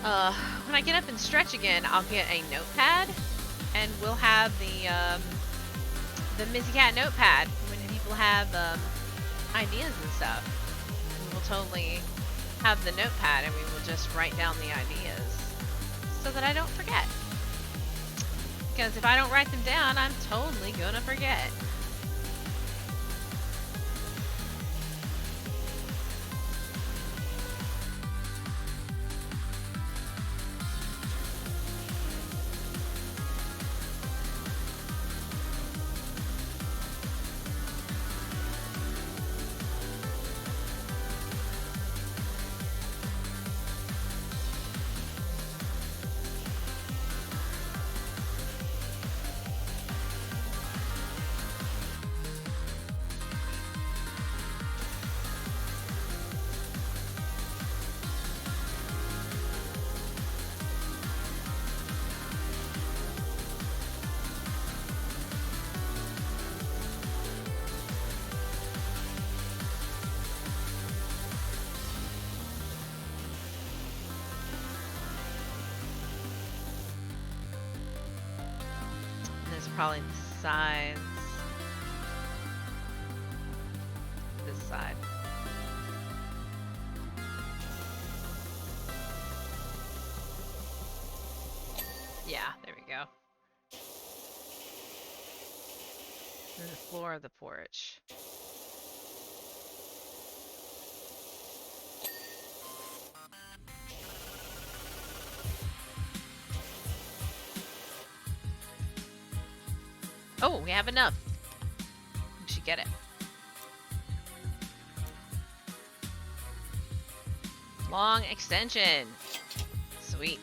When I get up and stretch again, I'll get a notepad, and we'll have the Mizzy Cat notepad when people have ideas and stuff. We'll totally have the notepad, and we will just write down the ideas so that I don't forget. Because if I don't write them down, I'm totally gonna forget. Probably the sides. This side. Yeah, there we go. And the floor of the porch. Oh, we have enough. We should get it. Long extension. Sweet.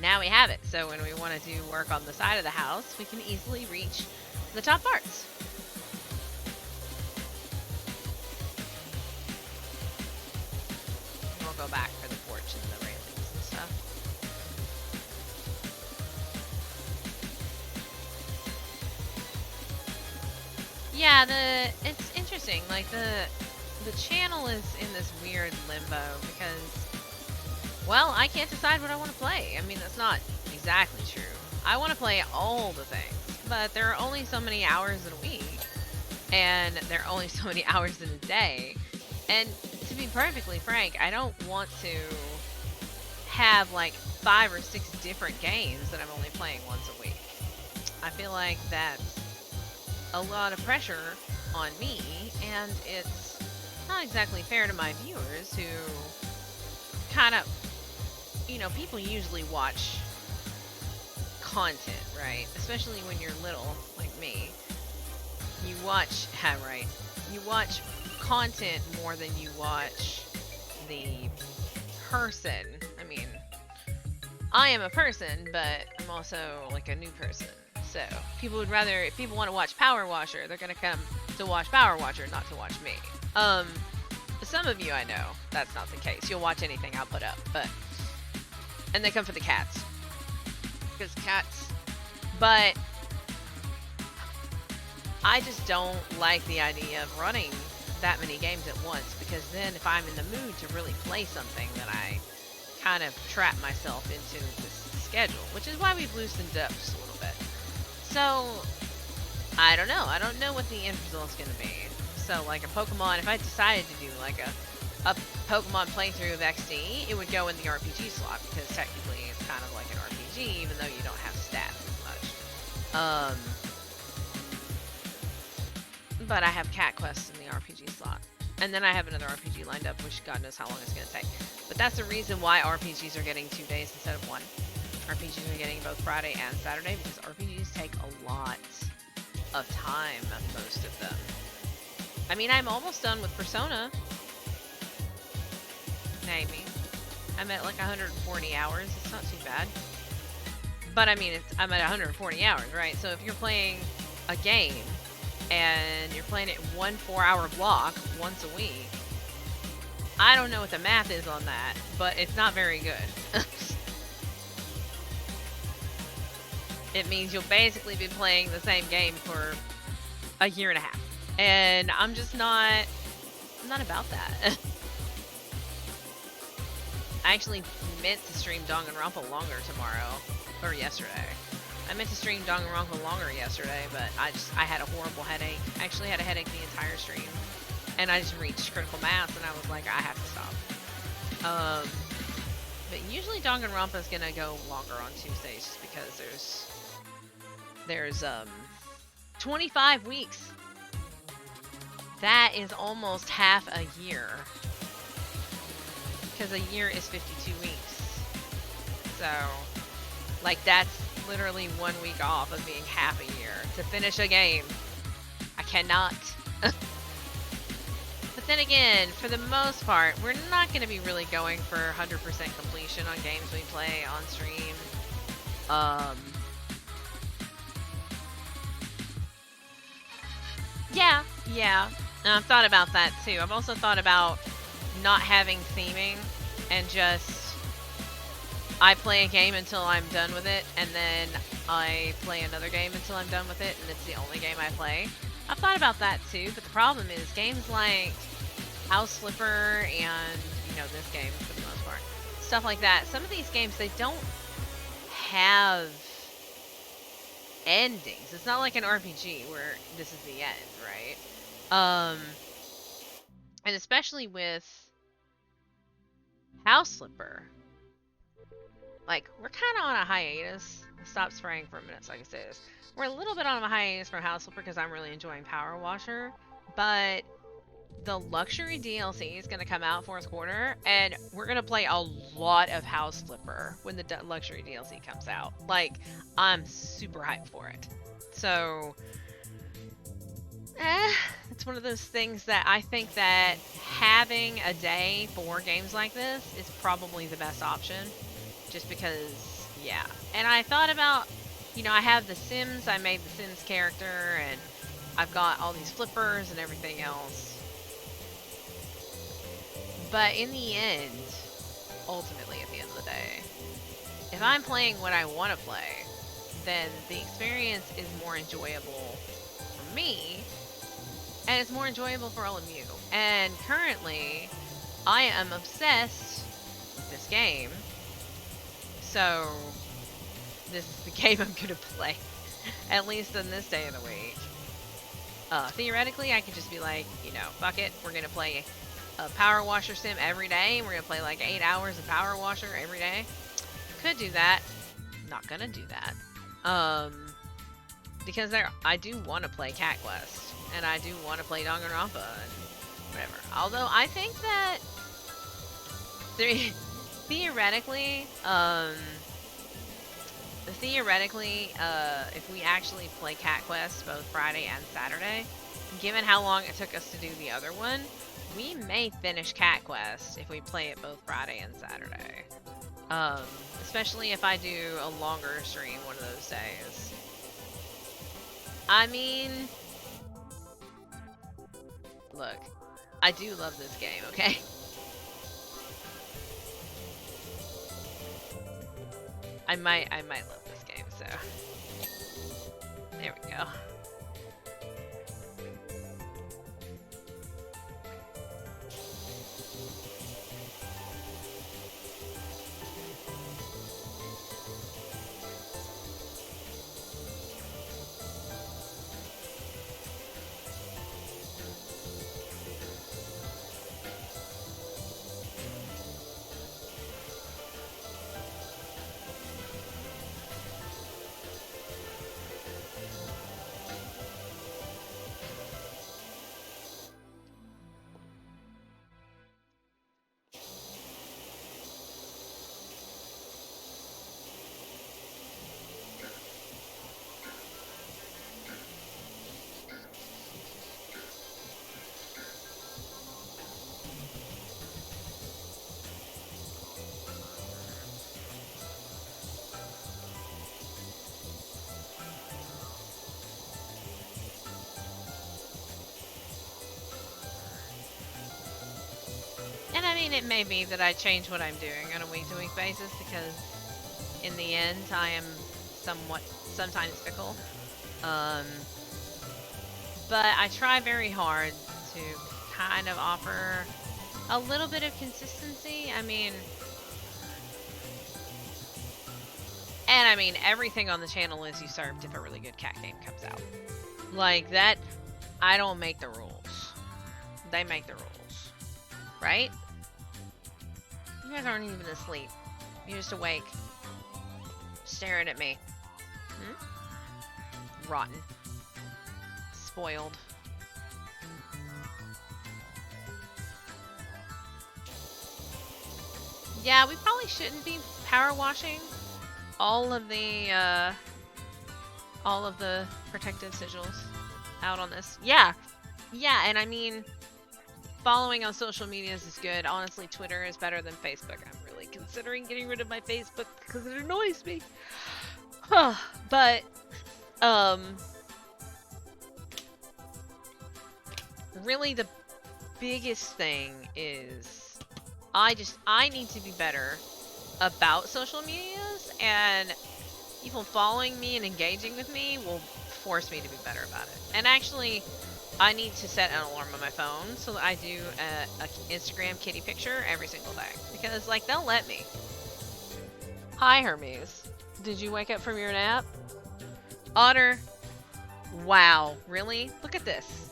Now we have it. So when we want to do work on the side of the house, we can easily reach the top parts. We'll go back for the porch and the railings and stuff. Yeah, it's interesting. Like the channel is in this weird limbo because, well, I can't decide what I want to play. I mean, that's not exactly true. I want to play all the things, but there are only so many hours in a week, and there are only so many hours in a day. And to be perfectly frank, I don't want to have like 5 or 6 different games that I'm only playing once a week. I feel like that's a lot of pressure on me, and it's not exactly fair to my viewers who kind of, you know, people usually watch content, right? Especially when you're little, like me. You watch, right, you watch content more than you watch the person. I mean, I am a person, but I'm also like a new person. So people would rather, if people want to watch PowerWasher, they're gonna come to watch PowerWasher, not to watch me. Some of you I know that's not the case. You'll watch anything I'll put up, and they come for the cats, because cats. But I just don't like the idea of running that many games at once, because then if I'm in the mood to really play something, then I kind of trap myself into this schedule, which is why we've loosened up just a little bit. So, I don't know. I don't know what the end result's going to be. So, like a Pokemon, if I decided to do like a Pokemon playthrough of XD, it would go in the RPG slot, because technically it's kind of like an RPG. RPG, even though you don't have stats as much. But I have cat quests in the RPG slot. And then I have another RPG lined up, which God knows how long it's going to take. But that's the reason why RPGs are getting 2 days instead of 1. RPGs are getting both Friday and Saturday, because RPGs take a lot of time, most of them. I mean, I'm almost done with Persona. Maybe. I'm at like 140 hours. It's not too bad. But I mean, I'm at 140 hours, right? So if you're playing a game and you're playing it in 1 4-hour block once a week, I don't know what the math is on that, but it's not very good. It means you'll basically be playing the same game for a year and a half. And I'm not about that. I actually meant to stream Danganronpa longer tomorrow, or yesterday. I meant to stream Danganronpa longer yesterday, but I had a horrible headache. I actually had a headache the entire stream, and I just reached critical mass, and I was like, I have to stop. But usually Danganronpa is gonna go longer on Tuesdays, just because there's 25 weeks. That is almost half a year. Because a year is 52 weeks. So, like, that's literally 1 week off of being half a year to finish a game. I cannot. But then again, for the most part, we're not going to be really going for 100% completion on games we play on stream. Yeah. And I've thought about that too. I've also thought about not having theming and just I play a game until I'm done with it, and then I play another game until I'm done with it, and it's the only game I play. I've thought about that too, but the problem is games like House Flipper and, this game for the most part, stuff like that, some of these games, they don't have endings. It's not like an RPG where this is the end, right? And especially with House Flipper, like, we're kind of on a hiatus. Stop spraying for a minute so I can say this. We're a little bit on a hiatus from House Flipper because I'm really enjoying PowerWasher, but the luxury DLC is going to come out 4th quarter, and we're going to play a lot of House Flipper when the luxury DLC comes out. Like, I'm super hyped for it. So, it's one of those things that I think that having a day for games like this is probably the best option. Just because, yeah. And I thought about, I have the Sims. I made the Sims character, and I've got all these flippers and everything else. But in the end, ultimately at the end of the day, if I'm playing what I want to play, then the experience is more enjoyable for me, and it's more enjoyable for all of you. And currently, I am obsessed with this game. So, this is the game I'm going to play, at least on this day of the week. Theoretically, I could just be like, fuck it, we're going to play a PowerWasher sim every day, and we're going to play like 8 hours of PowerWasher every day. Could do that. Not going to do that. Because I do want to play Cat Quest, and I do want to play Danganronpa, and whatever. Although, I think that theoretically, if we actually play Cat Quest both Friday and Saturday, given how long it took us to do the other one, we may finish Cat Quest if we play it both Friday and Saturday. Especially if I do a longer stream one of those days. I mean, look, I do love this game, okay? I might love this game, so there we go. mean, it may be that I change what I'm doing on a week-to-week basis because in the end, I am sometimes fickle. But I try very hard to kind of offer a little bit of consistency. I mean, everything on the channel is usurped if a really good cat game comes out. Like that, I don't make the rules. They make the rules. Right? You guys aren't even asleep. You're just awake. Staring at me. Rotten. Spoiled. Yeah, we probably shouldn't be power washing all of the protective sigils out on this. Yeah, and I mean, following on social medias is good. Honestly, Twitter is better than Facebook. I'm really considering getting rid of my Facebook because it annoys me. But, really the biggest thing is I need to be better about social medias, and people following me and engaging with me will force me to be better about it. And actually, I need to set an alarm on my phone so that I do a Instagram kitty picture every single day. Because, like, they'll let me. Hi, Hermes. Did you wake up from your nap? Otter. Wow. Really? Look at this.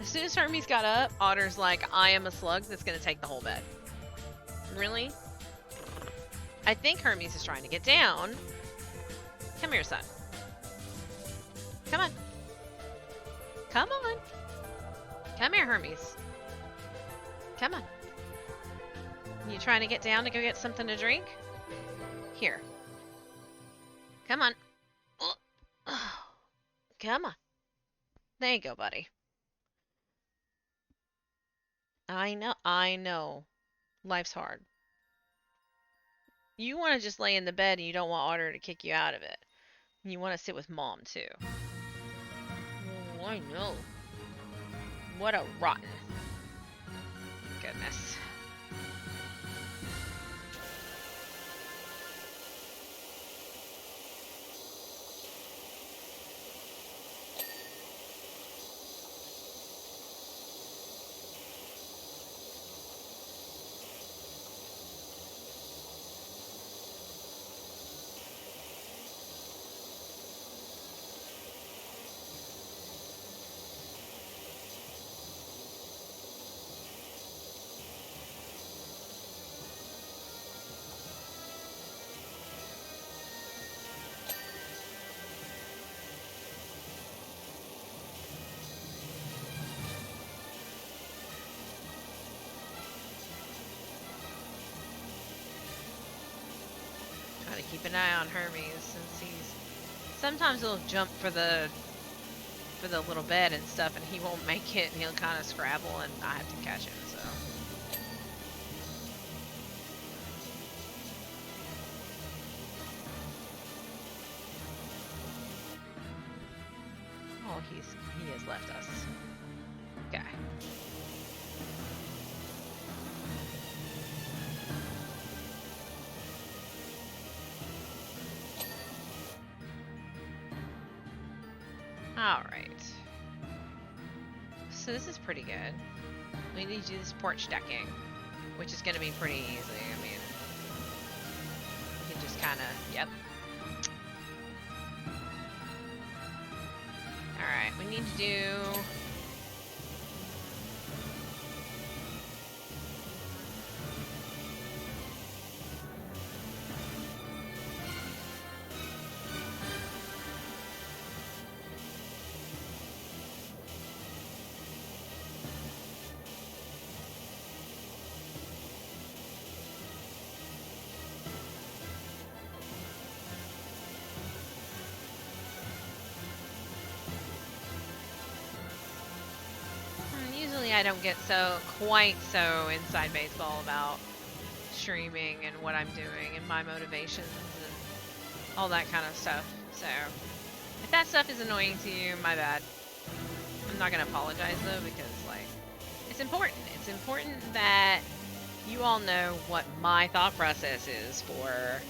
As soon as Hermes got up, Otter's like, I am a slug that's going to take the whole bed. Really? I think Hermes is trying to get down. Come here, son. Come on. Come on. Come here, Hermes. Come on. You trying to get down to go get something to drink? Here. Come on. Come on. There you go, buddy. I know. Life's hard. You want to just lay in the bed and you don't want Otter to kick you out of it. You want to sit with Mom, too. Oh, I know. What a rotten. Goodness. To keep an eye on Hermes since sometimes he'll jump for the little bed and stuff and he won't make it and he'll kind of scrabble and I have to catch him, so. Oh, he has left us. Okay. Alright. So this is pretty good. We need to do this porch decking, which is going to be pretty easy. I mean, we can just kind of, yep. Alright, we need to do... I don't get quite so inside baseball about streaming and what I'm doing and my motivations and all that kind of stuff. So if that stuff is annoying to you, my bad. I'm not gonna apologize though because like it's important. It's important that you all know what my thought process is for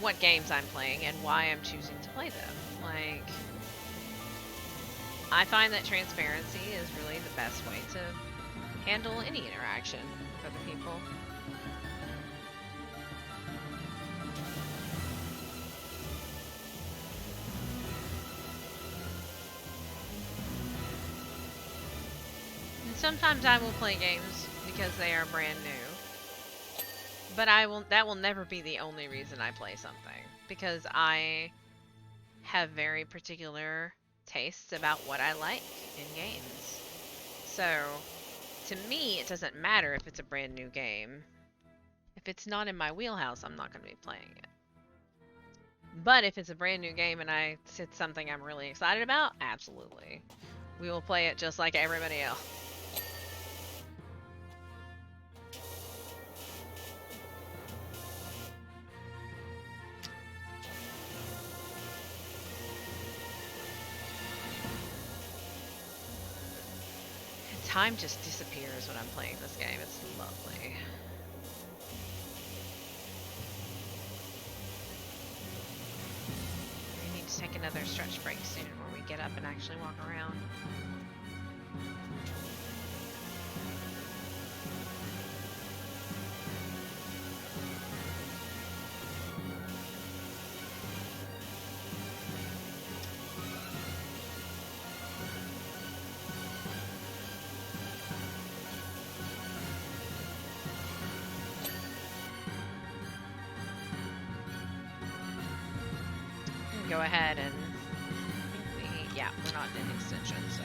what games I'm playing and why I'm choosing to play them. Like, I find that transparency is really the best way to handle any interaction with other people. And sometimes I will play games because they are brand new. But that will never be the only reason I play something, because I have very particular tastes about what I like in games. So, to me, it doesn't matter if it's a brand new game. If it's not in my wheelhouse, I'm not going to be playing it. But if it's a brand new game and it's something I'm really excited about, absolutely. We will play it just like everybody else. Time just disappears when I'm playing this game. It's lovely. We need to take another stretch break soon where we get up and actually walk around. Go ahead and yeah, we're not in an extension, so.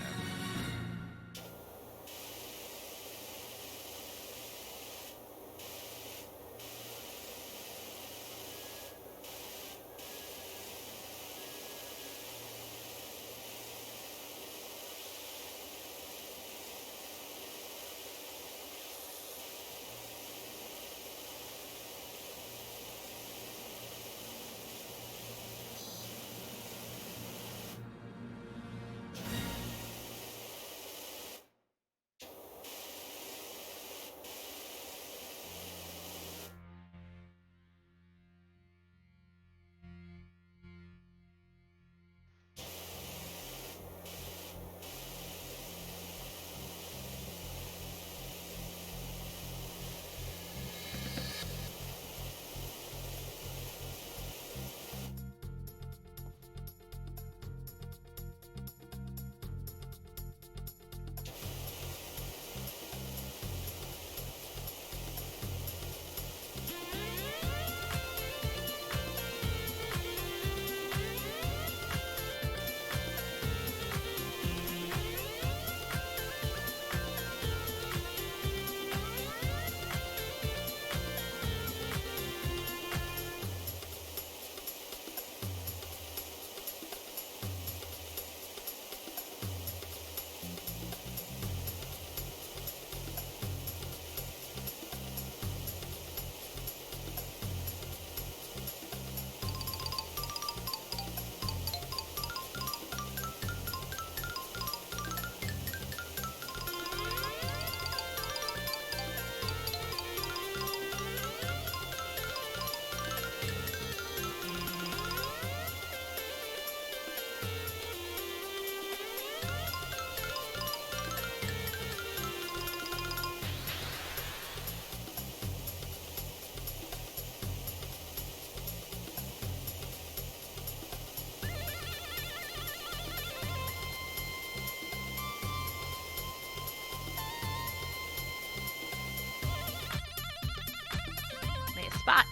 Nice spot.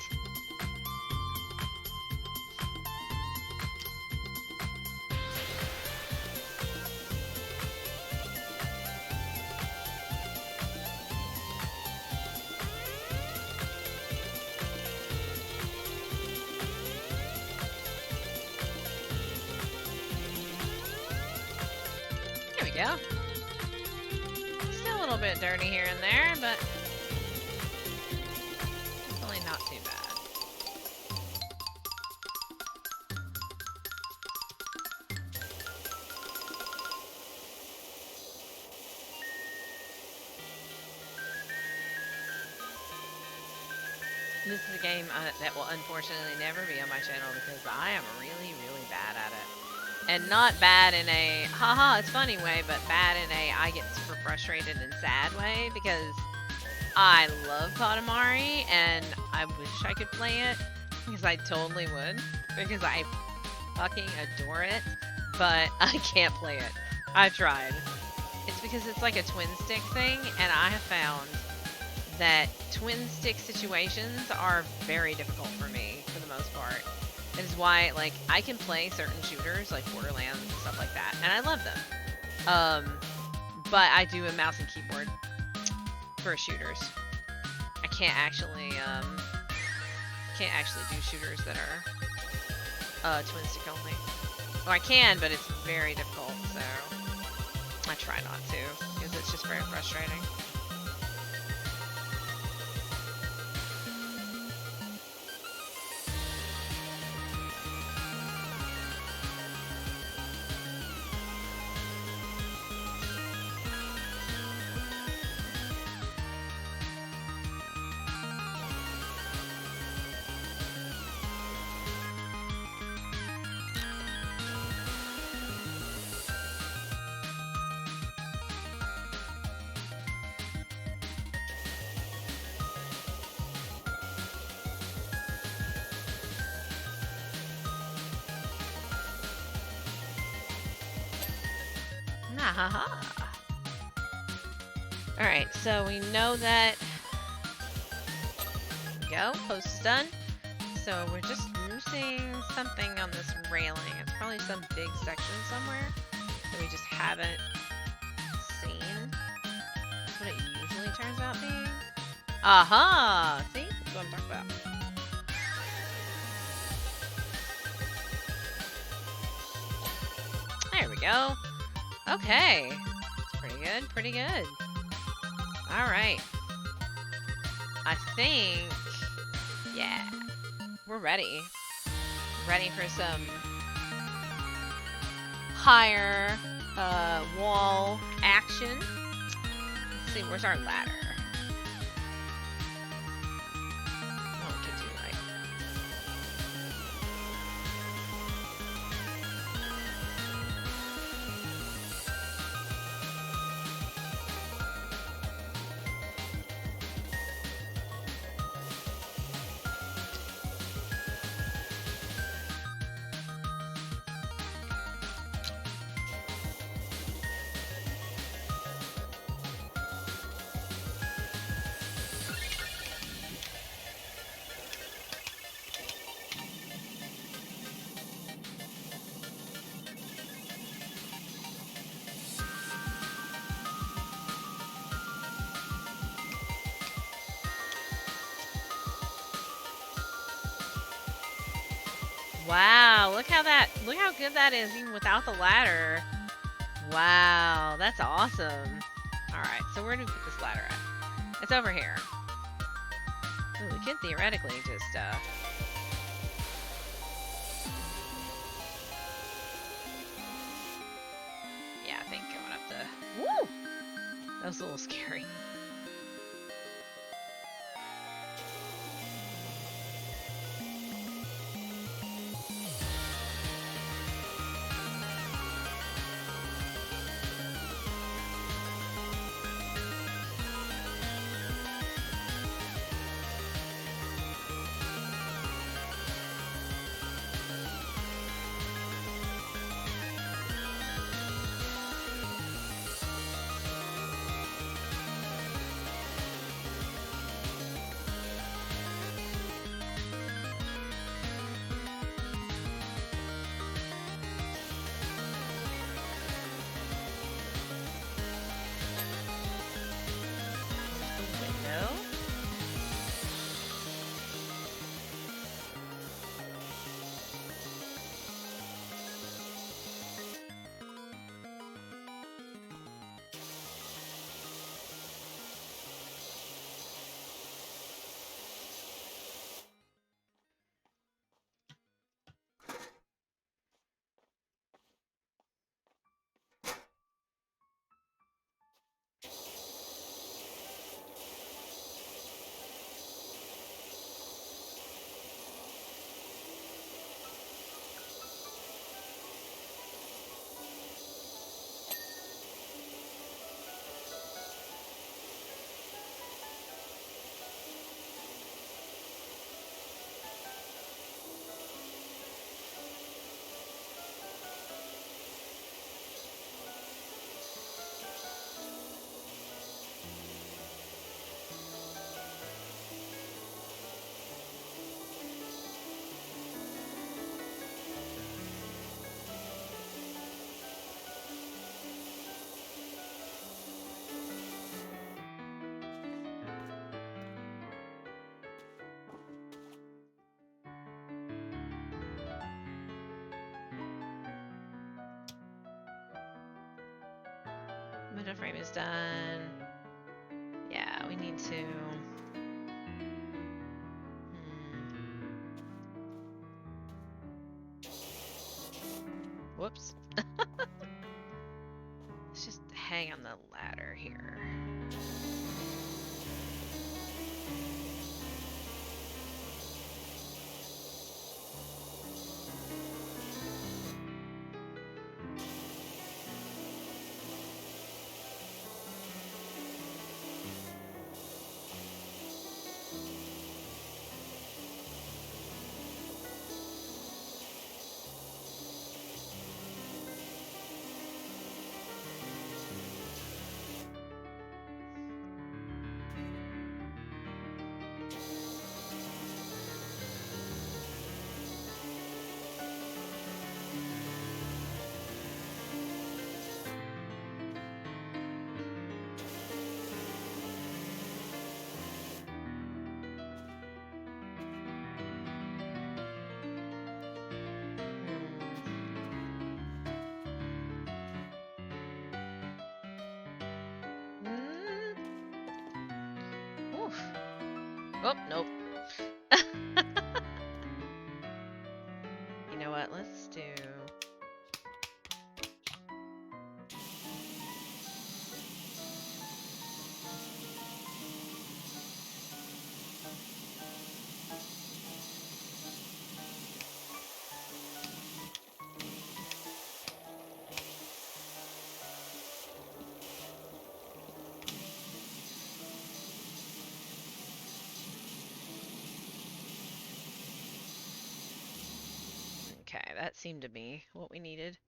There we go. Still a little bit dirty here and there, but definitely not too bad. This is a game that will unfortunately never be on my channel because I am really, really bad at it. And not bad in a haha, it's funny way, but bad in a I get super frustrated and sad way because I love Katamari and I wish I could play it because I totally would because I fucking adore it, but I can't play it. I've tried. It's because it's like a twin stick thing, and I have found that twin stick situations are very difficult for me for the most part. It is why, like, I can play certain shooters like Borderlands and stuff like that, and I love them. But I do a mouse and keyboard for shooters. I can't actually do shooters that are twin stick only. Well, I can, but it's very difficult, so I try not to because it's just very frustrating. Haha. Alright, so we know that. There we go, post is done. So we're just missing something on this railing. It's probably some big section somewhere that we just haven't seen. That's what it usually turns out being. Aha! See? That's what I'm talking about. There we go. Okay. That's pretty good, pretty good. Alright. I think... yeah. We're ready. Ready for some... higher wall action. Let's see, where's our ladder? Oh, we can do like... wow, look how good that is even without the ladder. Wow, that's awesome. Alright, so where do we put this ladder at? It's over here. Ooh, we could theoretically just, yeah, I think going up the... Woo! That was a little scary. Window frame is done. Yeah, we need to... Whoops. Let's just hang on the ladder here. Oof. Oh, nope. You know what? Let's do... Okay, that seemed to be what we needed.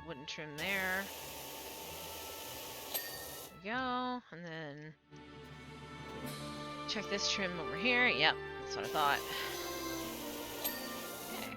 Wooden trim there. There we go. And then check this trim over here. Yep, that's what I thought. Okay.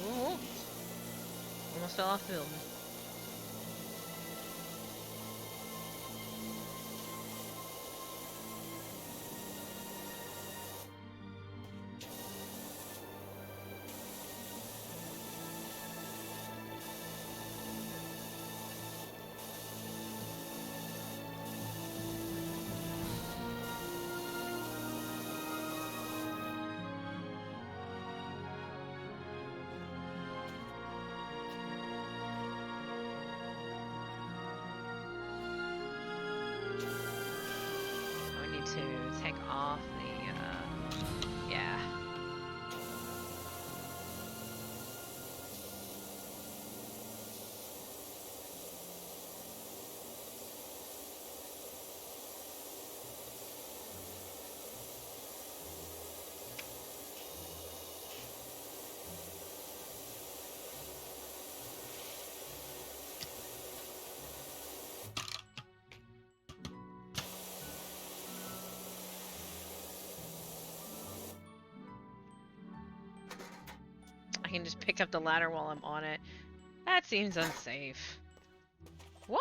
Ooh. Almost fell off the building. take off the, yeah. I can just pick up the ladder while I'm on it. That seems unsafe. Whoa!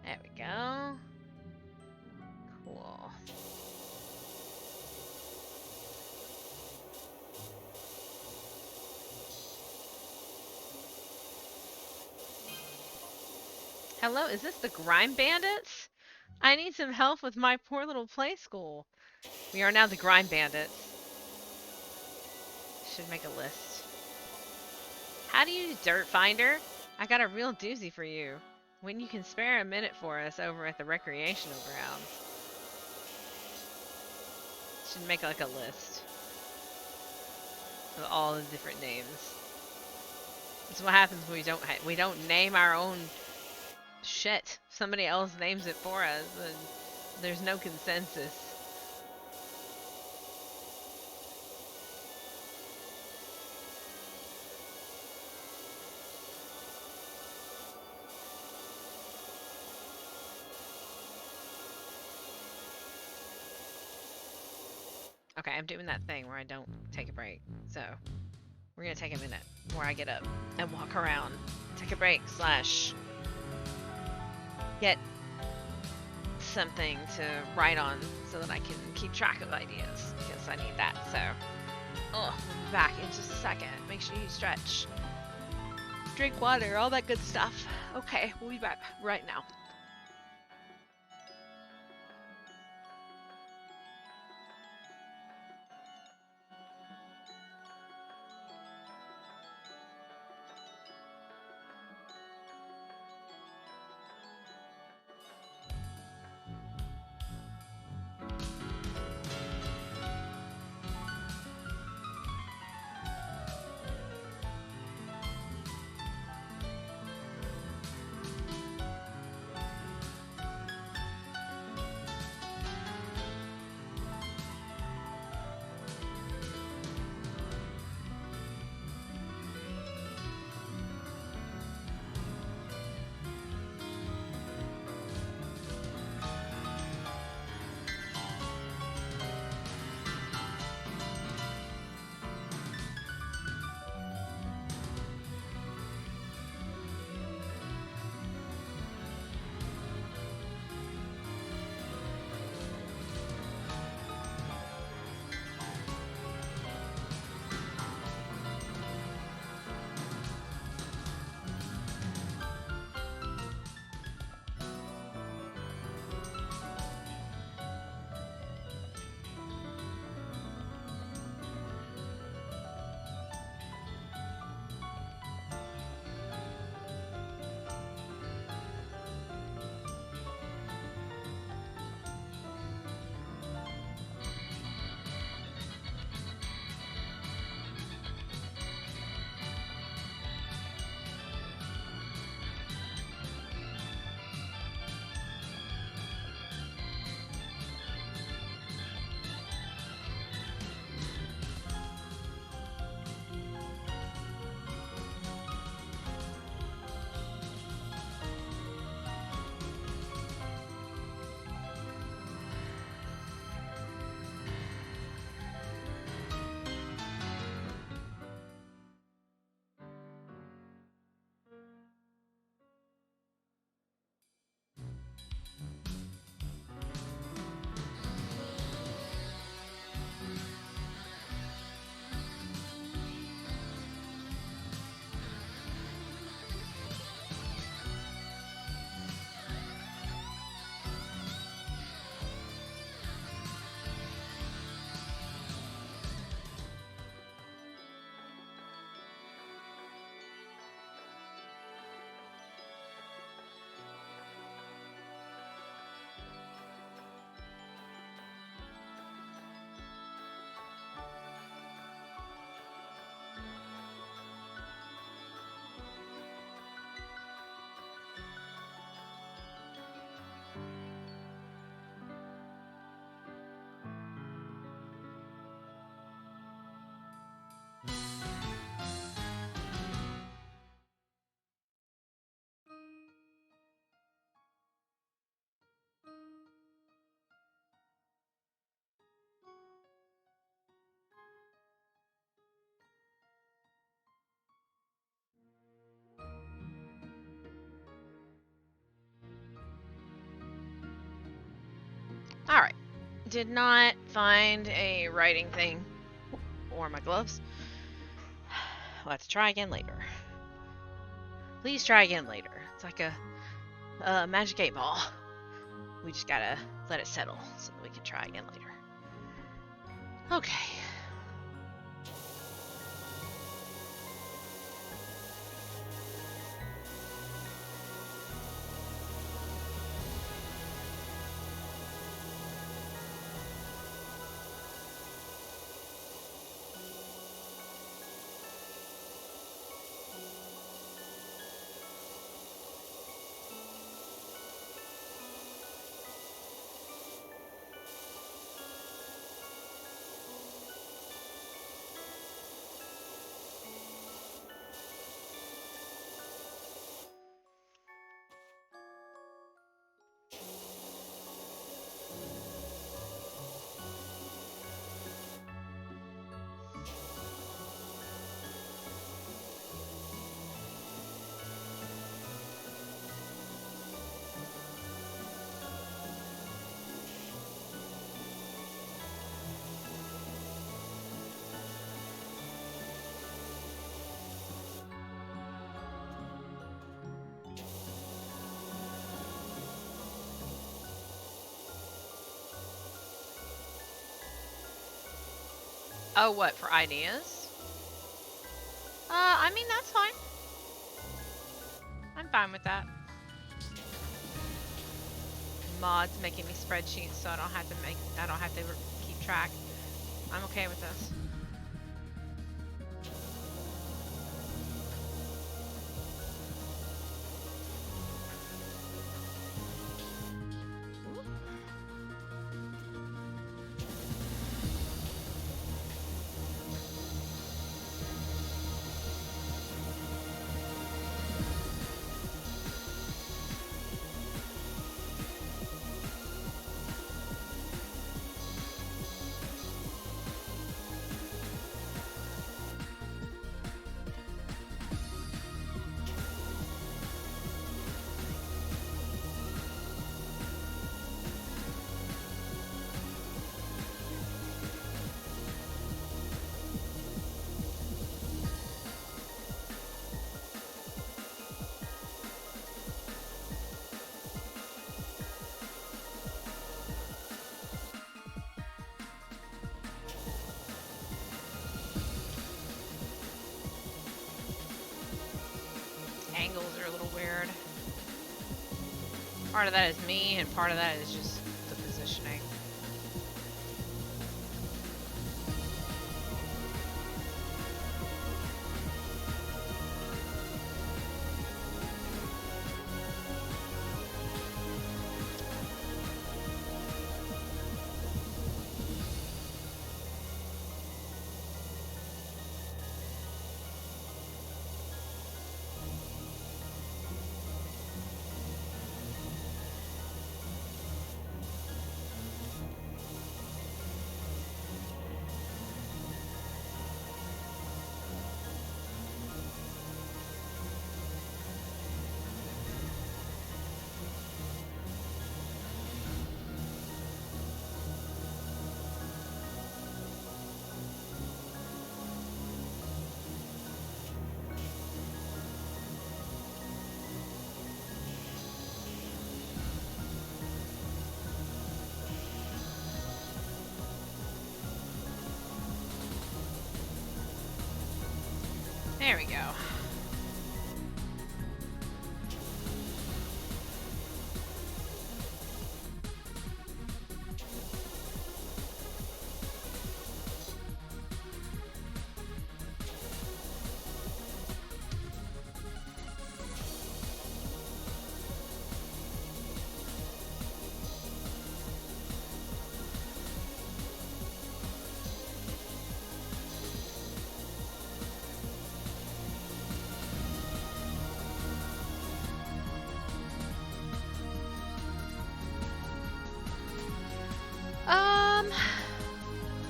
There we go. Cool. Hello, is this the Grime Bandits? I need some help with my poor little play school. We are now the Grime Bandits. Should make a list. How do you dirt finder? I got a real doozy for you. When you can spare a minute for us over at the recreational grounds. Should make like a list of all the different names. That's what happens when we don't name our own shit. Somebody else names it for us, and there's no consensus. Okay, I'm doing that thing where I don't take a break. So, we're gonna take a minute where I get up and walk around. Take a break / get something to write on so that I can keep track of ideas, because I need that. So, we'll be back in just a second. Make sure you stretch, drink water, all that good stuff. Okay, we'll be back right now. did not find a writing thing or my gloves. Let's try again later. Please try again later. It's like a magic 8-ball. We just gotta let it settle so that we can try again later. Okay. Oh, what, for ideas? I mean, that's fine. I'm fine with that. Mods making me spreadsheets so I don't have to keep track. I'm okay with this. Angles are a little weird. Part of that is me, and part of that is just the positioning. There we go.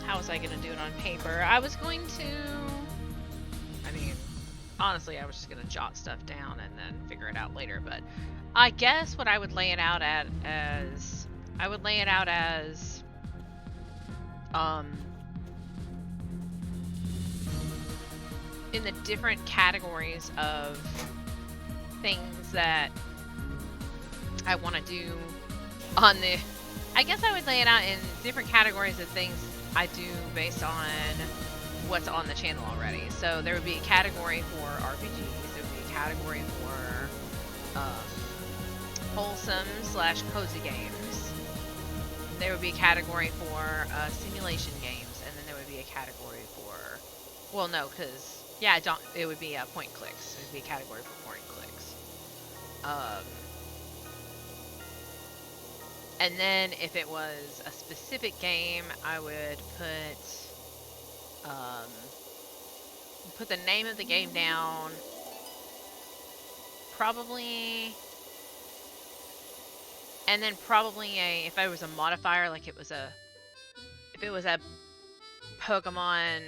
How was I gonna do it on paper? I was going to... I mean, honestly, I was just gonna jot stuff down and then figure it out later, but I guess what I would lay it out at as... I would lay it out as in the different categories of things that I want to do on the... I guess I would lay it out in different categories of things I do based on what's on the channel already. So there would be a category for RPGs, there would be a category for wholesome / cozy games. There would be a category for simulation games, and then there would be a category for... Well, no, because... Yeah, it would be point clicks. It would be a category for point clicks. And then if it was a specific game, I would put the name of the game down. Probably... And then probably if I was a modifier, like if it was a Pokemon,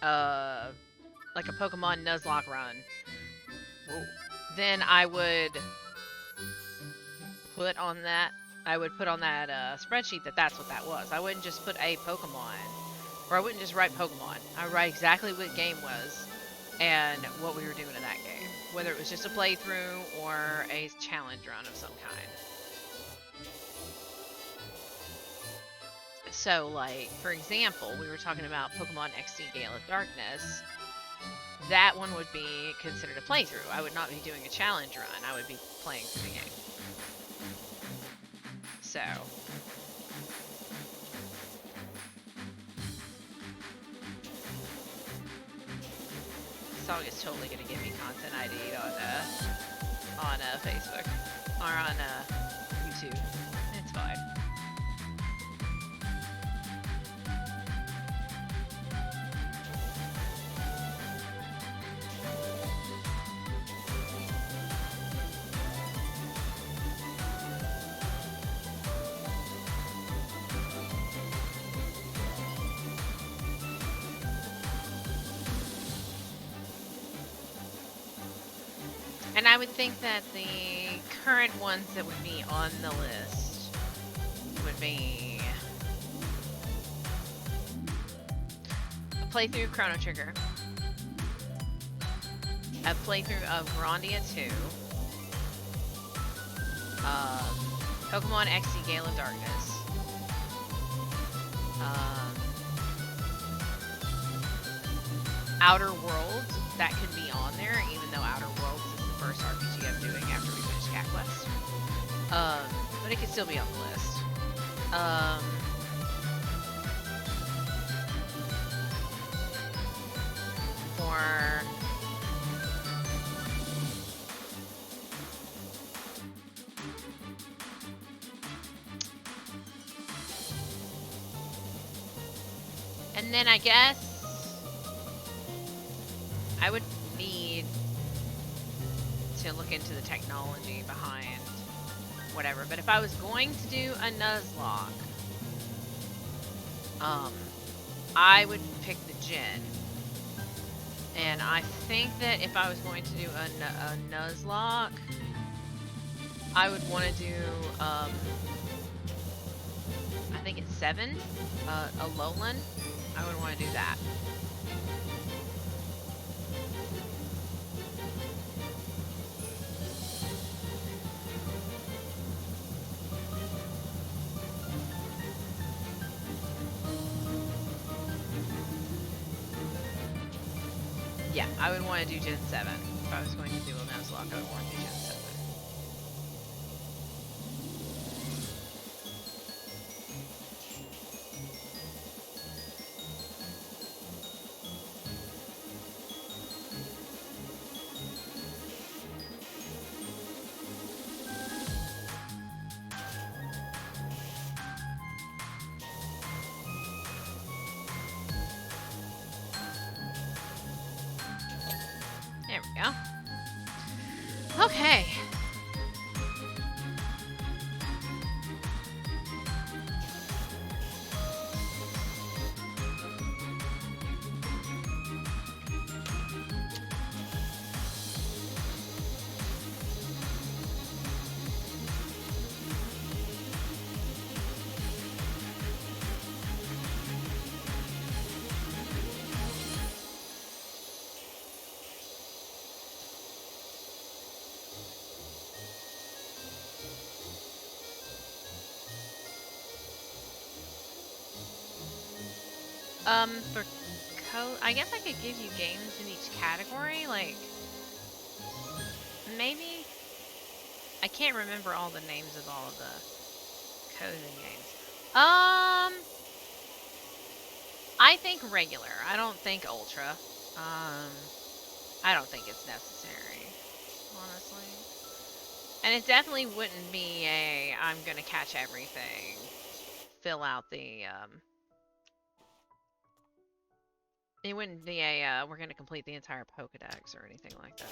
like a Pokemon Nuzlocke run, then I would put on that spreadsheet that's what that was. I wouldn't just put a Pokemon, or I wouldn't just write Pokemon. I would write exactly what game was and what we were doing in that game, whether it was just a playthrough or a challenge run of some kind. So, like, for example, we were talking about Pokemon XD Gale of Darkness. That one would be considered a playthrough. I would not be doing a challenge run. I would be playing through the game. So... Song is totally gonna give me content ID on Facebook. Or on YouTube. It's fine. And I would think that the current ones that would be on the list would be a playthrough of Chrono Trigger, a playthrough of Grandia 2, Pokemon XD Gale of Darkness, Outer Worlds, that could be on there, even though Outer Worlds is the first RPG I'm doing after we finish Cat Quest. But it could still be on the list. And then I guess I would need to look into the technology behind whatever. But if I was going to do a Nuzlocke, I would pick the Gen. And I think that if I was going to do a Nuzlocke, I would want to do, I think it's 7, a Lowland. I would want to do that. Yeah, I would want to do Gen 7. If I was going to do a Nuzlocke, I would want to do Gen 7. There we go. Okay. For I guess I could give you games in each category, like, maybe? I can't remember all the names of all of the coding games. I think regular. I don't think ultra. I don't think it's necessary, honestly. And it definitely wouldn't be a, I'm gonna catch everything, fill out the, it wouldn't be a, we're gonna complete the entire Pokedex or anything like that.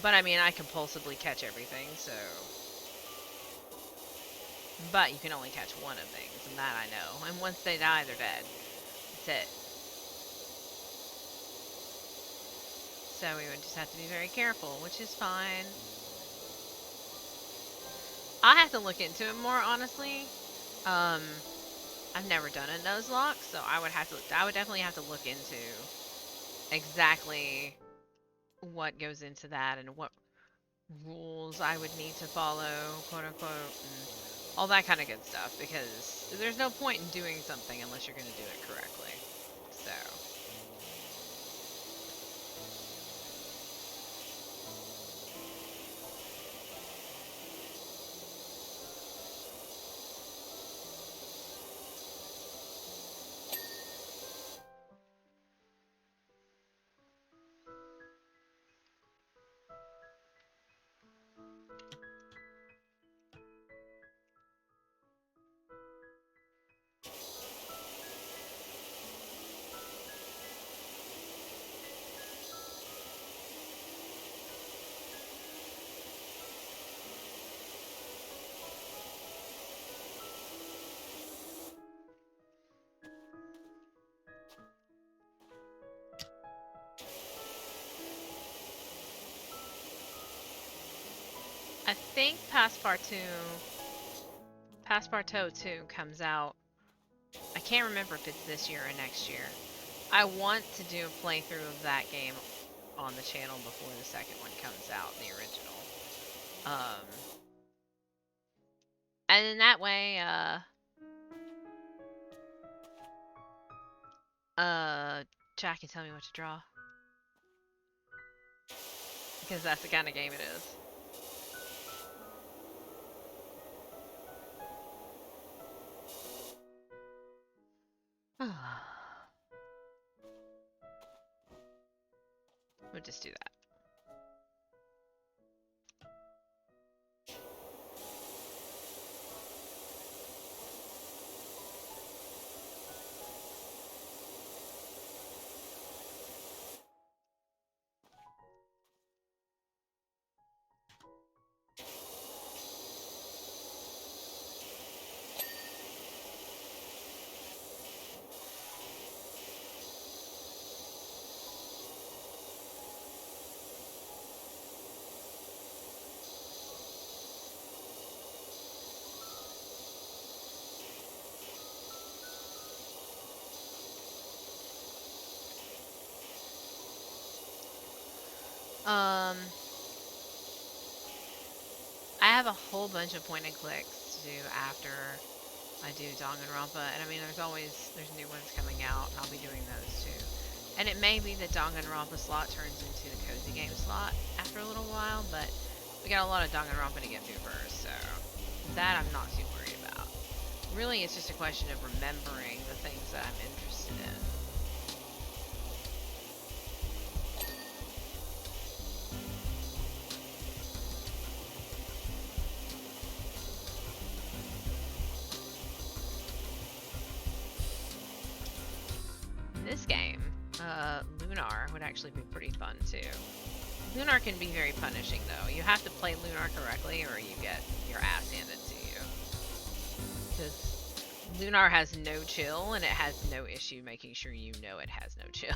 But I mean, I compulsively catch everything, so. But you can only catch one of things, and that I know. And once they die, they're dead. That's it. So we would just have to be very careful, which is fine. I have to look into it more, honestly. I've never done a Nuzlocke, so I would definitely have to look into exactly what goes into that and what rules I would need to follow, quote unquote, and all that kind of good stuff, because there's no point in doing something unless you're going to do it correctly. So. I think Passepartout 2 comes out. I can't remember if it's this year or next year. I want to do a playthrough of that game on the channel before the second one comes out, the original. And in that way, Jack can tell me what to draw. Because that's the kind of game it is. We'll just do that. I have a whole bunch of point and clicks to do after I do Danganronpa, and I mean, there's new ones coming out, and I'll be doing those too. And it may be that Danganronpa slot turns into the cozy game slot after a little while, but we got a lot of Danganronpa to get through first, so that I'm not too worried about. Really, it's just a question of remembering the things that I'm interested in. This game, Lunar, would actually be pretty fun too. Lunar can be very punishing though. You have to play Lunar correctly or you get your ass handed to you. Because Lunar has no chill and it has no issue making sure you know it has no chill.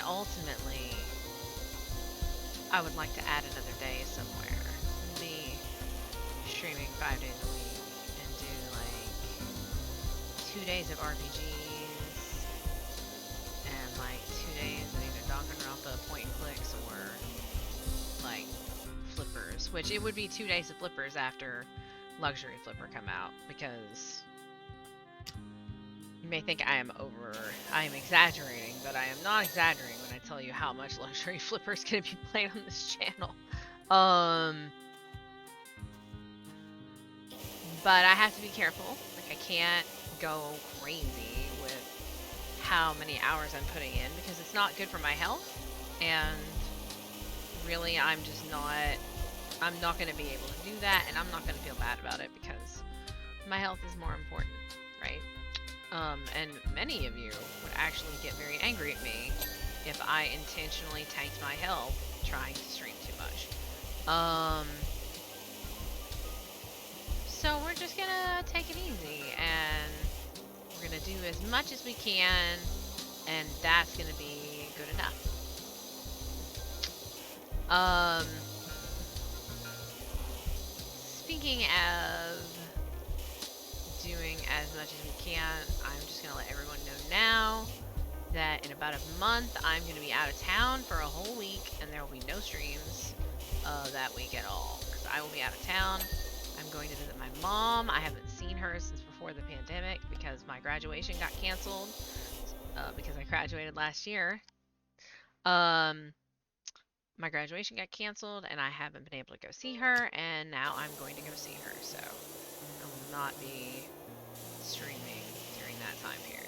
ultimately, I would like to add another day somewhere. Be streaming 5 days a week and do like 2 days of RPGs and like 2 days of either Danganronpa point and clicks or like flippers, which it would be 2 days of flippers after Luxury Flipper come out, because you may think I am exaggerating, but I am not exaggerating when I tell you how much Luxury Flipper is going to be played on this channel. But I have to be careful. Like, I can't go crazy with how many hours I'm putting in, because it's not good for my health, and really I'm not going to be able to do that, and I'm not going to feel bad about it, because my health is more important, right? And many of you would actually get very angry at me if I intentionally tanked my health trying to stream too much. So we're just gonna take it easy, and we're gonna do as much as we can, and that's gonna be good enough. Speaking of doing as much as we can, I'm just gonna let everyone know now that in about a month I'm gonna be out of town for a whole week, and there will be no streams that week at all, because I will be out of town. I'm going to visit my mom. I haven't seen her since before the pandemic, because my graduation got canceled, because I graduated last year. My graduation got canceled, and I haven't been able to go see her, and now I'm going to go see her, so I will not be streaming during that time period.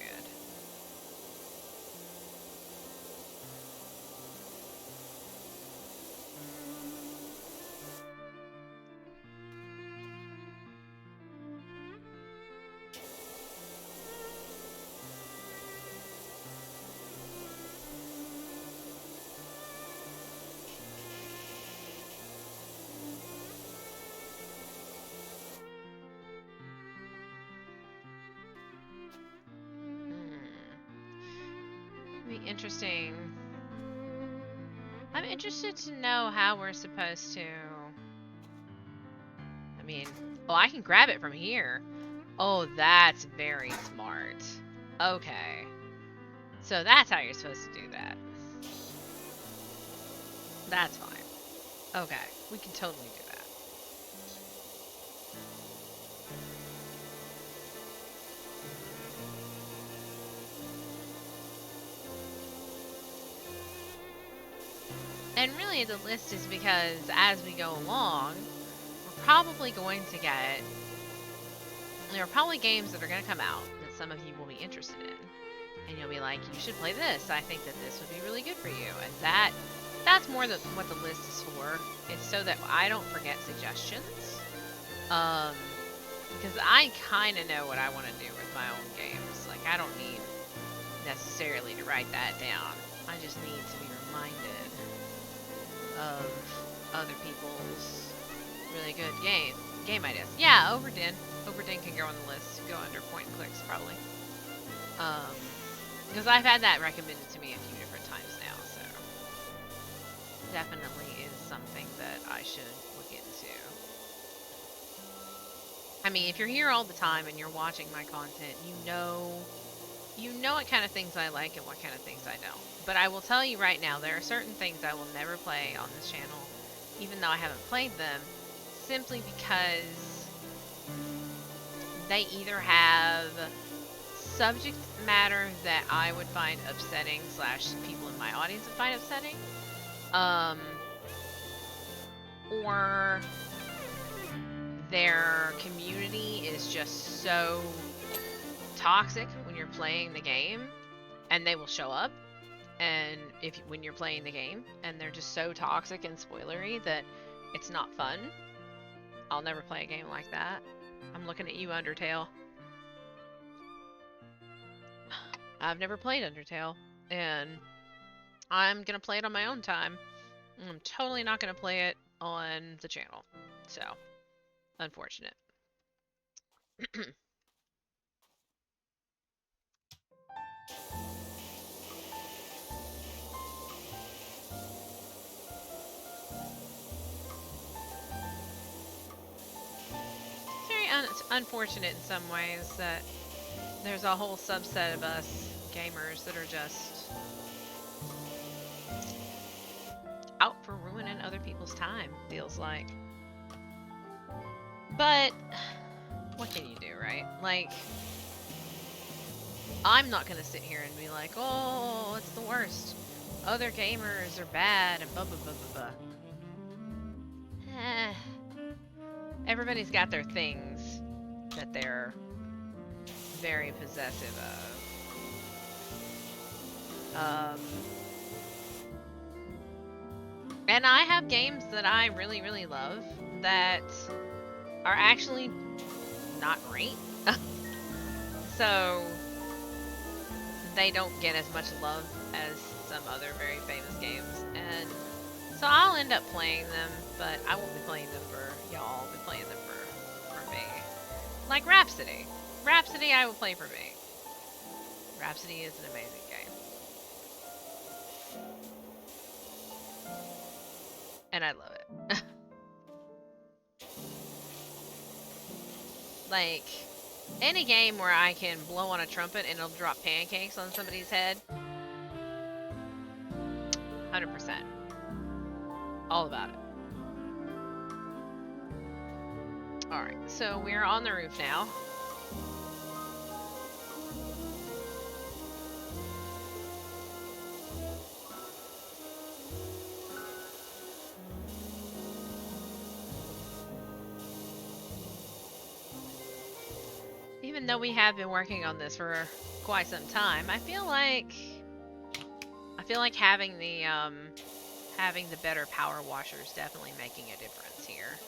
Be interesting. I'm interested to know how we're supposed to... I mean, oh, I can grab it from here. Oh, that's very smart. Okay. So that's how you're supposed to do that. That's fine. Okay, we can totally do that. And really the list is because as we go along, we're probably going to get... There are probably games that are going to come out that some of you will be interested in. And you'll be like, you should play this. I think that this would be really good for you. And that's more what the list is for. It's so that I don't forget suggestions. Because I kind of know what I want to do with my own games. Like, I don't need necessarily to write that down. I just need to be reminded of other people's really good game ideas. Yeah, Overdin can go on the list. Go under point and clicks, probably. Because I've had that recommended to me a few different times now, so definitely is something that I should look into. I mean, if you're here all the time and you're watching my content, you know what kind of things I like and what kind of things I don't. But I will tell you right now, there are certain things I will never play on this channel, even though I haven't played them, simply because they either have subject matter that I would find upsetting / people in my audience would find upsetting, or their community is just so toxic when you're playing the game, and they will show up and when you're playing the game, and they're just so toxic and spoilery that it's not fun. I'll never play a game like that. I'm looking at you, Undertale. I've never played Undertale, and I'm gonna play it on my own time. I'm totally not gonna play it on the channel. So, unfortunate. unfortunate in some ways that there's a whole subset of us gamers that are just out for ruining other people's time, feels like. But what can you do, right? Like, I'm not gonna sit here and be like, oh, it's the worst. Other gamers are bad and blah blah blah blah blah. Everybody's got their things that they're very possessive of. And I have games that I really, really love that are actually not great. So they don't get as much love as some other very famous games. And so I'll end up playing them, but I won't be playing them for y'all. I'll be playing them for me. Like Rhapsody. Rhapsody I will play for me. Rhapsody is an amazing game. And I love it. Like, any game where I can blow on a trumpet and it'll drop pancakes on somebody's head. 100%. All about it. Alright, so we're on the roof now. Even though we have been working on this for quite some time, I feel like having the better power washers definitely making a difference here.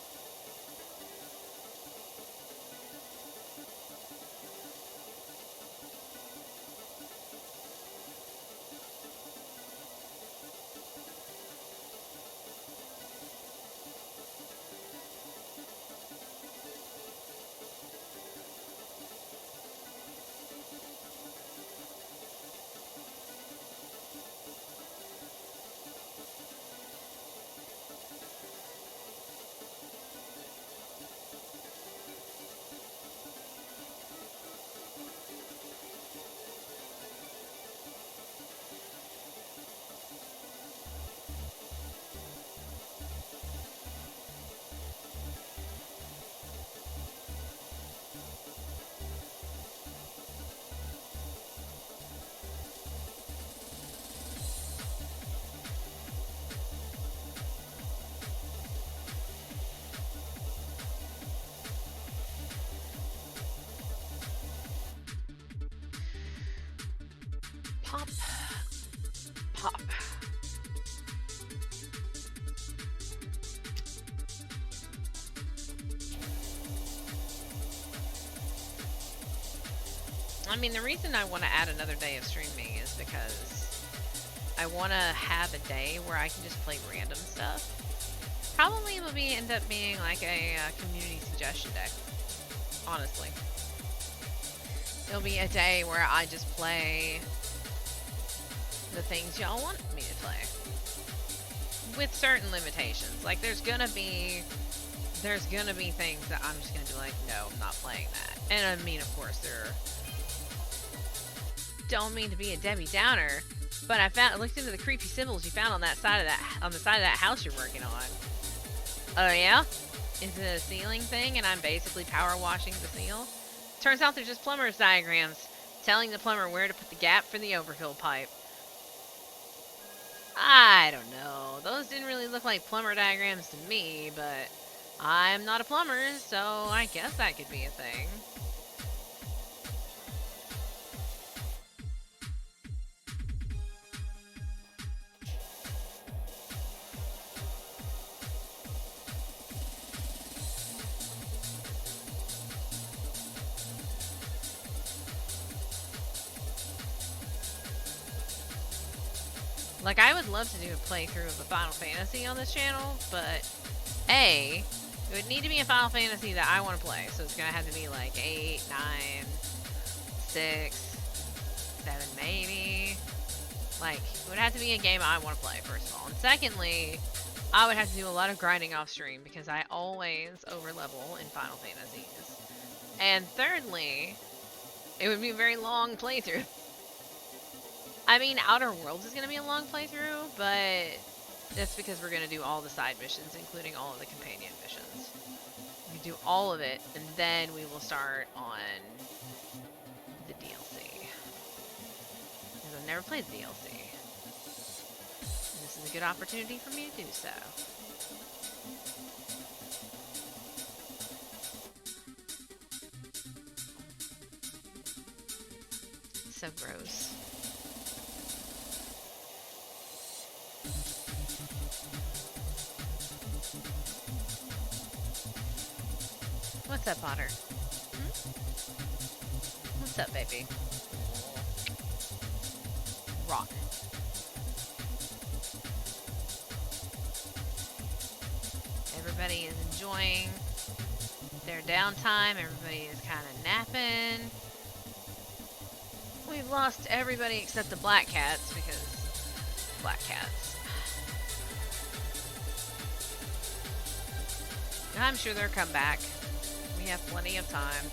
Pop. Pop. I mean, the reason I want to add another day of streaming is because I want to have a day where I can just play random stuff. Probably will end up being like a community suggestion day, honestly. It'll be a day where I just play the things y'all want me to play, with certain limitations. Like, there's gonna be things that I'm just gonna be like, no, I'm not playing that. And I mean, of course, don't mean to be a Debbie Downer, but I looked into the creepy symbols you found on the side of that house you're working on. Oh yeah? Is it a ceiling thing and I'm basically power washing the seal? Turns out they're just plumber's diagrams telling the plumber where to put the gap for the overfill pipe. I don't know. Those didn't really look like plumber diagrams to me, but I'm not a plumber, so I guess that could be a thing. Like, I would love to do a playthrough of the Final Fantasy on this channel, but it would need to be a Final Fantasy that I want to play. So it's going to have to be like 8, 9, 6, 7 maybe. Like, it would have to be a game I want to play, first of all. And secondly, I would have to do a lot of grinding off stream because I always overlevel in Final Fantasies. And thirdly, it would be a very long playthrough. I mean, Outer Worlds is going to be a long playthrough, but that's because we're going to do all the side missions, including all of the companion missions. We do all of it, and then we will start on the DLC. Because I've never played the DLC. And this is a good opportunity for me to do so. So gross. What's up, Otter? What's up, baby? Rock. Everybody is enjoying their downtime. Everybody is kind of napping. We've lost everybody except the black cats because black cats. I'm sure they'll come back. We have plenty of time.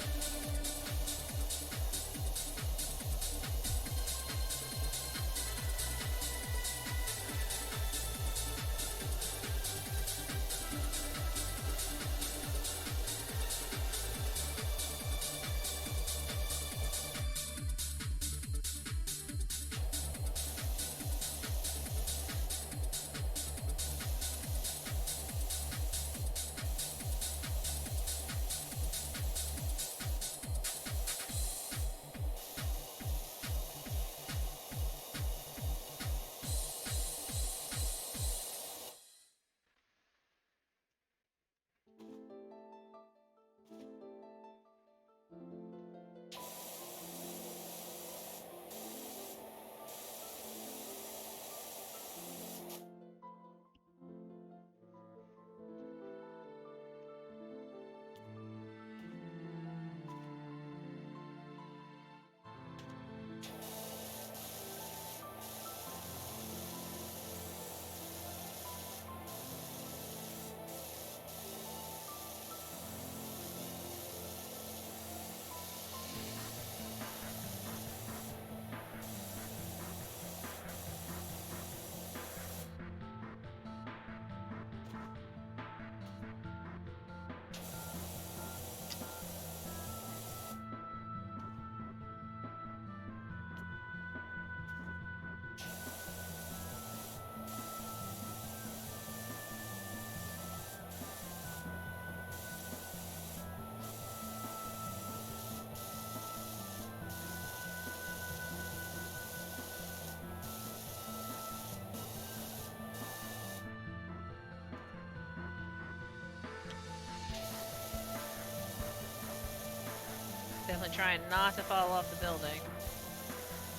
Definitely trying not to fall off the building.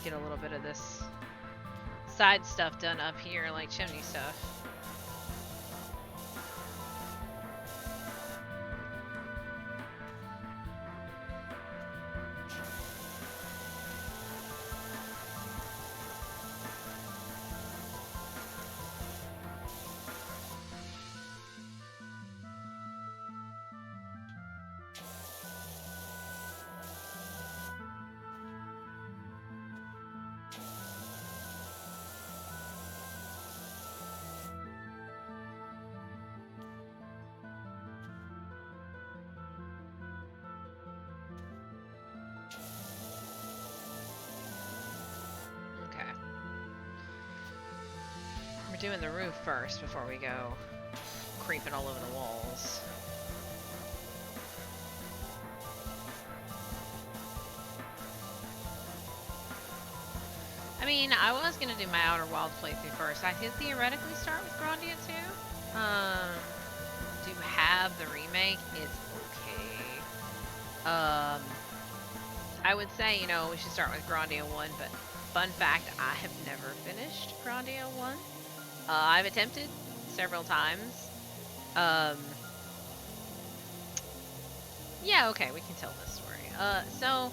Get a little bit of this side stuff done up here, like chimney stuff. Doing the roof first before we go creeping all over the walls. I mean, I was gonna do my Outer Wilds playthrough first. I could theoretically start with Grandia too. To have the remake is okay. I would say, you know, we should start with Grandia 1, but fun fact, I have never finished Grandia 1. I've attempted several times. Yeah, okay, we can tell this story. So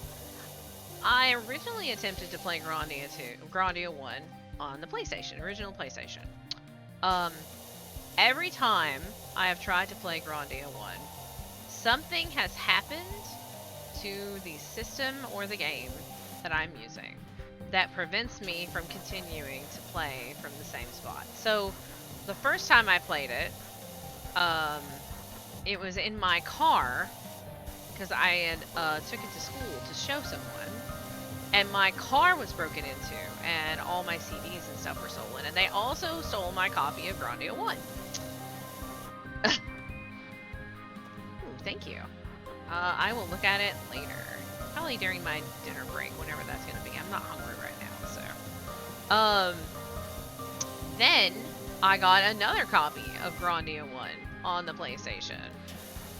I originally attempted to play Grandia 1 on the PlayStation, original PlayStation. Every time I have tried to play Grandia 1, something has happened to the system or the game that I'm using that prevents me from continuing to play from the same spot. So the first time I played it, it was in my car because I had took it to school to show someone, and my car was broken into, and all my CDs and stuff were stolen, and they also stole my copy of Grandia 1. Ooh, thank you. I will look at it later. Probably during my dinner break, whenever that's going to be. I'm not hungry right now, so. Then I got another copy of Grandia 1 on the PlayStation,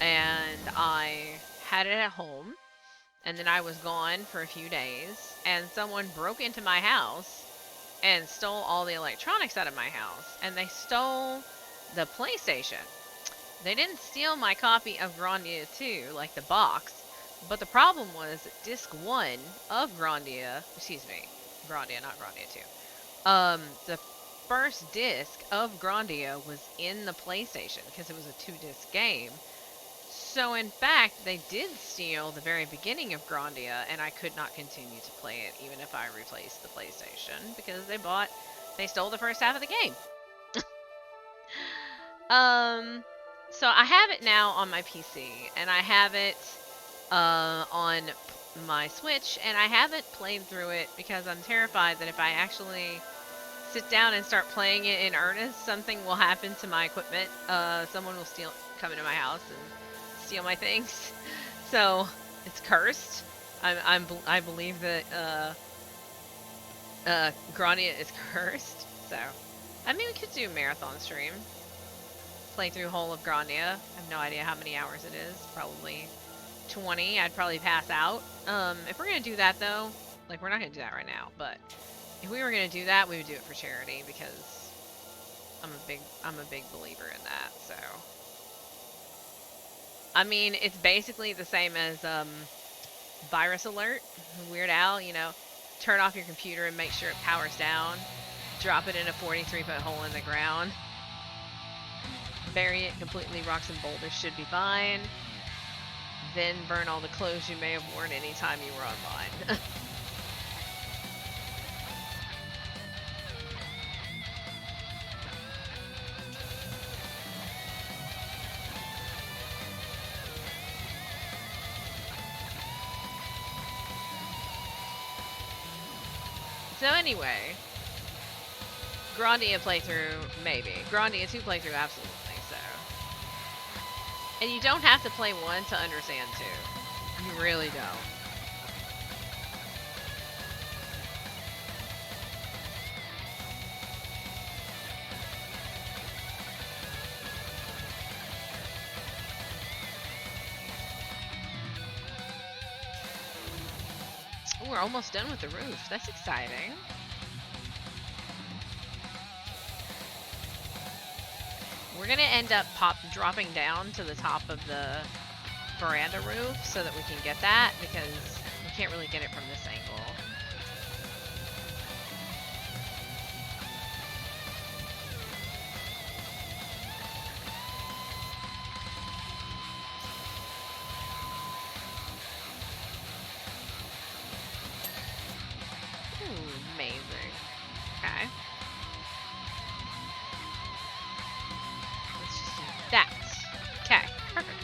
and I had it at home, and then I was gone for a few days, and someone broke into my house and stole all the electronics out of my house, and they stole the PlayStation. They didn't steal my copy of Grandia 2, like the box, but the problem was disc 1 of Grandia, Grandia, not Grandia 2. The first disc of Grandia was in the PlayStation because it was a 2-disc game. So in fact, they did steal the very beginning of Grandia, and I could not continue to play it even if I replaced the PlayStation because they stole the first half of the game. So I have it now on my PC, and I have it on my Switch, and I haven't played through it because I'm terrified that if I actually sit down and start playing it in earnest, something will happen to my equipment. Someone will come into my house and steal my things. So it's cursed. I believe that Grandia is cursed. So I mean, we could do a marathon stream. Play through whole of Grandia. I have no idea how many hours it is. Probably 20. I'd probably pass out. If we're gonna do that though, like we're not gonna do that right now, but if we were gonna do that, we would do it for charity because I'm a big believer in that. So I mean, it's basically the same as Virus Alert, Weird Al. You know, turn off your computer and make sure it powers down. Drop it in a 43-foot hole in the ground. Bury it completely, rocks and boulders should be fine. Then burn all the clothes you may have worn anytime you were online. So anyway, Grandia playthrough, maybe. Grandia 2 playthrough, absolutely. So, and you don't have to play 1 to understand 2. You really don't. Ooh, we're almost done with the roof. That's exciting. We're gonna end up dropping down to the top of the veranda roof so that we can get that, because we can't really get it from this angle. Ooh, amazing. Okay. Let's just do that. Okay, perfect.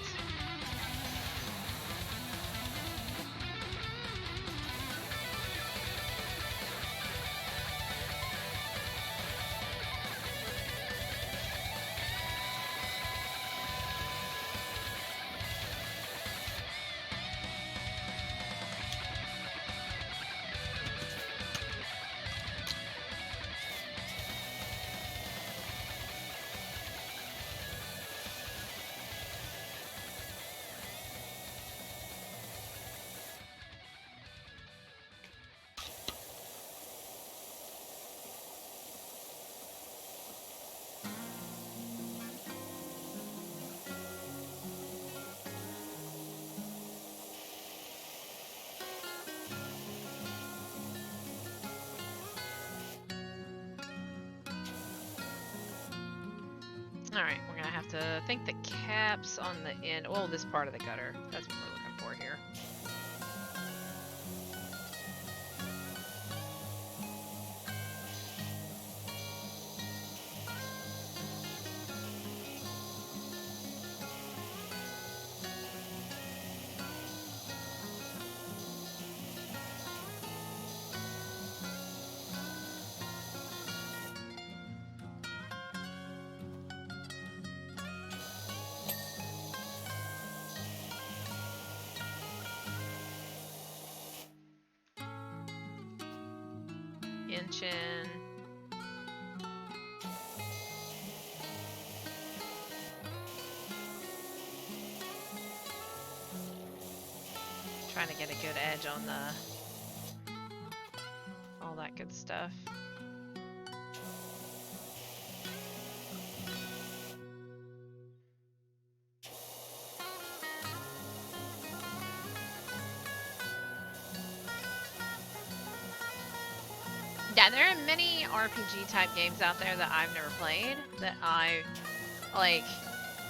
Alright, we're gonna have to think the caps on the end. Well, this part of the gutter. That's what we're looking for here. kitchen. Trying to get a good edge on all that good stuff. Yeah, there are many RPG type games out there that I've never played that I like.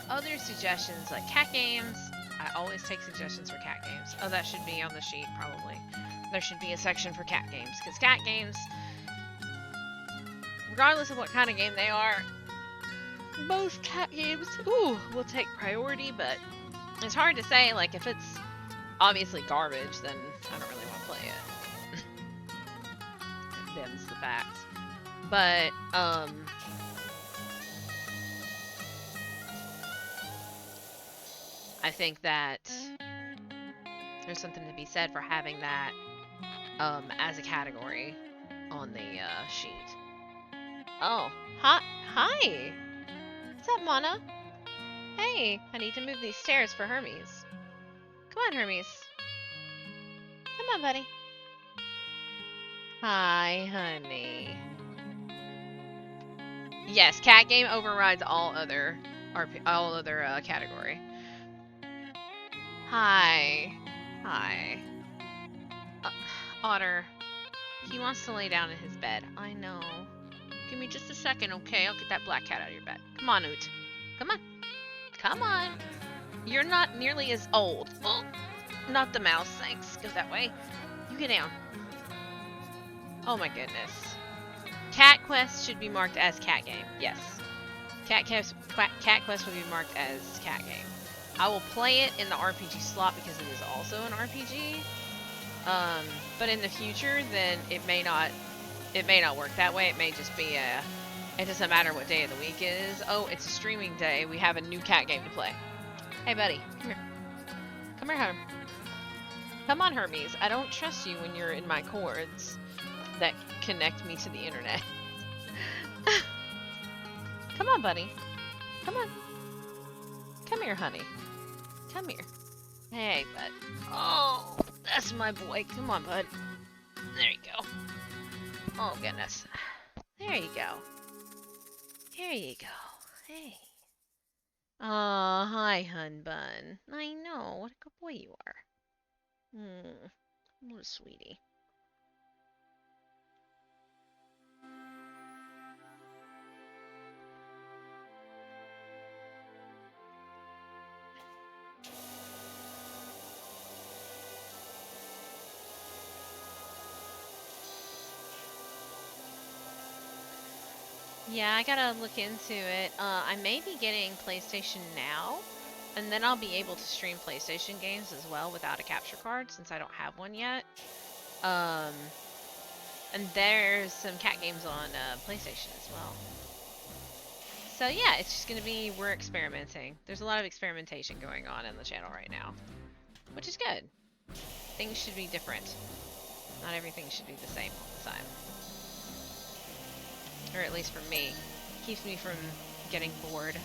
Other suggestions like cat games. I always take suggestions for cat games. Oh, that should be on the sheet probably. There should be a section for cat games because cat games, regardless of what kind of game they are, most cat games will take priority. But it's hard to say. Like if it's obviously garbage, then I don't really want to play it. Them's the facts. But I think that there's something to be said for having that as a category on the sheet. Oh, hi. What's up, Mana? Hey, I need to move these stairs for Hermes. Come on, Hermes. Come on, buddy. Hi, honey. Yes, cat game overrides all other category. Hi. Otter. He wants to lay down in his bed. I know. Give me just a second, okay? I'll get that black cat out of your bed. Come on, Oot. Come on. Come on. You're not nearly as old. Oh, not the mouse. Thanks. Go that way. You get down. Oh my goodness. Cat Quest should be marked as cat game. Yes. Cat Quest would be marked as cat game. I will play it in the RPG slot because it is also an RPG. But in the future, then it may not work that way. It may just be it doesn't matter what day of the week it is. Oh, it's a streaming day. We have a new cat game to play. Hey, buddy. Come here. Come here, Herm. Come on, Hermes. I don't trust you when you're in my cords that connect me to the internet. Come on, buddy. Come on. Come here, honey. Come here. Hey, bud. Oh, that's my boy. Come on, bud. There you go. Oh, goodness. There you go. There you go. Hey. Aw, hi, hun bun. I know. What a good boy you are. What a sweetie. Yeah, I gotta look into it. I may be getting PlayStation Now, and then I'll be able to stream PlayStation games as well without a capture card since I don't have one yet. And there's some cat games on PlayStation as well. So yeah, it's just gonna be, we're experimenting. There's a lot of experimentation going on in the channel right now, which is good. Things should be different. Not everything should be the same all the time. Or at least for me. Keeps me from getting bored.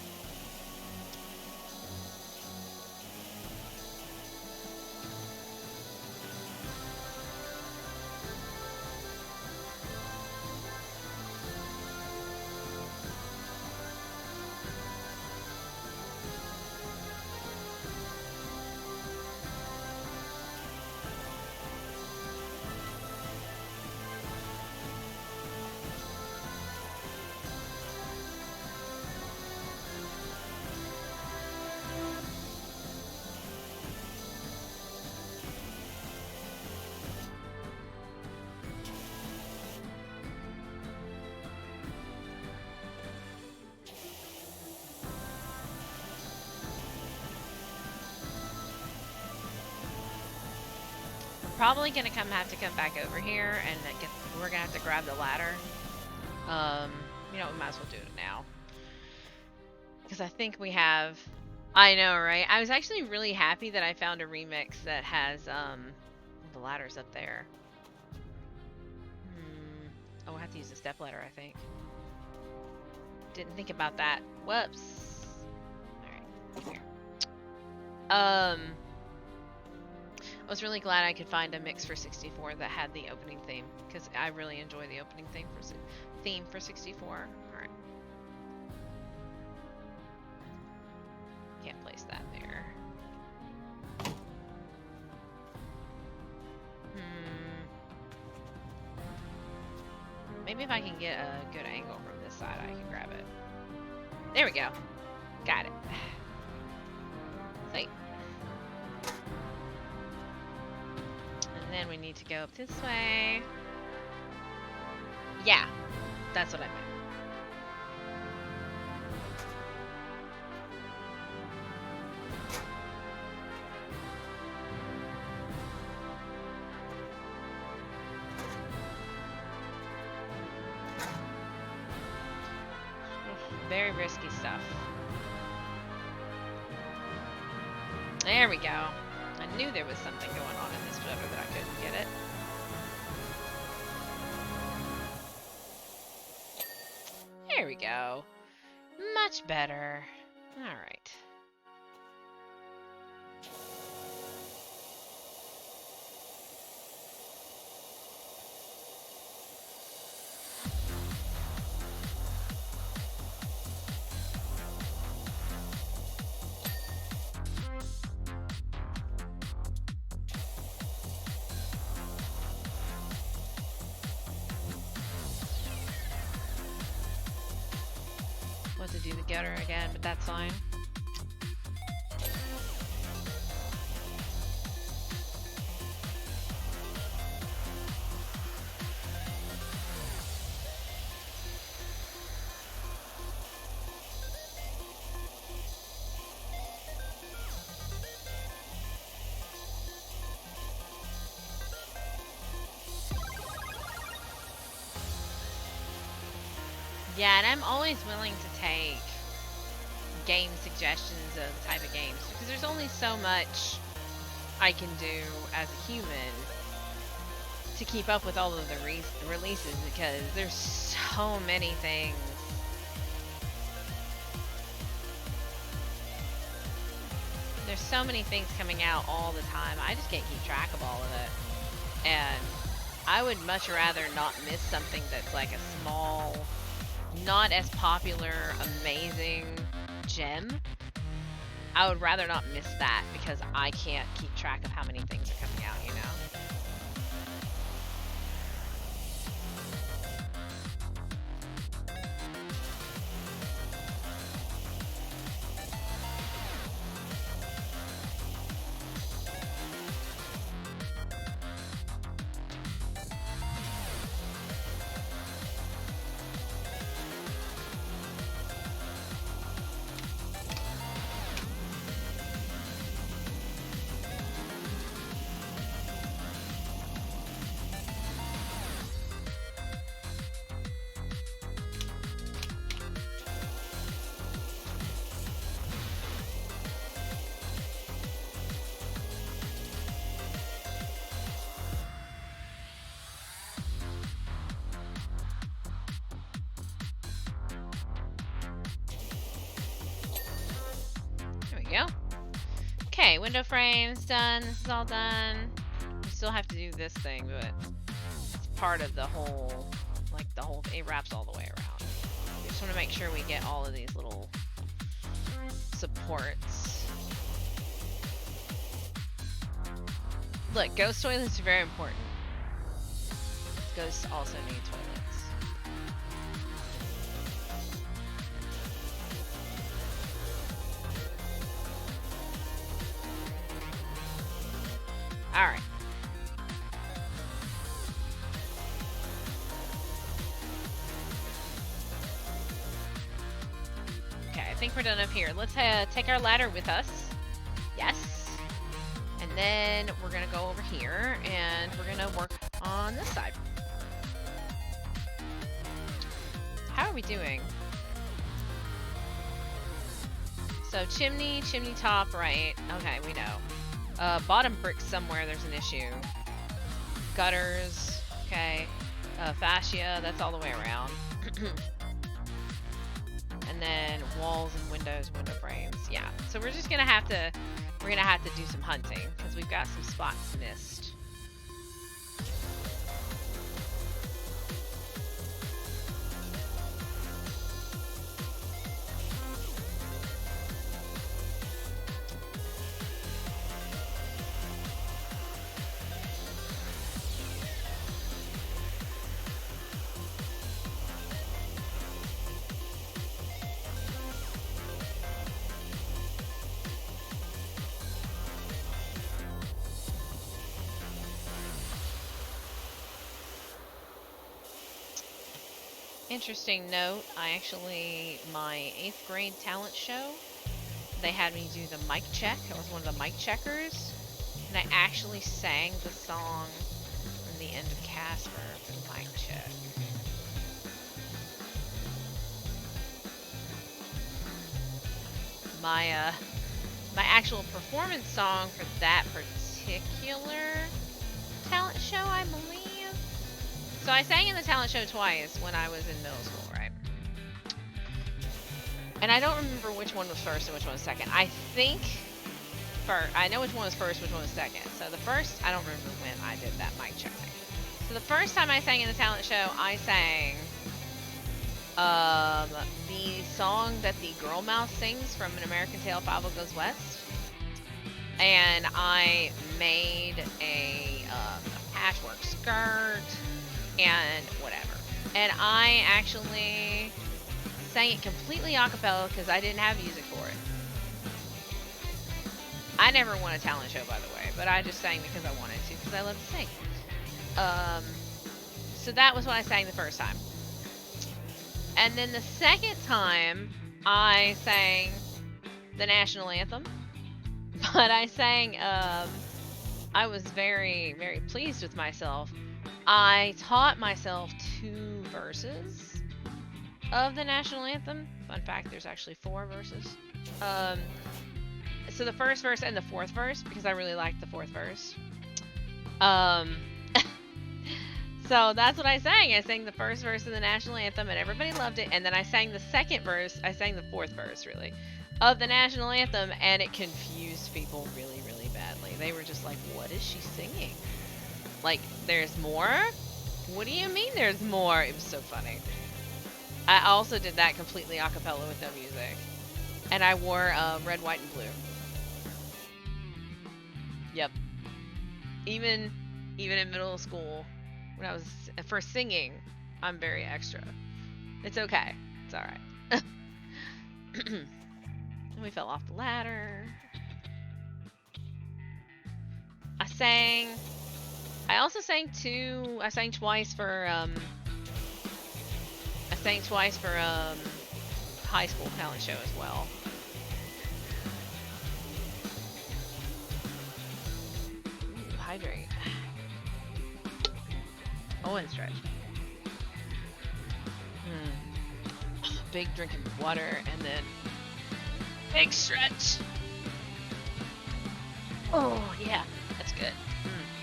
Probably gonna have to come back over here and we're gonna have to grab the ladder. You know, we might as well do it now. Because I think we have, I know, right? I was actually really happy that I found a remix that has, the ladder's up there. Oh, I have to use a step ladder, I think. Didn't think about that. Whoops. Alright, here. I was really glad I could find a mix for 64 that had the opening theme, because I really enjoy the opening theme for 64. Alright. Can't place that there. Maybe if I can get a good angle from this side, I can grab it. There we go. Got it. Sweet. And then we need to go up this way. Yeah, that's what I meant. Very risky stuff. There we go. I knew there was something going on in this shutter that I couldn't get it. There we go. Much better. Alright. To do the gutter again, but that's fine. Yeah, and I'm always willing to take game suggestions of the type of games, because there's only so much I can do as a human to keep up with all of the releases, because there's so many things. There's so many things coming out all the time. I just can't keep track of all of it. And I would much rather not miss something that's like a small, not as popular, amazing gem. I would rather not miss that, because I can't keep track of how many things are coming out, you know? Go. Okay, window frame's done. This is all done. We still have to do this thing, but it's part of the whole, like the whole, it wraps all the way around. We just want to make sure we get all of these little supports. Look, ghost toilets are very important. Ghosts also need toilets. Alright. Okay, I think we're done up here. Let's take our ladder with us. Yes. And then we're gonna go over here and we're gonna work on this side. How are we doing? So chimney top, right. Okay, we know. Bottom brick somewhere there's an issue. Gutters, okay. Fascia, that's all the way around. And then walls and windows, window frames. Yeah. So we're just gonna have to do some hunting because we've got some spots missed. Interesting note, my 8th grade talent show, they had me do the mic check. I was one of the mic checkers, and I actually sang the song from the end of Casper for the mic check. My actual performance song for that particular talent show, I believe. So I sang in the talent show twice when I was in middle school, right? And I don't remember which one was first and which one was second. I think I know which one was first, which one was second. So the first, I don't remember when I did that mic check thing. So the first time I sang in the talent show, I sang the song that the girl mouse sings from An American Tail, Five Goes West. And I made a patchwork skirt and whatever. And I actually sang it completely a cappella because I didn't have music for it. I never won a talent show, by the way, but I just sang because I wanted to because I love to sing. So that was what I sang the first time. And then the second time, I sang the national anthem. But I sang, I was very, very pleased with myself. I taught myself 2 verses of the national anthem. Fun fact, there's actually 4 verses. So the first verse and the 4th verse, because I really liked the 4th verse. So that's what I sang. I sang the first verse of the national anthem and everybody loved it. And then I sang the second verse, I sang the 4th verse really, of the national anthem, and it confused people really, really badly. They were just like, what is she singing? Like, there's more? What do you mean there's more? It was so funny. I also did that completely a cappella with no music. And I wore red, white, and blue. Yep. Even in middle school, when I was first singing, I'm very extra. It's okay. It's alright. And we fell off the ladder. I also sang twice for high school talent show as well. Ooh, hydrate. Oh, and stretch. Big drinking water and then big stretch. Oh yeah, that's good.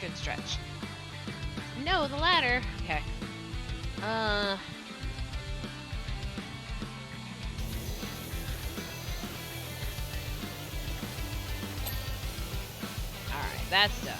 Good stretch. No, the ladder. Okay. Alright, that's done.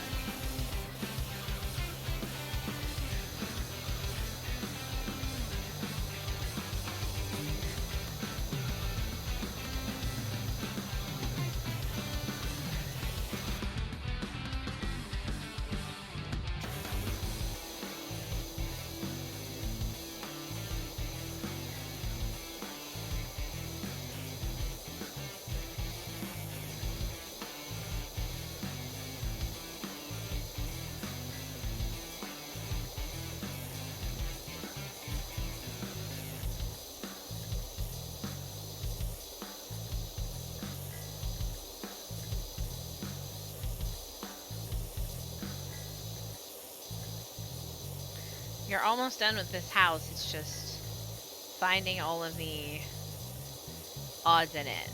You're almost done with this house. It's just finding all of the odds and ends.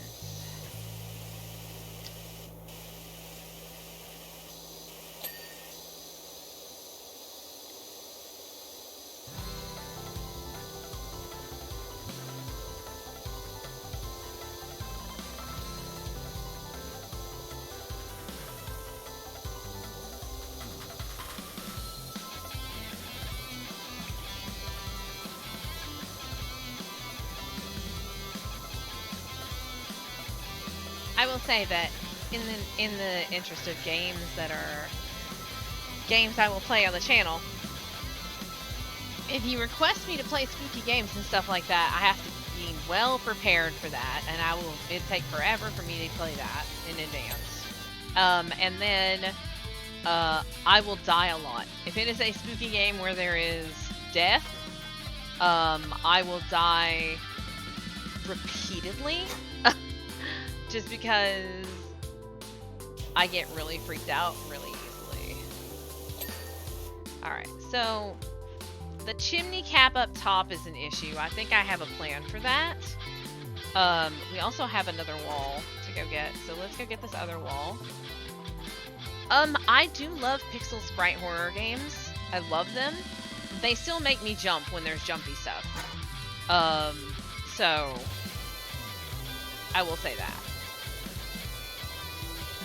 will say that in the interest of games that are games I will play on the channel, if you request me to play spooky games and stuff like that, I have to be well prepared for that, and it'd take forever for me to play that in advance. And then I will die a lot. If it is a spooky game where there is death, I will die repeatedly just because I get really freaked out really easily. Alright, so the chimney cap up top is an issue. I think I have a plan for that. We also have another wall to go get, so let's go get this other wall. I do love pixel sprite horror games. I love them. They still make me jump when there's jumpy stuff. So I will say that.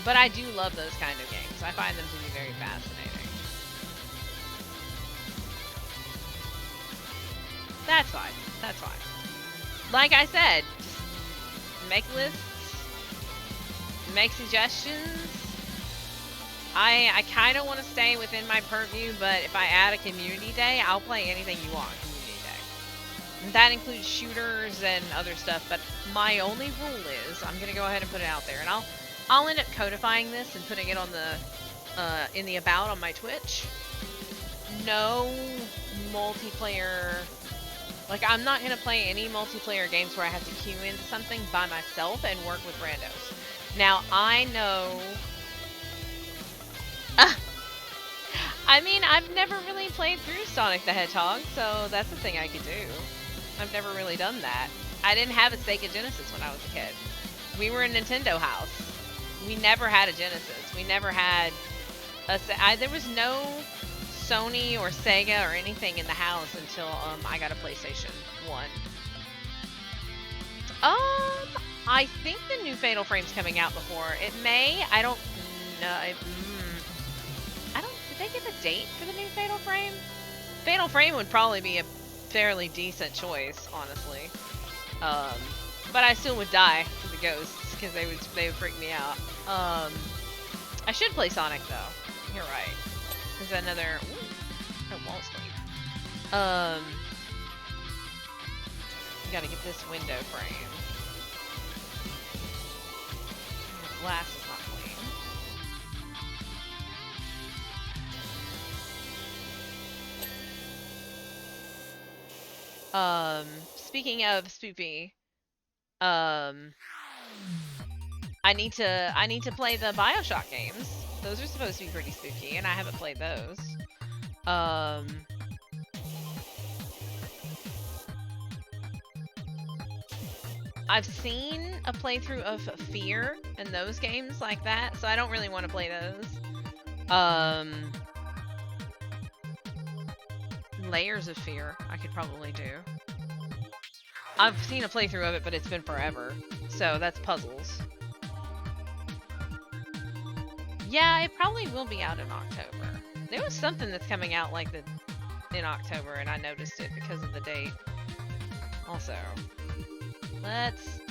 But I do love those kind of games. I find them to be very fascinating. That's fine. That's fine. Like I said, just make lists, make suggestions. I kind of want to stay within my purview, but if I add a community day, I'll play anything you want community day. And that includes shooters and other stuff, but my only rule is, I'm going to go ahead and put it out there, and I'll end up codifying this and putting it on the, in the about on my Twitch. No multiplayer, like I'm not going to play any multiplayer games where I have to queue into something by myself and work with randos. Now, I know... I mean, I've never really played through Sonic the Hedgehog, so that's the thing I could do. I've never really done that. I didn't have a Sega Genesis when I was a kid. We were a Nintendo house. We never had a Genesis. We never had a... there was no Sony or Sega or anything in the house until I got a PlayStation 1. I think the new Fatal Frame's coming out before. It may. I don't know. Did they give a date for the new Fatal Frame? Fatal Frame would probably be a fairly decent choice, honestly. But I still would die to the ghosts because they would freak me out. I should play Sonic though. You're right. There's another. Ooh, no wall sleep. Gotta get this window frame. The glass is not clean. Speaking of spoopy, I need to play the BioShock games. Those are supposed to be pretty spooky, and I haven't played those. I've seen a playthrough of Fear and those games like that, so I don't really want to play those. Layers of Fear I could probably do. I've seen a playthrough of it, but it's been forever. So that's puzzles. Yeah, it probably will be out in October. There was something that's coming out like in October, and I noticed it because of the date. Also, let's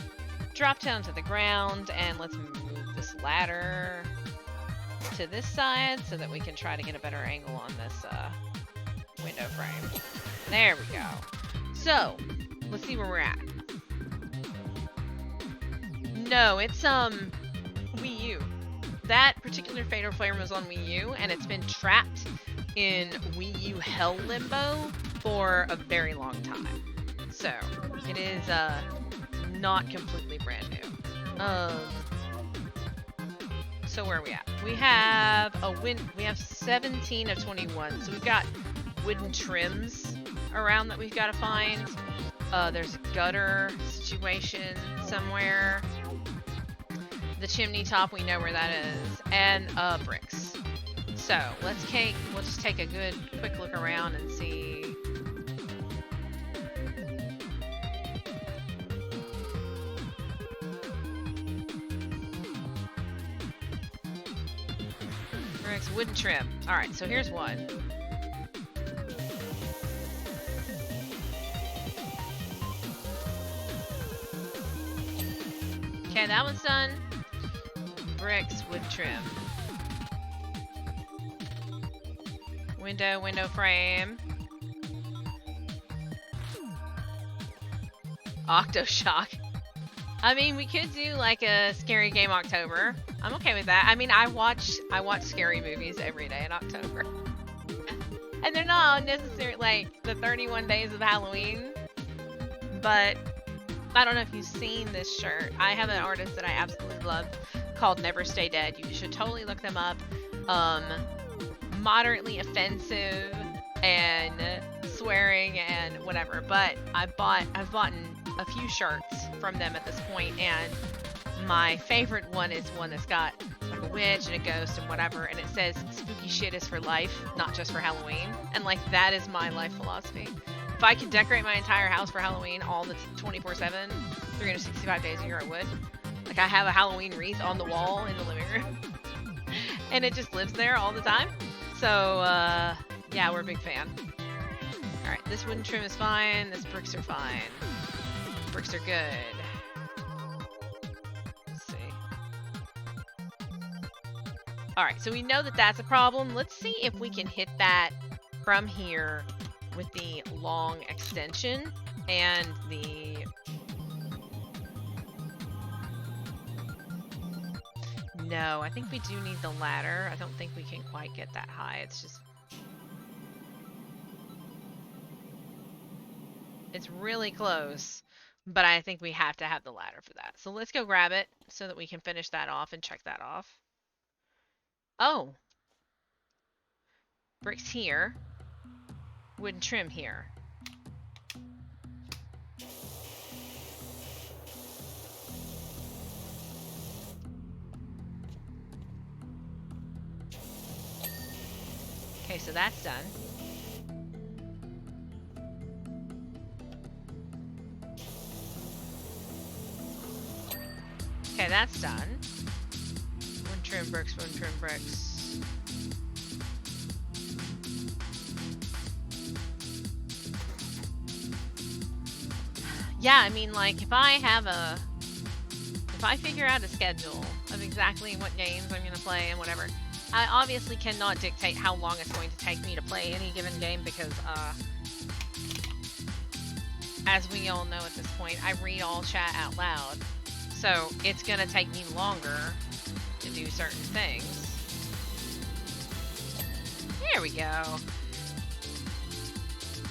drop down to the ground, and let's move this ladder to this side so that we can try to get a better angle on this window frame. There we go. So, let's see where we're at. No, it's Wii U. That particular Fatal Flame was on Wii U, and it's been trapped in Wii U hell limbo for a very long time. So, it is not completely brand new. So where are we at? We have we have 17 of 21. So we've got wooden trims around that we've got to find. There's a gutter situation somewhere. The chimney top, we know where that is, and bricks. So we'll just take a good quick look around and see. Bricks, wooden trim. All right, so here's one. Okay, that one's done. bricks, wood trim. Window frame. Octoshock. I mean, we could do like a scary game October. I'm okay with that. I mean, I watch scary movies every day in October. And they're not necessarily like the 31 days of Halloween. But I don't know if you've seen this shirt. I have an artist that I absolutely love called Never Stay Dead. You should totally look them up. Moderately offensive and swearing and whatever. But I've bought a few shirts from them at this point, and my favorite one is one that's got like a witch and a ghost and whatever, and it says spooky shit is for life, not just for Halloween. And like, that is my life philosophy. If I could decorate my entire house for Halloween all the 24/7, 365 days a year, I would. Like, I have a Halloween wreath on the wall in the living room, and it just lives there all the time. So, yeah, we're a big fan. Alright, this wooden trim is fine. This bricks are fine. Bricks are good. Let's see. Alright, so we know that that's a problem. Let's see if we can hit that from here with the long extension and the... No, I think we do need the ladder. I don't think we can quite get that high. It's just... It's really close, but I think we have to have the ladder for that. So let's go grab it so that we can finish that off and check that off. Oh. Bricks here. Wooden trim here. Okay, so that's done. Okay, that's done. One trim bricks, one trim bricks. Yeah, I mean, like, if I figure out a schedule of exactly what games I'm gonna play and whatever, I obviously cannot dictate how long it's going to take me to play any given game because, as we all know at this point, I read all chat out loud. So it's gonna take me longer to do certain things. There we go.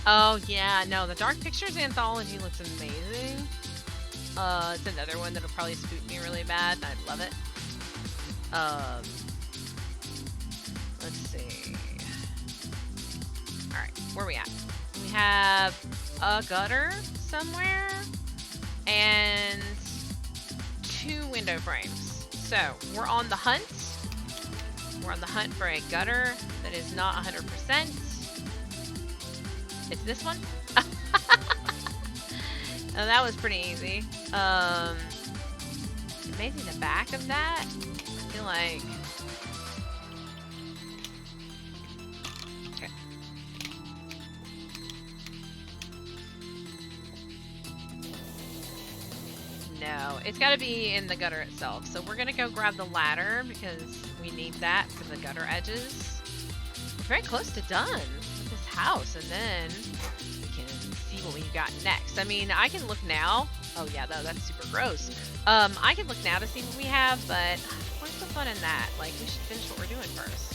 Oh yeah, no, the Dark Pictures anthology looks amazing. It's another one that'll probably spook me really bad, and I'd love it. Let's see. Alright, where are we at? We have a gutter somewhere, and 2 window frames. So, we're on the hunt. We're on the hunt for a gutter that is not 100%. It's this one? Oh, that was pretty easy. Maybe the back of that? I feel like... Okay. No, it's gotta be in the gutter itself. So we're gonna go grab the ladder because we need that for the gutter edges. We're very close to done with this house, and then we can see what we've got next. I mean, I can look now. Oh yeah, though, that's super gross. I can look now to see what we have, but what's the fun in that? Like, we should finish what we're doing first.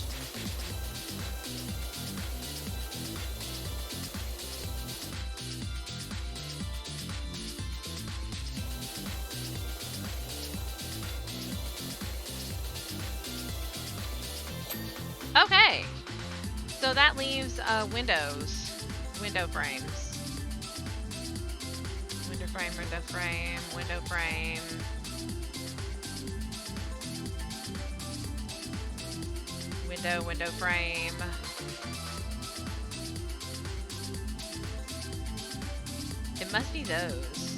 Okay, so that leaves window frames. Window frame, window frame, window frame. Window frame. It must be those.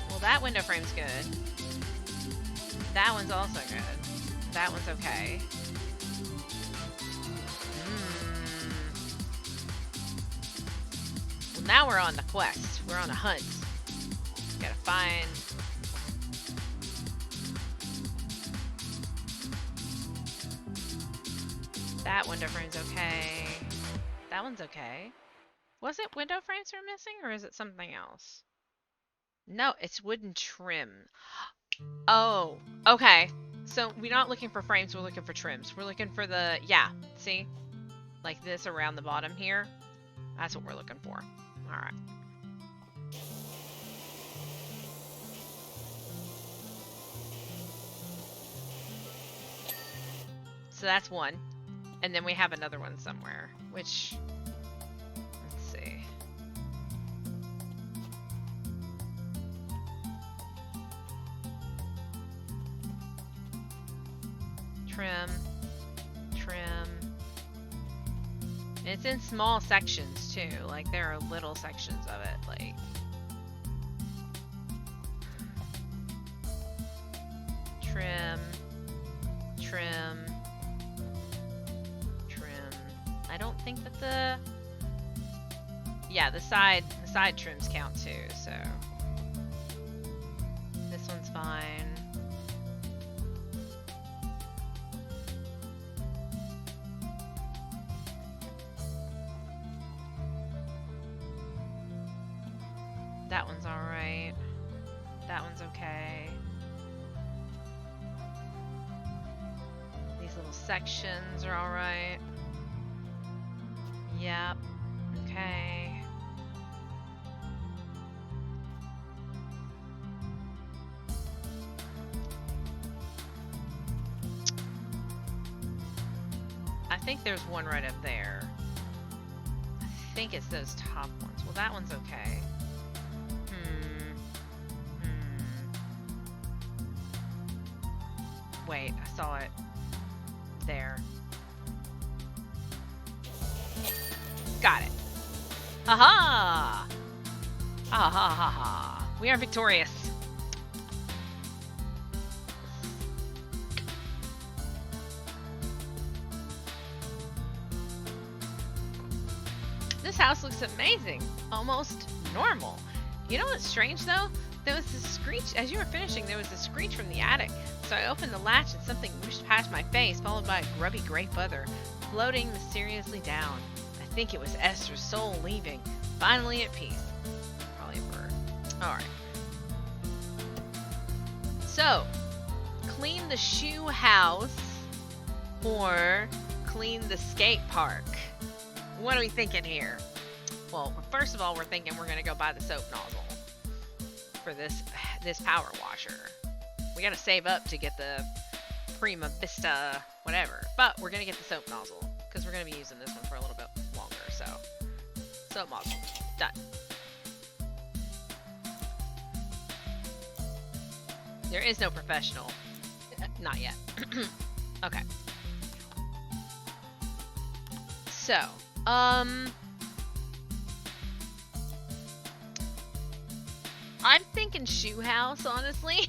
Well, that window frame's good. That one's also good. That one's okay. Well, now we're on the quest. We're on a hunt. Gotta find That window frame's okay. That one's okay. Was it window frames we're missing, or is it something else? No, it's wooden trim. Oh, okay. So we're not looking for frames, we're looking for trims. We're looking for the, yeah, see? Like this around the bottom here. That's what we're looking for. Alright. So that's one. And then we have another one somewhere, which, let's see. Trim, trim. And it's in small sections too, like there are little sections of it, like. Trim, trim. I don't think that the... Yeah, the side trims count too, so... This one's fine. That one's alright. That one's okay. These little sections are alright. Yep. Okay. I think there's one right up there. I think it's those top ones. Well, that one's okay. Wait, I saw it. There. Got it. Aha! Ah ha ha ha. We are victorious. This house looks amazing. Almost normal. You know what's strange though? There was this screech. As you were finishing, there was a screech from the attic. So I opened the latch and something whooshed past my face, followed by a grubby gray feather, floating mysteriously down. I think it was Esther's soul leaving, finally at peace. Probably a bird. Alright. So, clean the shoe house or clean the skate park? What are we thinking here? Well, first of all, we're thinking we're going to go buy the soap nozzle for this power washer. We got to save up to get the Prima Vista whatever, but we're going to get the soap nozzle because we're going to be using this one for a little bit longer, so soap nozzle, done. There is no professional. Not yet. Okay. So, I'm thinking shoe house, honestly.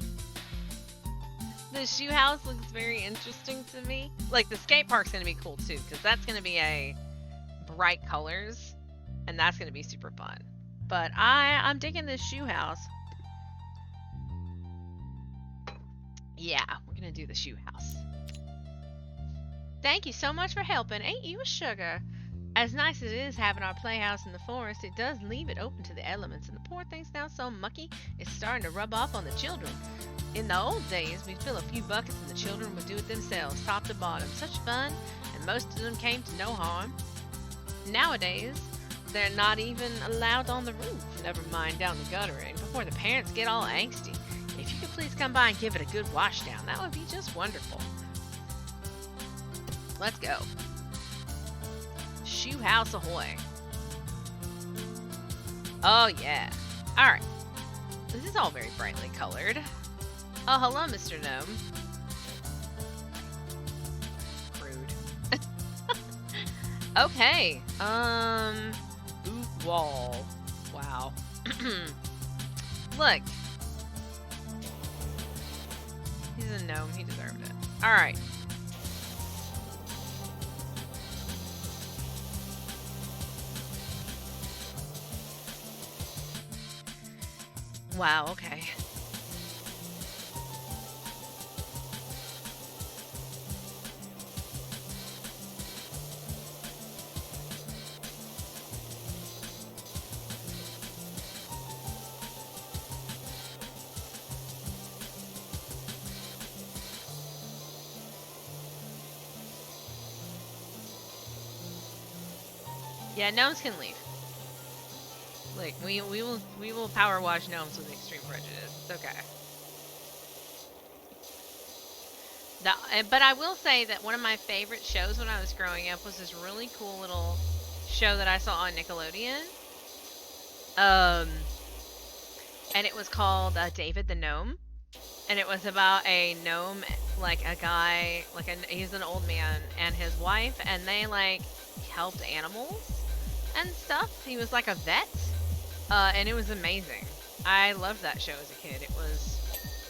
The shoe house looks very interesting to me. Like, the skate park's gonna be cool too, because that's gonna be a bright colors, and that's gonna be super fun. But I'm digging this shoe house. Yeah, we're gonna do the shoe house. Thank you so much for helping. Ain't you a sugar? As nice as it is having our playhouse in the forest, it does leave it open to the elements, and the poor thing's now so mucky, it's starting to rub off on the children. In the old days, we'd fill a few buckets and the children would do it themselves, top to bottom. Such fun, and most of them came to no harm. Nowadays, they're not even allowed on the roof, never mind down the guttering, before the parents get all angsty. If you could please come by and give it a good wash down, that would be just wonderful. Let's go. Shoe house ahoy. Oh yeah. Alright. This is all very brightly colored. Oh, hello, Mr. Gnome. Rude. Okay. Boot wall. Wow. Look. He's a gnome. He deserved it. Alright. Wow, okay. Yeah, gnomes can leave. Like we will power wash gnomes with extreme prejudice. It's okay. But I will say that one of my favorite shows when I was growing up was this really cool little show that I saw on Nickelodeon. And it was called David the Gnome, and it was about a gnome, like a guy, he's an old man and his wife, and they like helped animals and stuff. He was like a vet, and it was amazing. I loved that show as a kid. It was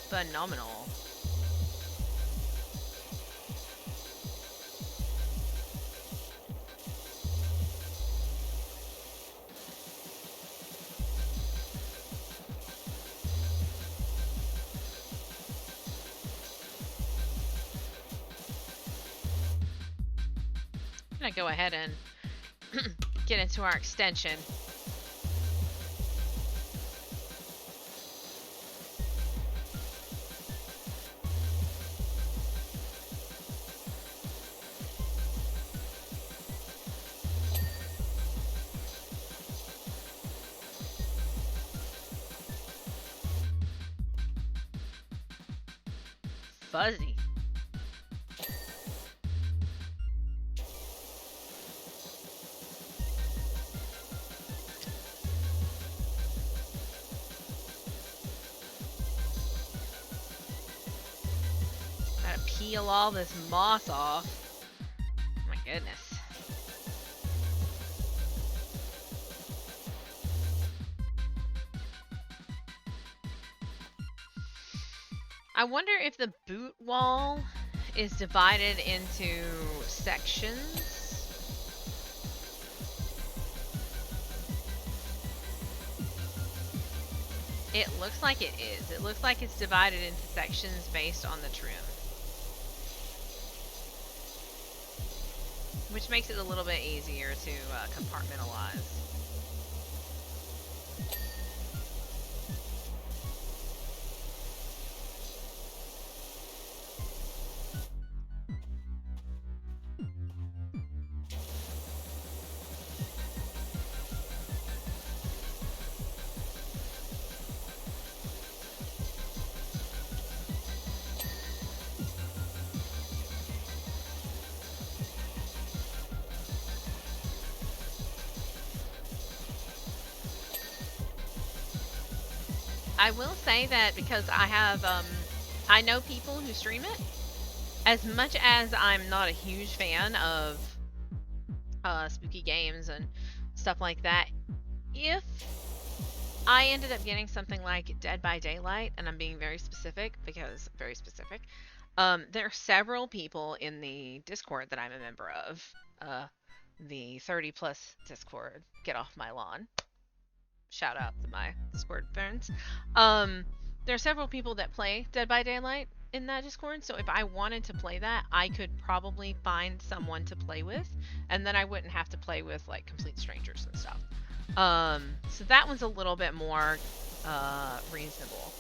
phenomenal. I'm gonna go ahead and get into our extension. Fuzzy. Gotta peel all this moss off. Oh my goodness. I wonder if the boot wall is divided into sections. It looks like it is. It looks like it's divided into sections based on the trim. Which makes it a little bit easier to compartmentalize. I will say that because I have, I know people who stream it. As much as I'm not a huge fan of spooky games and stuff like that, if I ended up getting something like Dead by Daylight, and I'm being very specific because very specific, there are several people in the Discord that I'm a member of, the 30 plus Discord. Get off my lawn. Shout out to my Discord friends. There are several people that play Dead by Daylight in that Discord, so if I wanted to play that, I could probably find someone to play with, and then I wouldn't have to play with like complete strangers and stuff. So that one's a little bit more reasonable.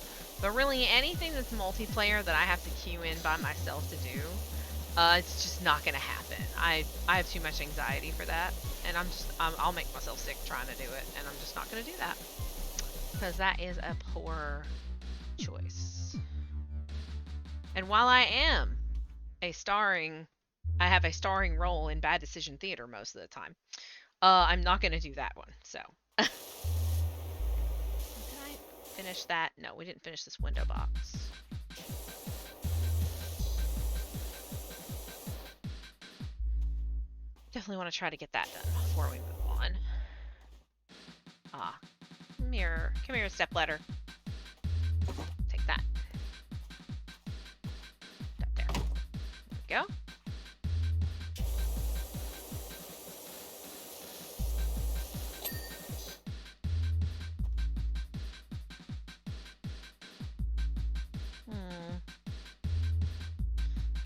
But really, anything that's multiplayer that I have to queue in by myself to do, it's just not gonna happen. I have too much anxiety for that, and I'll make myself sick trying to do it, and I'm just not gonna do that because that is a poor choice. And while I am I have a starring role in Bad Decision Theater most of the time. I'm not gonna do that one. So, did I finish that? No, we didn't finish this window box. Definitely want to try to get that done before we move on. Ah, come here, stepladder. Take that. Up there. There we go.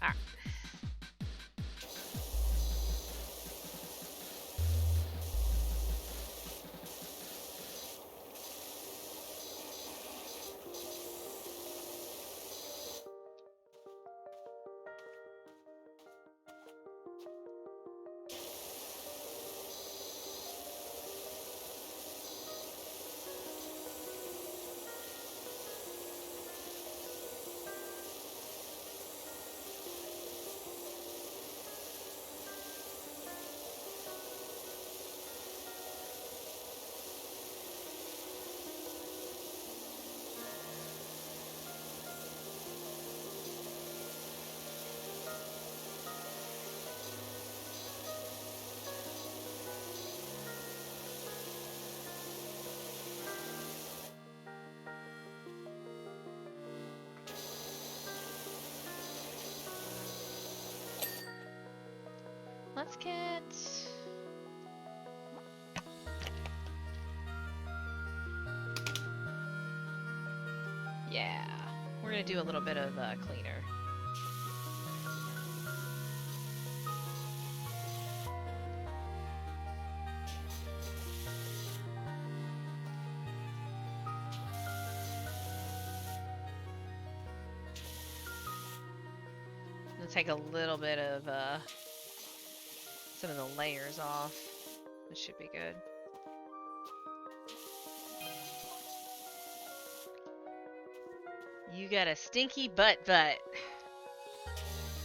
Alright. Let's get... Yeah, we're gonna do a little bit of cleaner. Let's take a little bit of some of the layers off. This should be good. You got a stinky butt.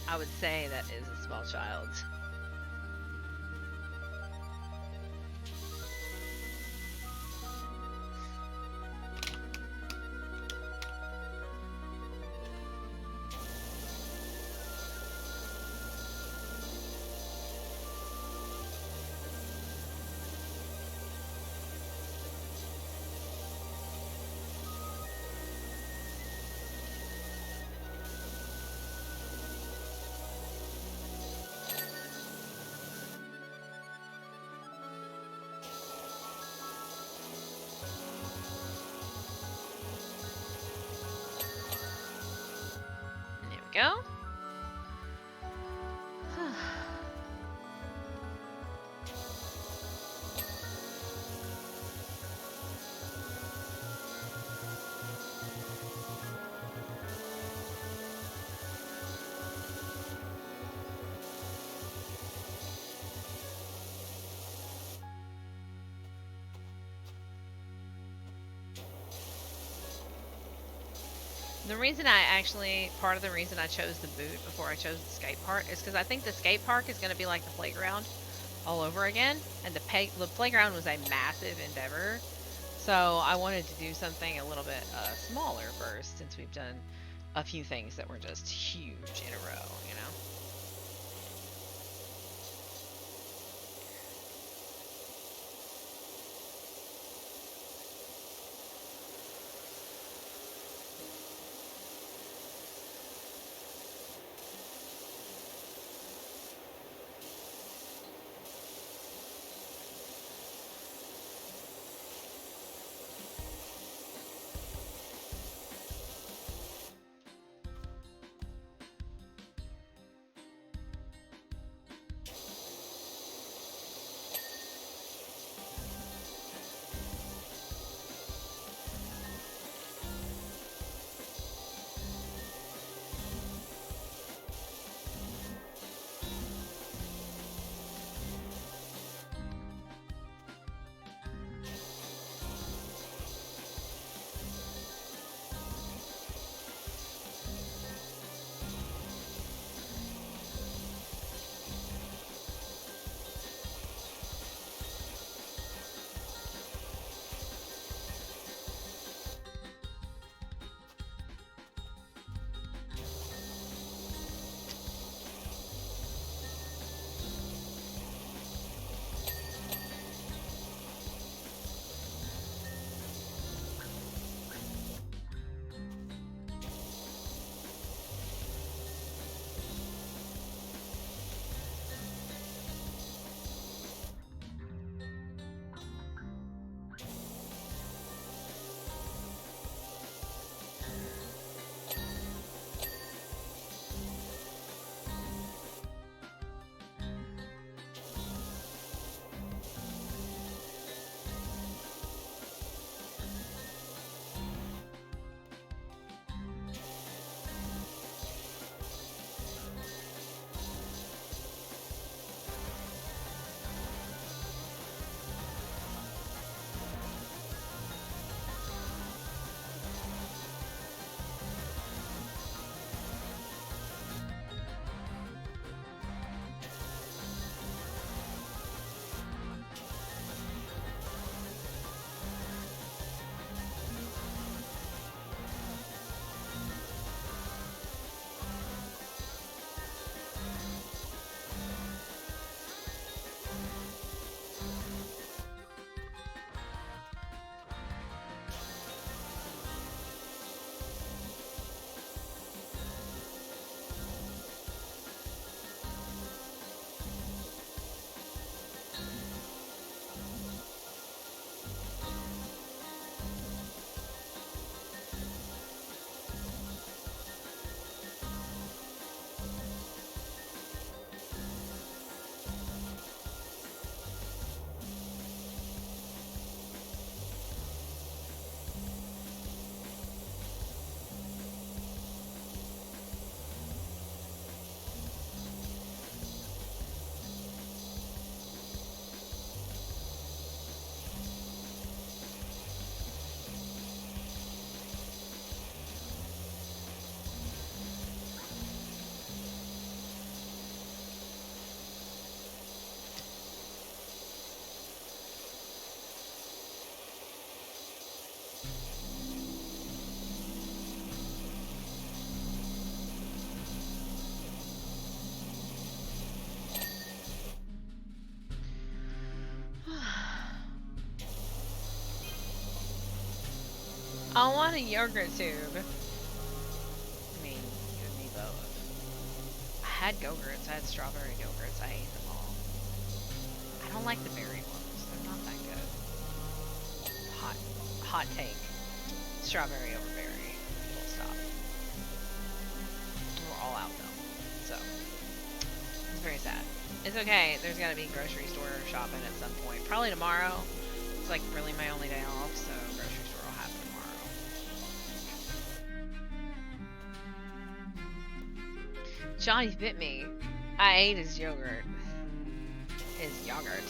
I would say that is a small child. Go. The reason part of the reason I chose the boot before I chose the skate park is because I think the skate park is going to be like the playground all over again. And the playground was a massive endeavor. So I wanted to do something a little bit smaller first, since we've done a few things that were just huge in a row, you know? I want a yogurt tube. I mean, you and me both. I had Go-Gurts. I had strawberry Go-Gurts. I ate them all. I don't like the berry ones. They're not that good. Hot take. Strawberry over berry. Full stop. We're all out though. So, it's very sad. It's okay. There's gotta be grocery store shopping at some point. Probably tomorrow. It's like really my only day off, so grocery store will happen tomorrow. Johnny bit me. I ate his yogurt. His yogurt.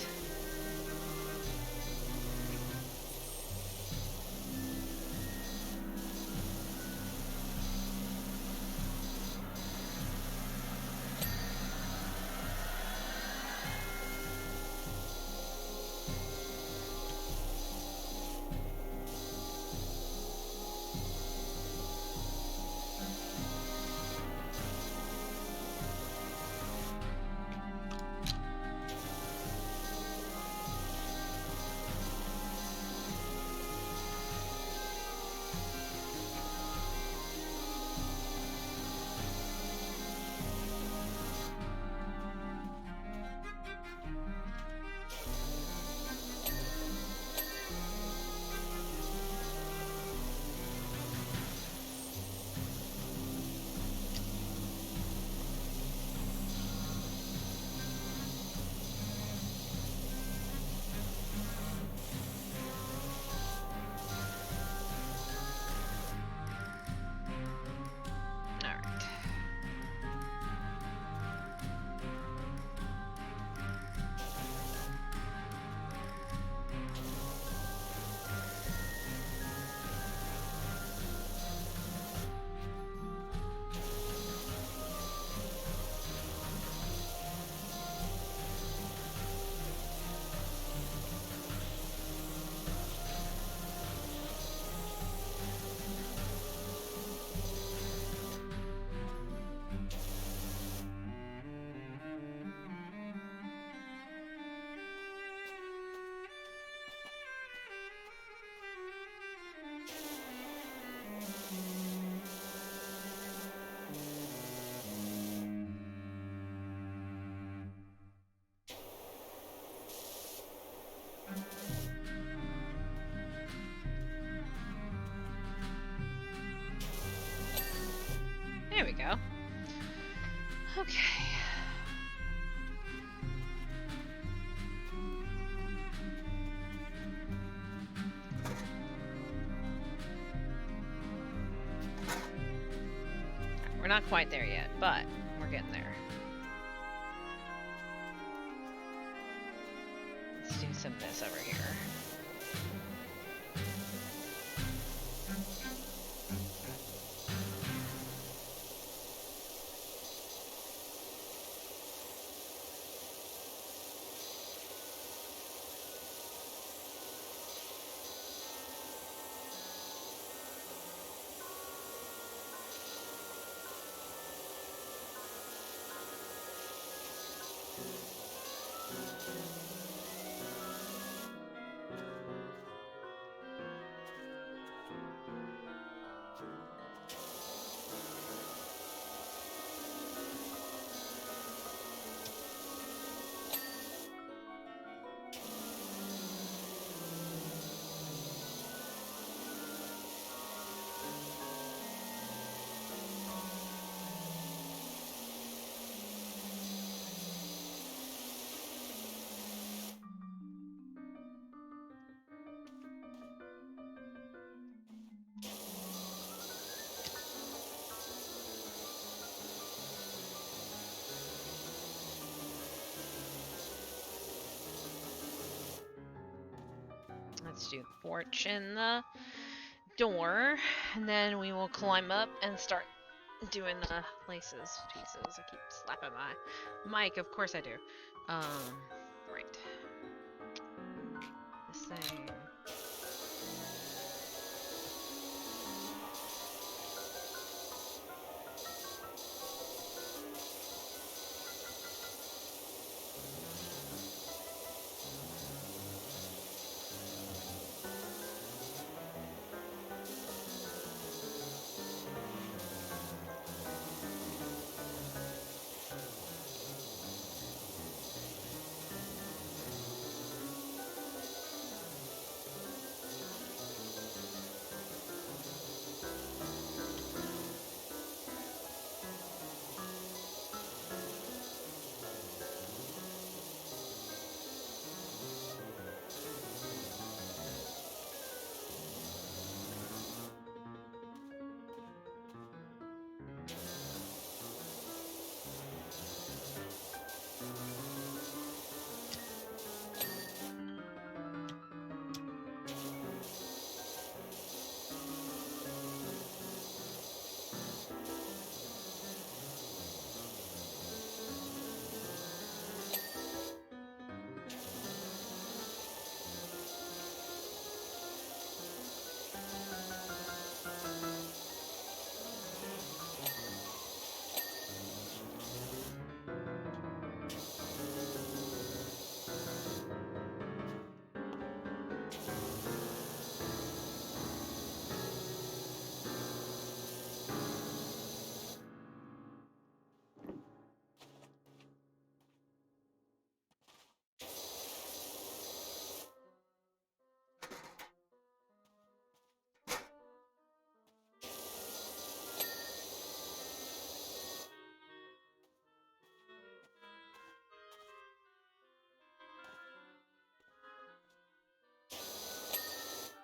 There we go. Okay. We're not quite there yet, but we're getting there. Let's do some of this over here. Let's do the porch and the door, and then we will climb up and start doing the laces pieces. I keep slapping my mic, of course I do. Right. This thing.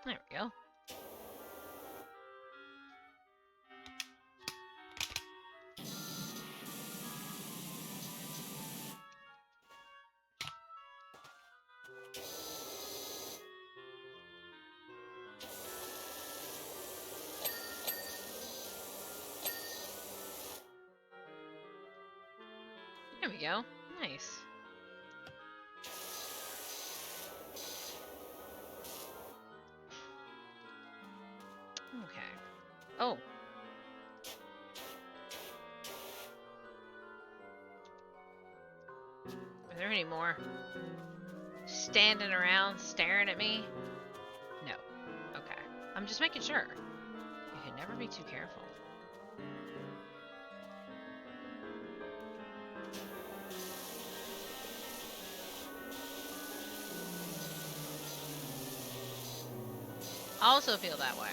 There we go. There we go. Nice. Okay. Oh. Are there any more standing around staring at me? No. Okay. I'm just making sure. You can never be too careful. I also feel that way.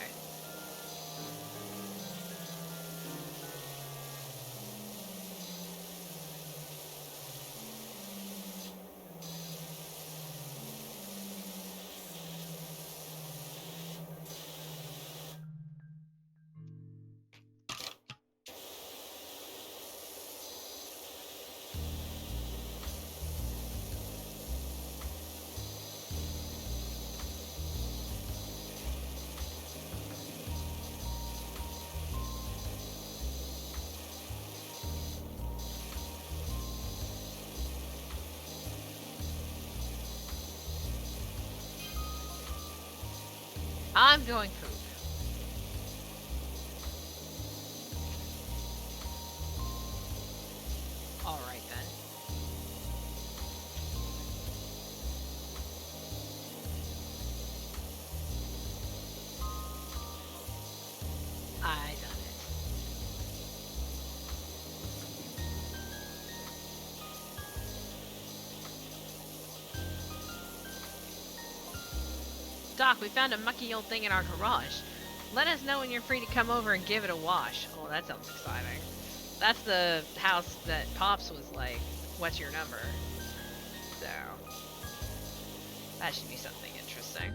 I'm going poop. Alright then. I done it. Doc, we found a mucky old thing in our garage. Let us know when you're free to come over and give it a wash. Oh, that sounds exciting. That's the house that Pops was like, what's your number? So, that should be something interesting.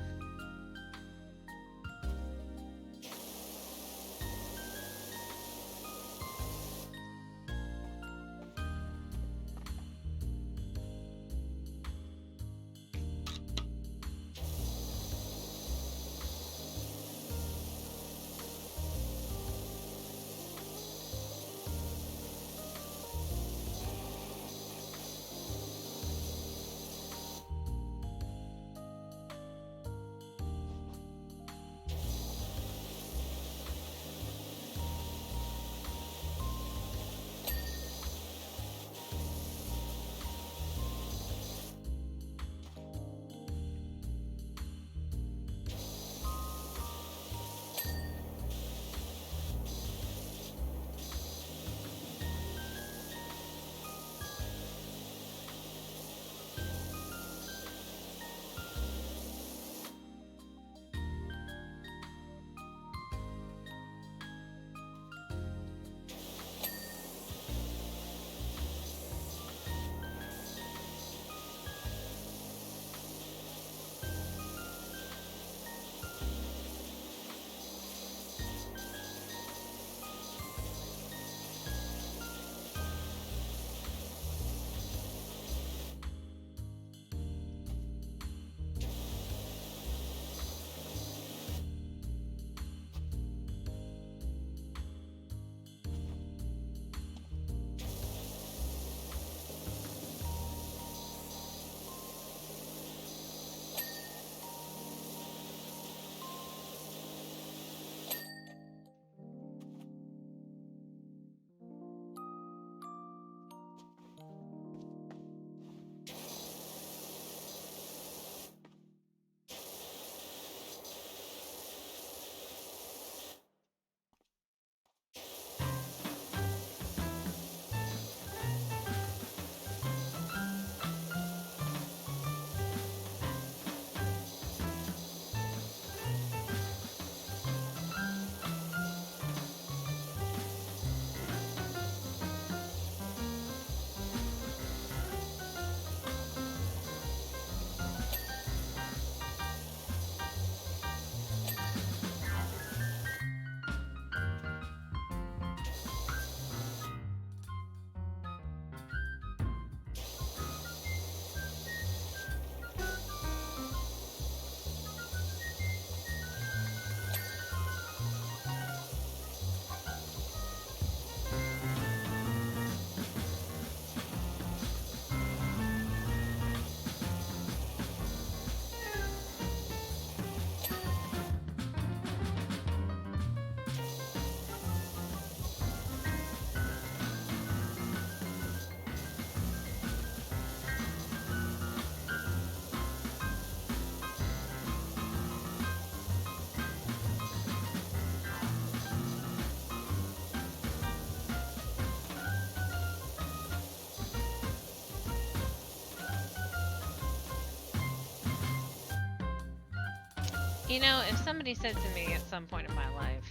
You know, if somebody said to me at some point in my life,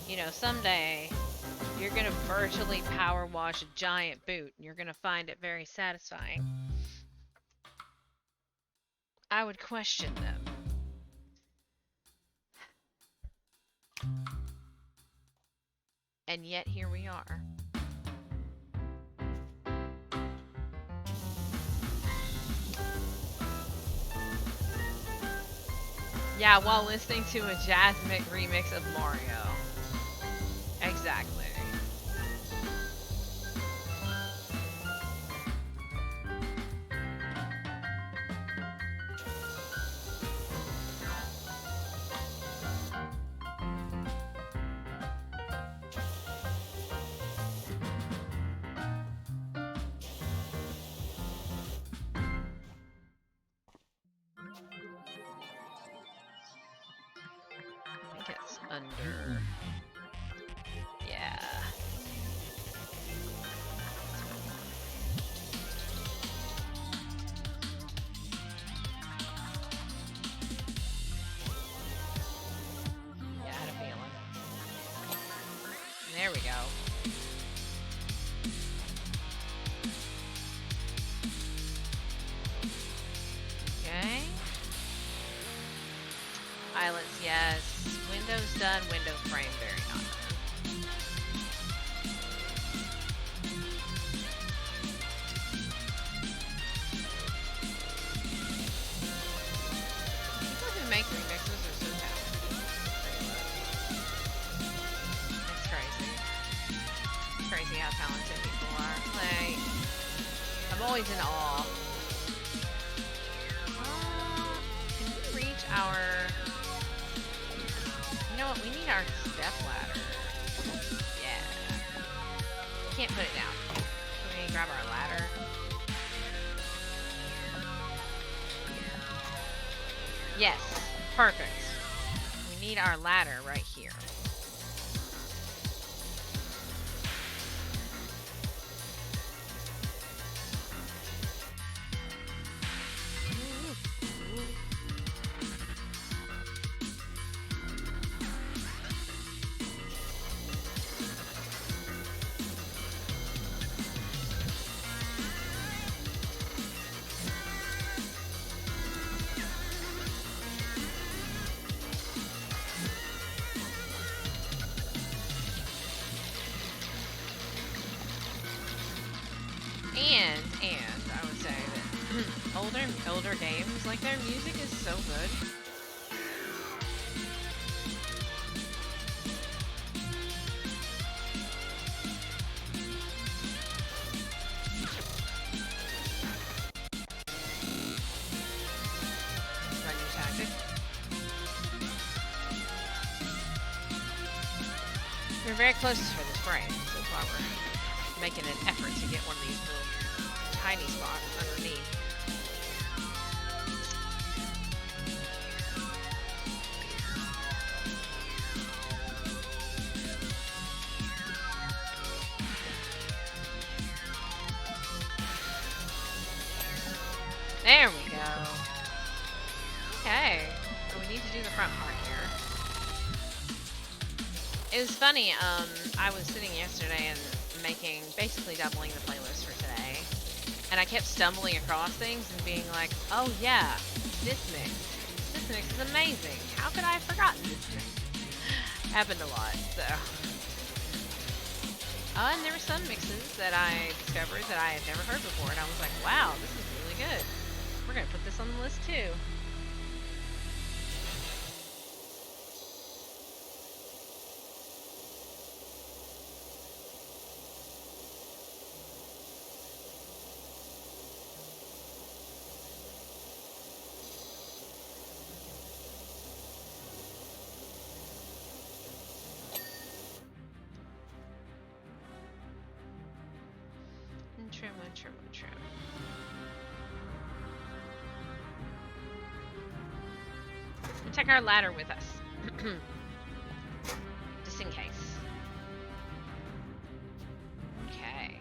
you know, someday you're gonna virtually power wash a giant boot and you're gonna find it very satisfying, I would question them. And yet here we are. Yeah, while listening to a Jasmine remix of Mario. Exactly. I think it's under. Yeah. Yeah, I had a feeling. There we go. Okay. Islands, yes. Windows done, window frame very not done. People who make remixes are so talented. It's crazy. It's crazy how talented people are. Like, I'm always in awe. Can we reach our... You know what? We need our step ladder. Yeah. Can't put it down. Can we grab our ladder? Yes. Perfect. We need our ladder right here. And I would say that older games, like their music is so good. My new tactic. We're very close for this frame, so that's why we're making an effort to get one of these little tiny spots underneath. There we go. Okay. So we need to do the front part here. It was funny, I was sitting yesterday and basically doubling the playlist for today. And I kept stumbling across things and being like, oh yeah, this mix. This mix is amazing. How could I have forgotten this mix? Happened a lot, so. And there were some mixes that I discovered that I had never heard before, and I was like, wow, this is really good. We're gonna put this on the list too. Trim. We'll take our ladder with us. Just in case. Okay.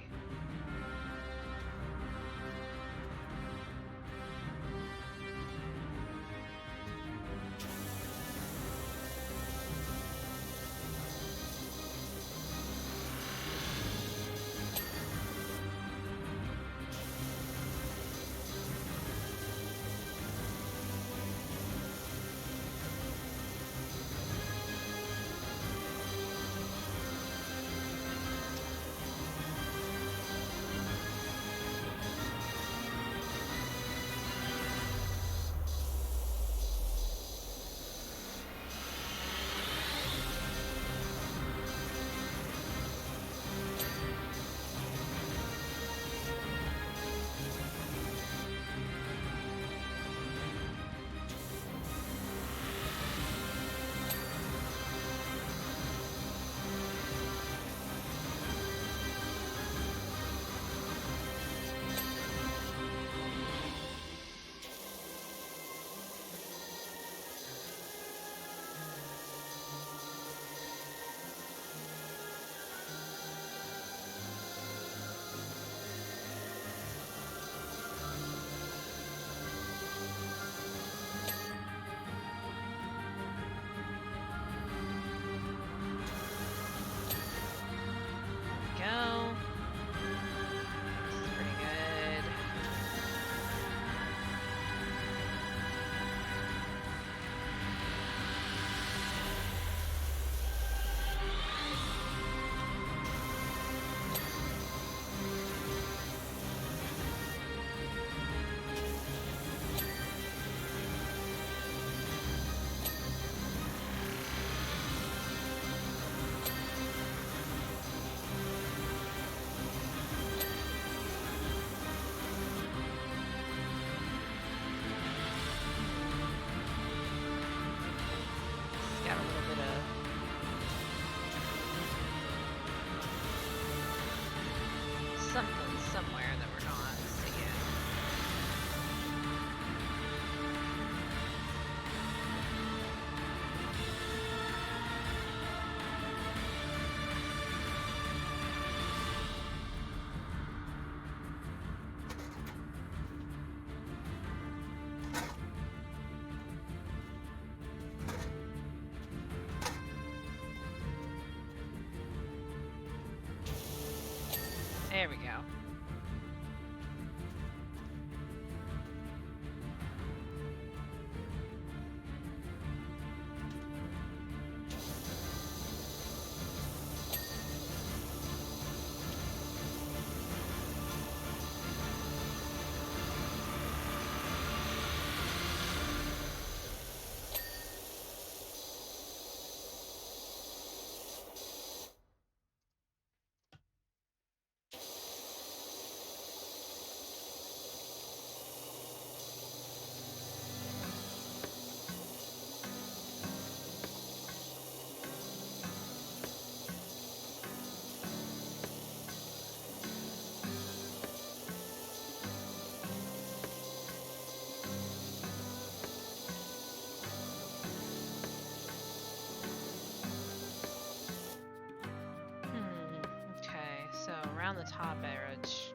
around the top edge,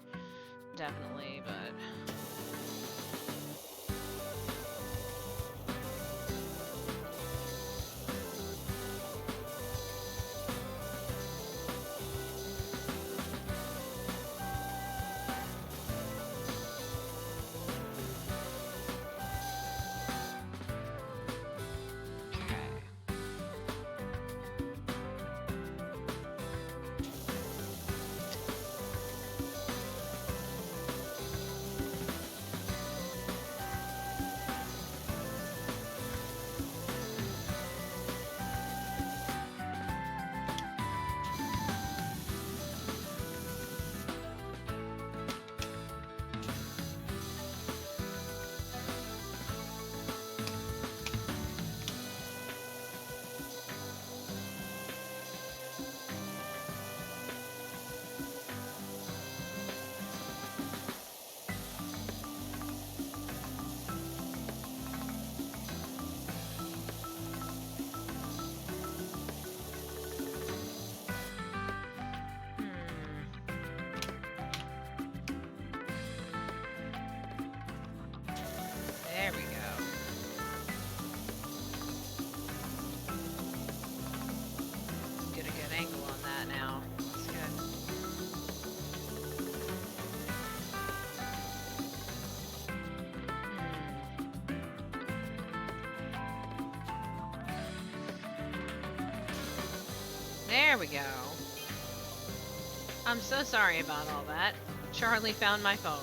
definitely, but... There we go. Get a good angle on that now. That's good. There we go. I'm so sorry about all that. Charlie found my phone.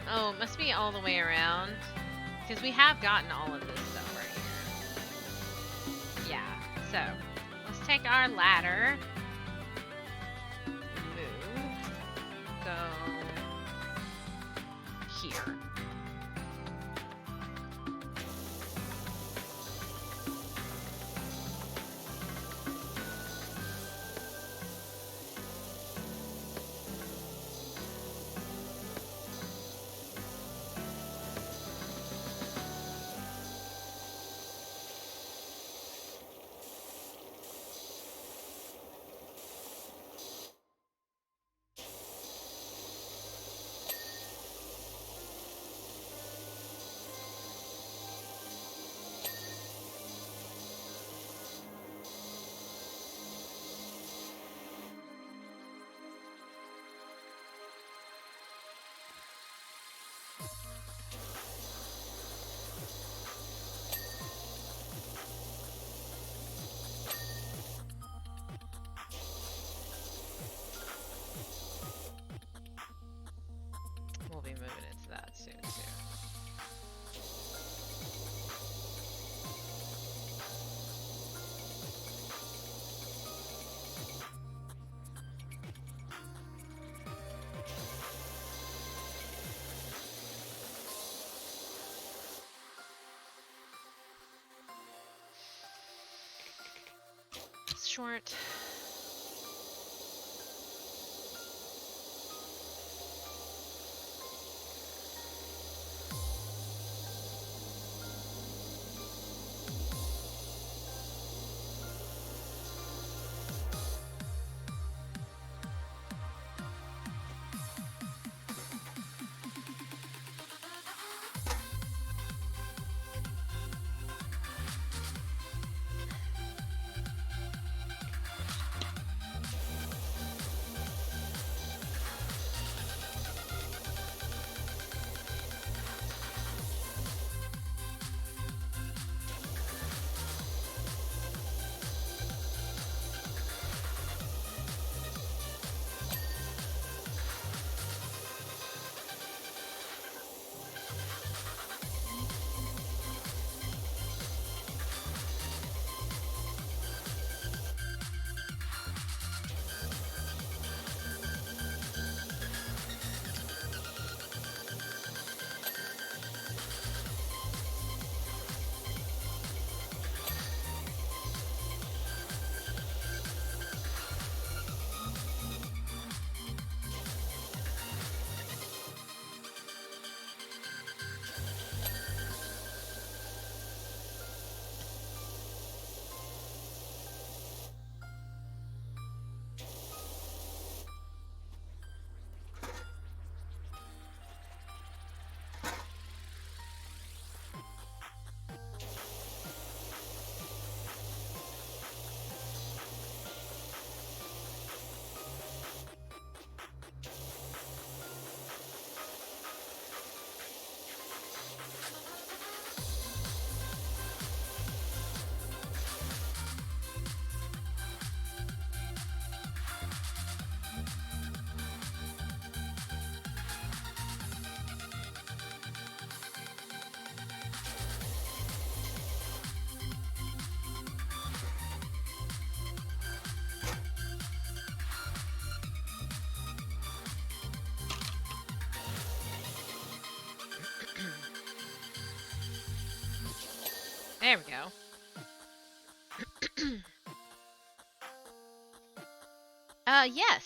Oh, it must be all the way around. Because we have gotten all of this stuff right here. Yeah, so let's take our ladder. Move. Go here. We'll be moving into that soon too. Short. There we go. Yes.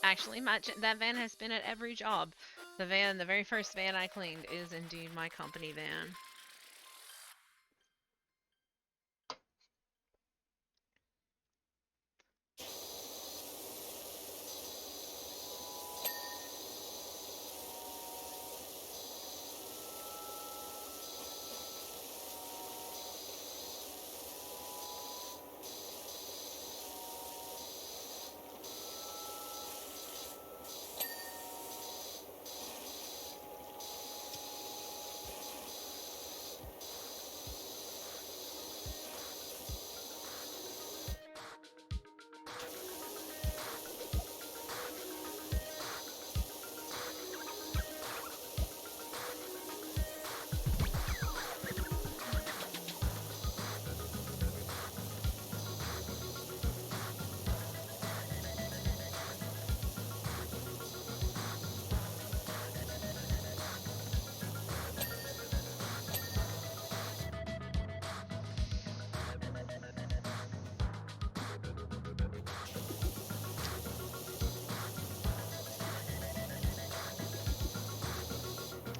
Actually, that van has been at every job. The very first van I cleaned is indeed my company van.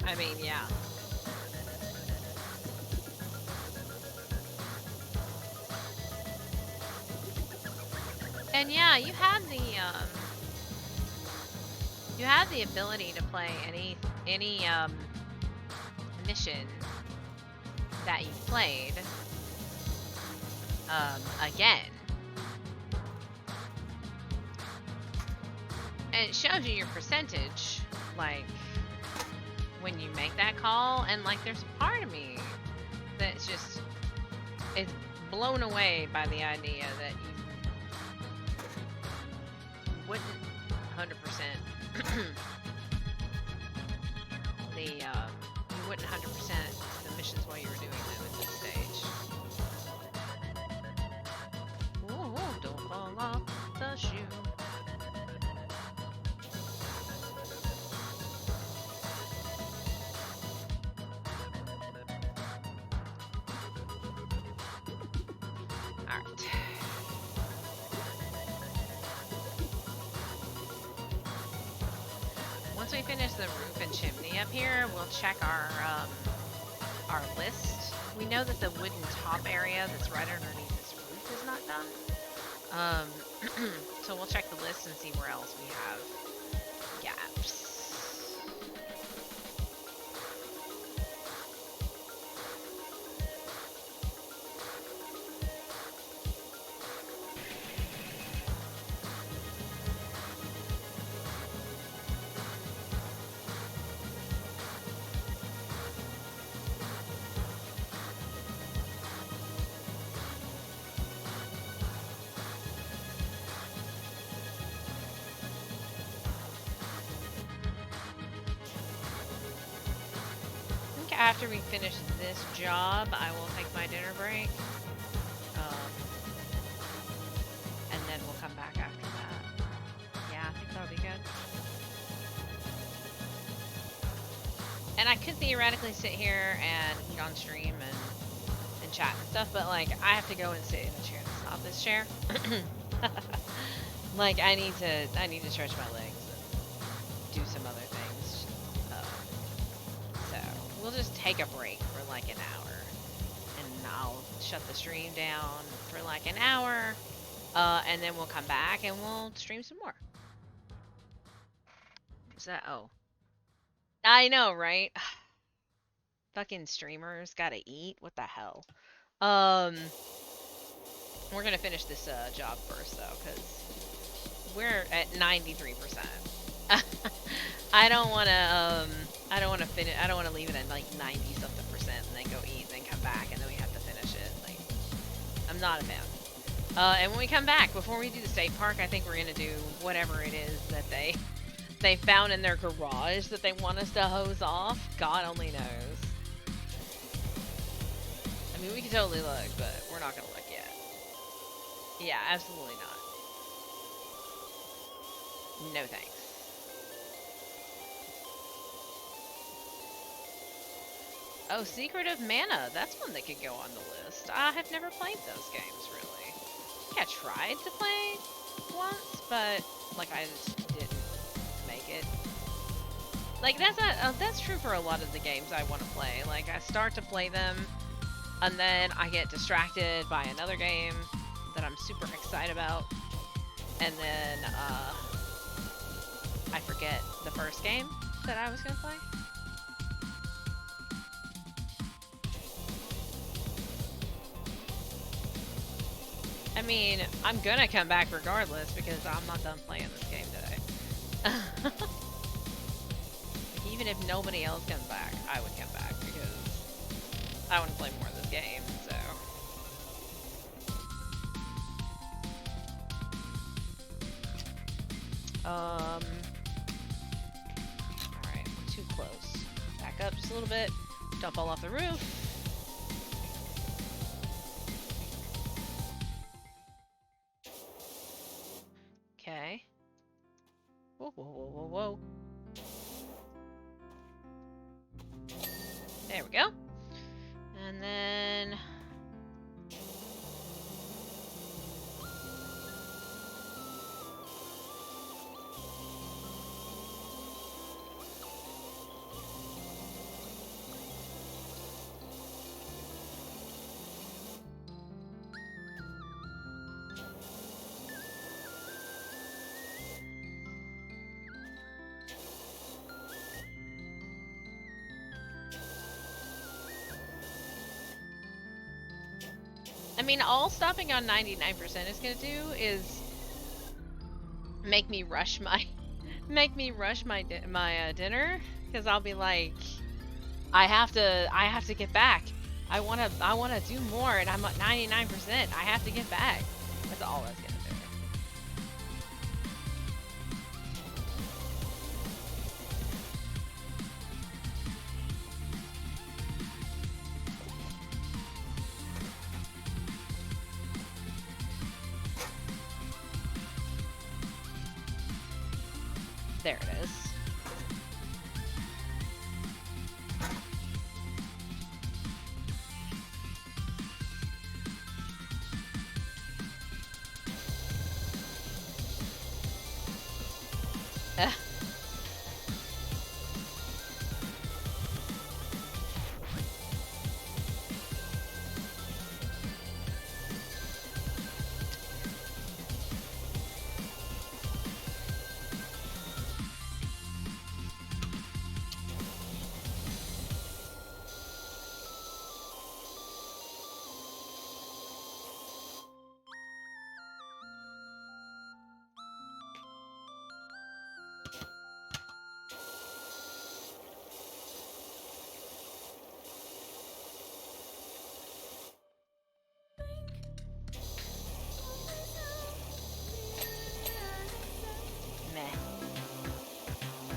I mean, yeah. And yeah, you have the ability to play any mission that you've played again. And it shows you your percentage, like when you make that call, and like there's a part of me that's just is blown away by the idea that you wouldn't 100% you wouldn't 100% the missions while you were doing them at this stage. Ooh, don't fall off the shoe. Alright. Once we finish the roof and chimney up here, we'll check our list. We know that the wooden top area that's right underneath this roof is not done. So we'll check the list and see where else we have gaps. After we finish this job, I will take my dinner break. And then we'll come back after that. Yeah, I think that'll be good. And I could theoretically sit here and eat on stream and chat and stuff, but like I have to go and sit in a chair that's not this chair. Like I need to stretch my legs and do some other things. So we'll just take a break for like an hour, and I'll shut the stream down for like an hour, and then we'll come back and we'll stream some more. Is that? Oh, I know, right? Fucking streamers gotta eat. What the hell? We're gonna finish this job first though, because we're at 93%. I don't wanna finish. I don't wanna leave it at like 90 something percent and then go eat and then come back and then we have to finish it. Like, I'm not a fan. And when we come back, before we do the state park, I think we're gonna do whatever it is that they found in their garage that they want us to hose off. God only knows. I mean, we can totally look, but we're not gonna look yet. Yeah, absolutely not. No thanks. Oh, Secret of Mana. That's one that could go on the list. I have never played those games, really. I think I tried to play once, but, like, I just didn't make it. Like, that's true for a lot of the games I want to play. Like, I start to play them, and then I get distracted by another game that I'm super excited about, and then, I forget the first game that I was gonna play. I mean, I'm gonna come back regardless because I'm not done playing this game today. Even if nobody else comes back, I would come back because I want to play more of this game, so. Alright, we're too close. Back up just a little bit. Don't fall off the roof. Okay. Whoa, whoa, whoa, whoa, whoa. There we go. And then... I mean, all stopping on 99% is gonna do is make me rush my dinner, because I'll be like, I have to get back. I wanna do more, and I'm at 99%. I have to get back. That's all that's gonna do. There it is. Meh.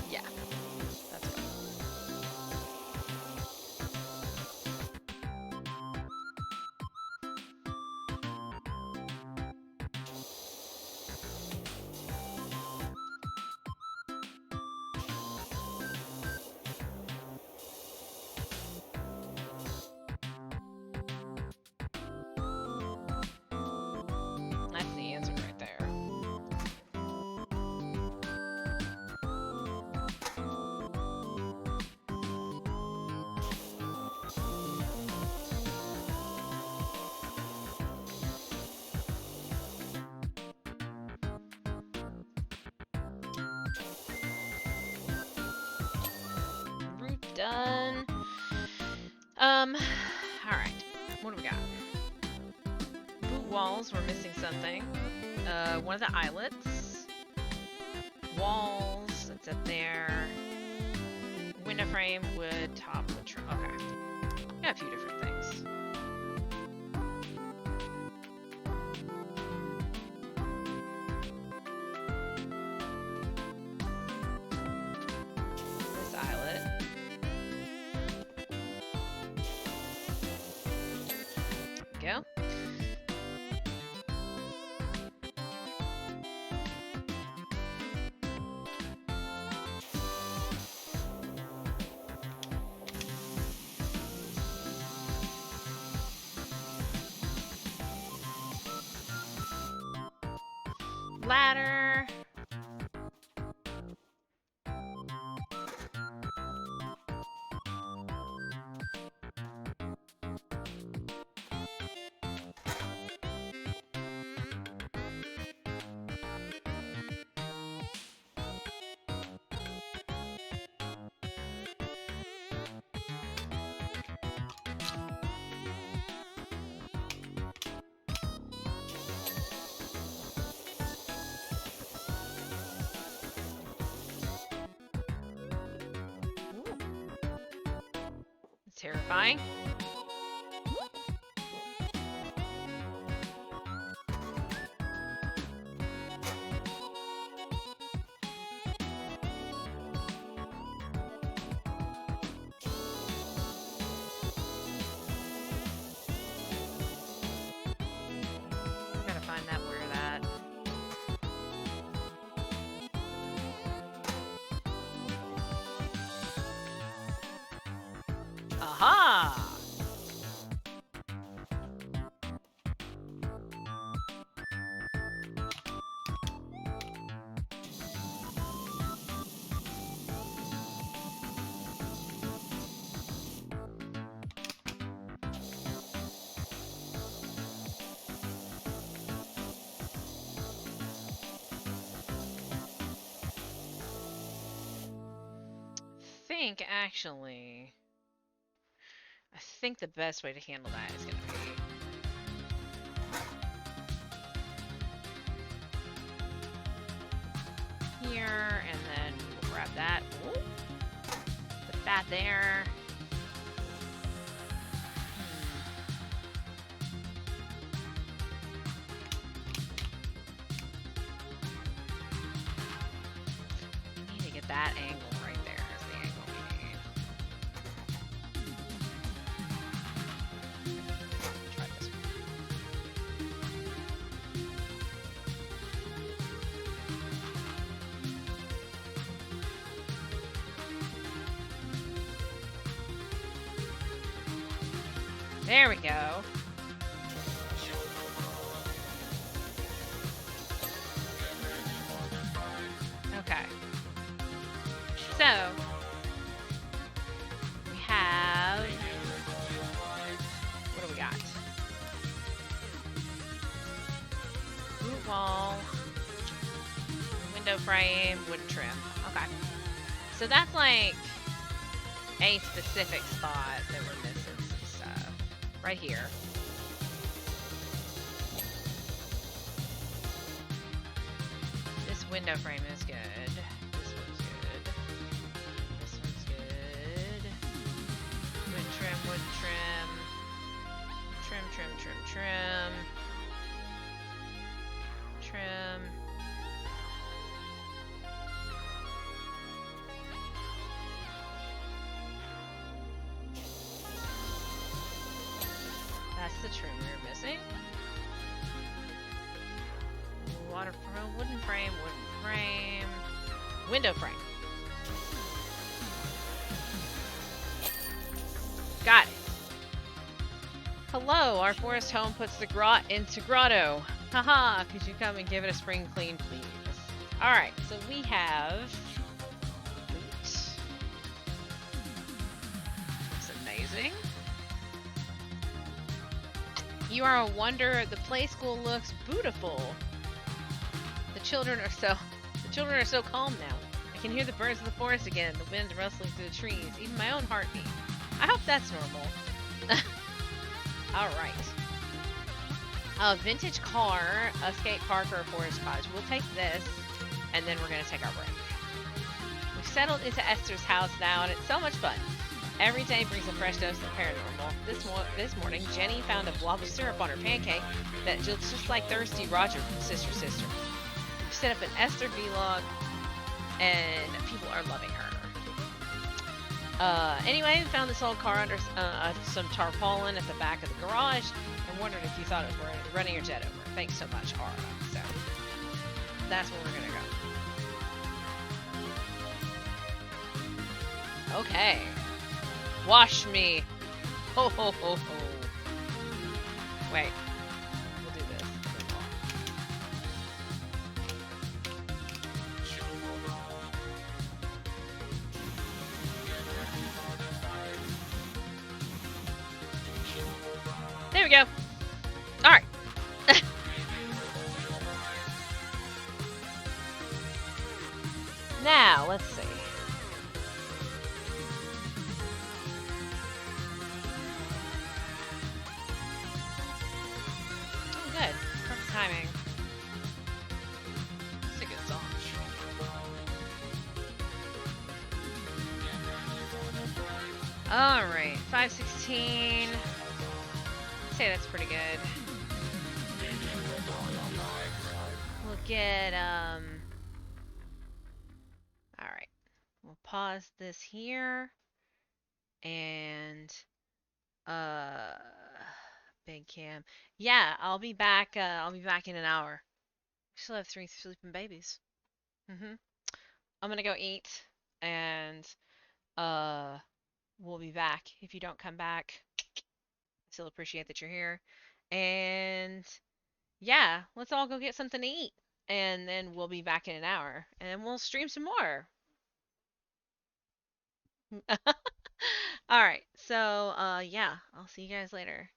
Yeah. That's right. That's the answer right there. Root done. Alright. What do we got? Boot walls, we're missing something. One of the eyelets. Walls, that's up there. Window frame, wood, top, wood trim. Okay. Got a few different things. This eyelet. Go. ladder. Terrifying. Gotta find that where that. Aha! I think the best way to handle that is going to be here, and then we'll grab that. Ooh. Put that there. We need to get that angle right there. Is the angle we need. Try this one. There we go. Okay. So, we have... What do we got? Boot wall, window frame, wood trim. Okay. So that's like a specific spot that we're missing some stuff. Right here. This window frame is good. This one's good. This one's good. Wood trim, wood trim. Trim, trim, trim, trim. Trim. That's the trim we were missing. Water frame, wooden frame, window frame. Got it. Hello, our forest home puts the grot into grotto. Haha, could you come and give it a spring clean, please? Alright, so we have... Oops. Looks amazing. You are a wonder. The play school looks beautiful. The children are so calm now. I can hear the birds of the forest again, the wind rustling through the trees, even my own heartbeat. I hope that's normal. Alright. A vintage car, a skate park, or a forest cottage. We'll take this, and then we're going to take our break. We've settled into Esther's house now, and it's so much fun. Every day brings a fresh dose of paranormal. This morning, Jenny found a blob of syrup on her pancake that looks just like Thirsty Roger from Sister Sister. We set up an Esther vlog, and people are loving her. Anyway, we found this old car under some tarpaulin at the back of the garage, and wondered if you thought it was running your jet over. Thanks so much, Aura. So, that's where we're gonna go. Okay. Wash me. Ho ho ho ho. Wait. We'll do this. we go. All right. Now, let's see. Oh, good. Perfect timing. It's a good song. Alright, 516. I'd say that's pretty good. We'll get, alright. We'll pause this here. And, big cam. Yeah, I'll be back in an hour. We still have 3 sleeping babies. I'm gonna go eat, and, we'll be back. If you don't come back, still appreciate that you're here. And yeah, let's all go get something to eat. And then we'll be back in an hour. And we'll stream some more. Alright, so yeah, I'll see you guys later.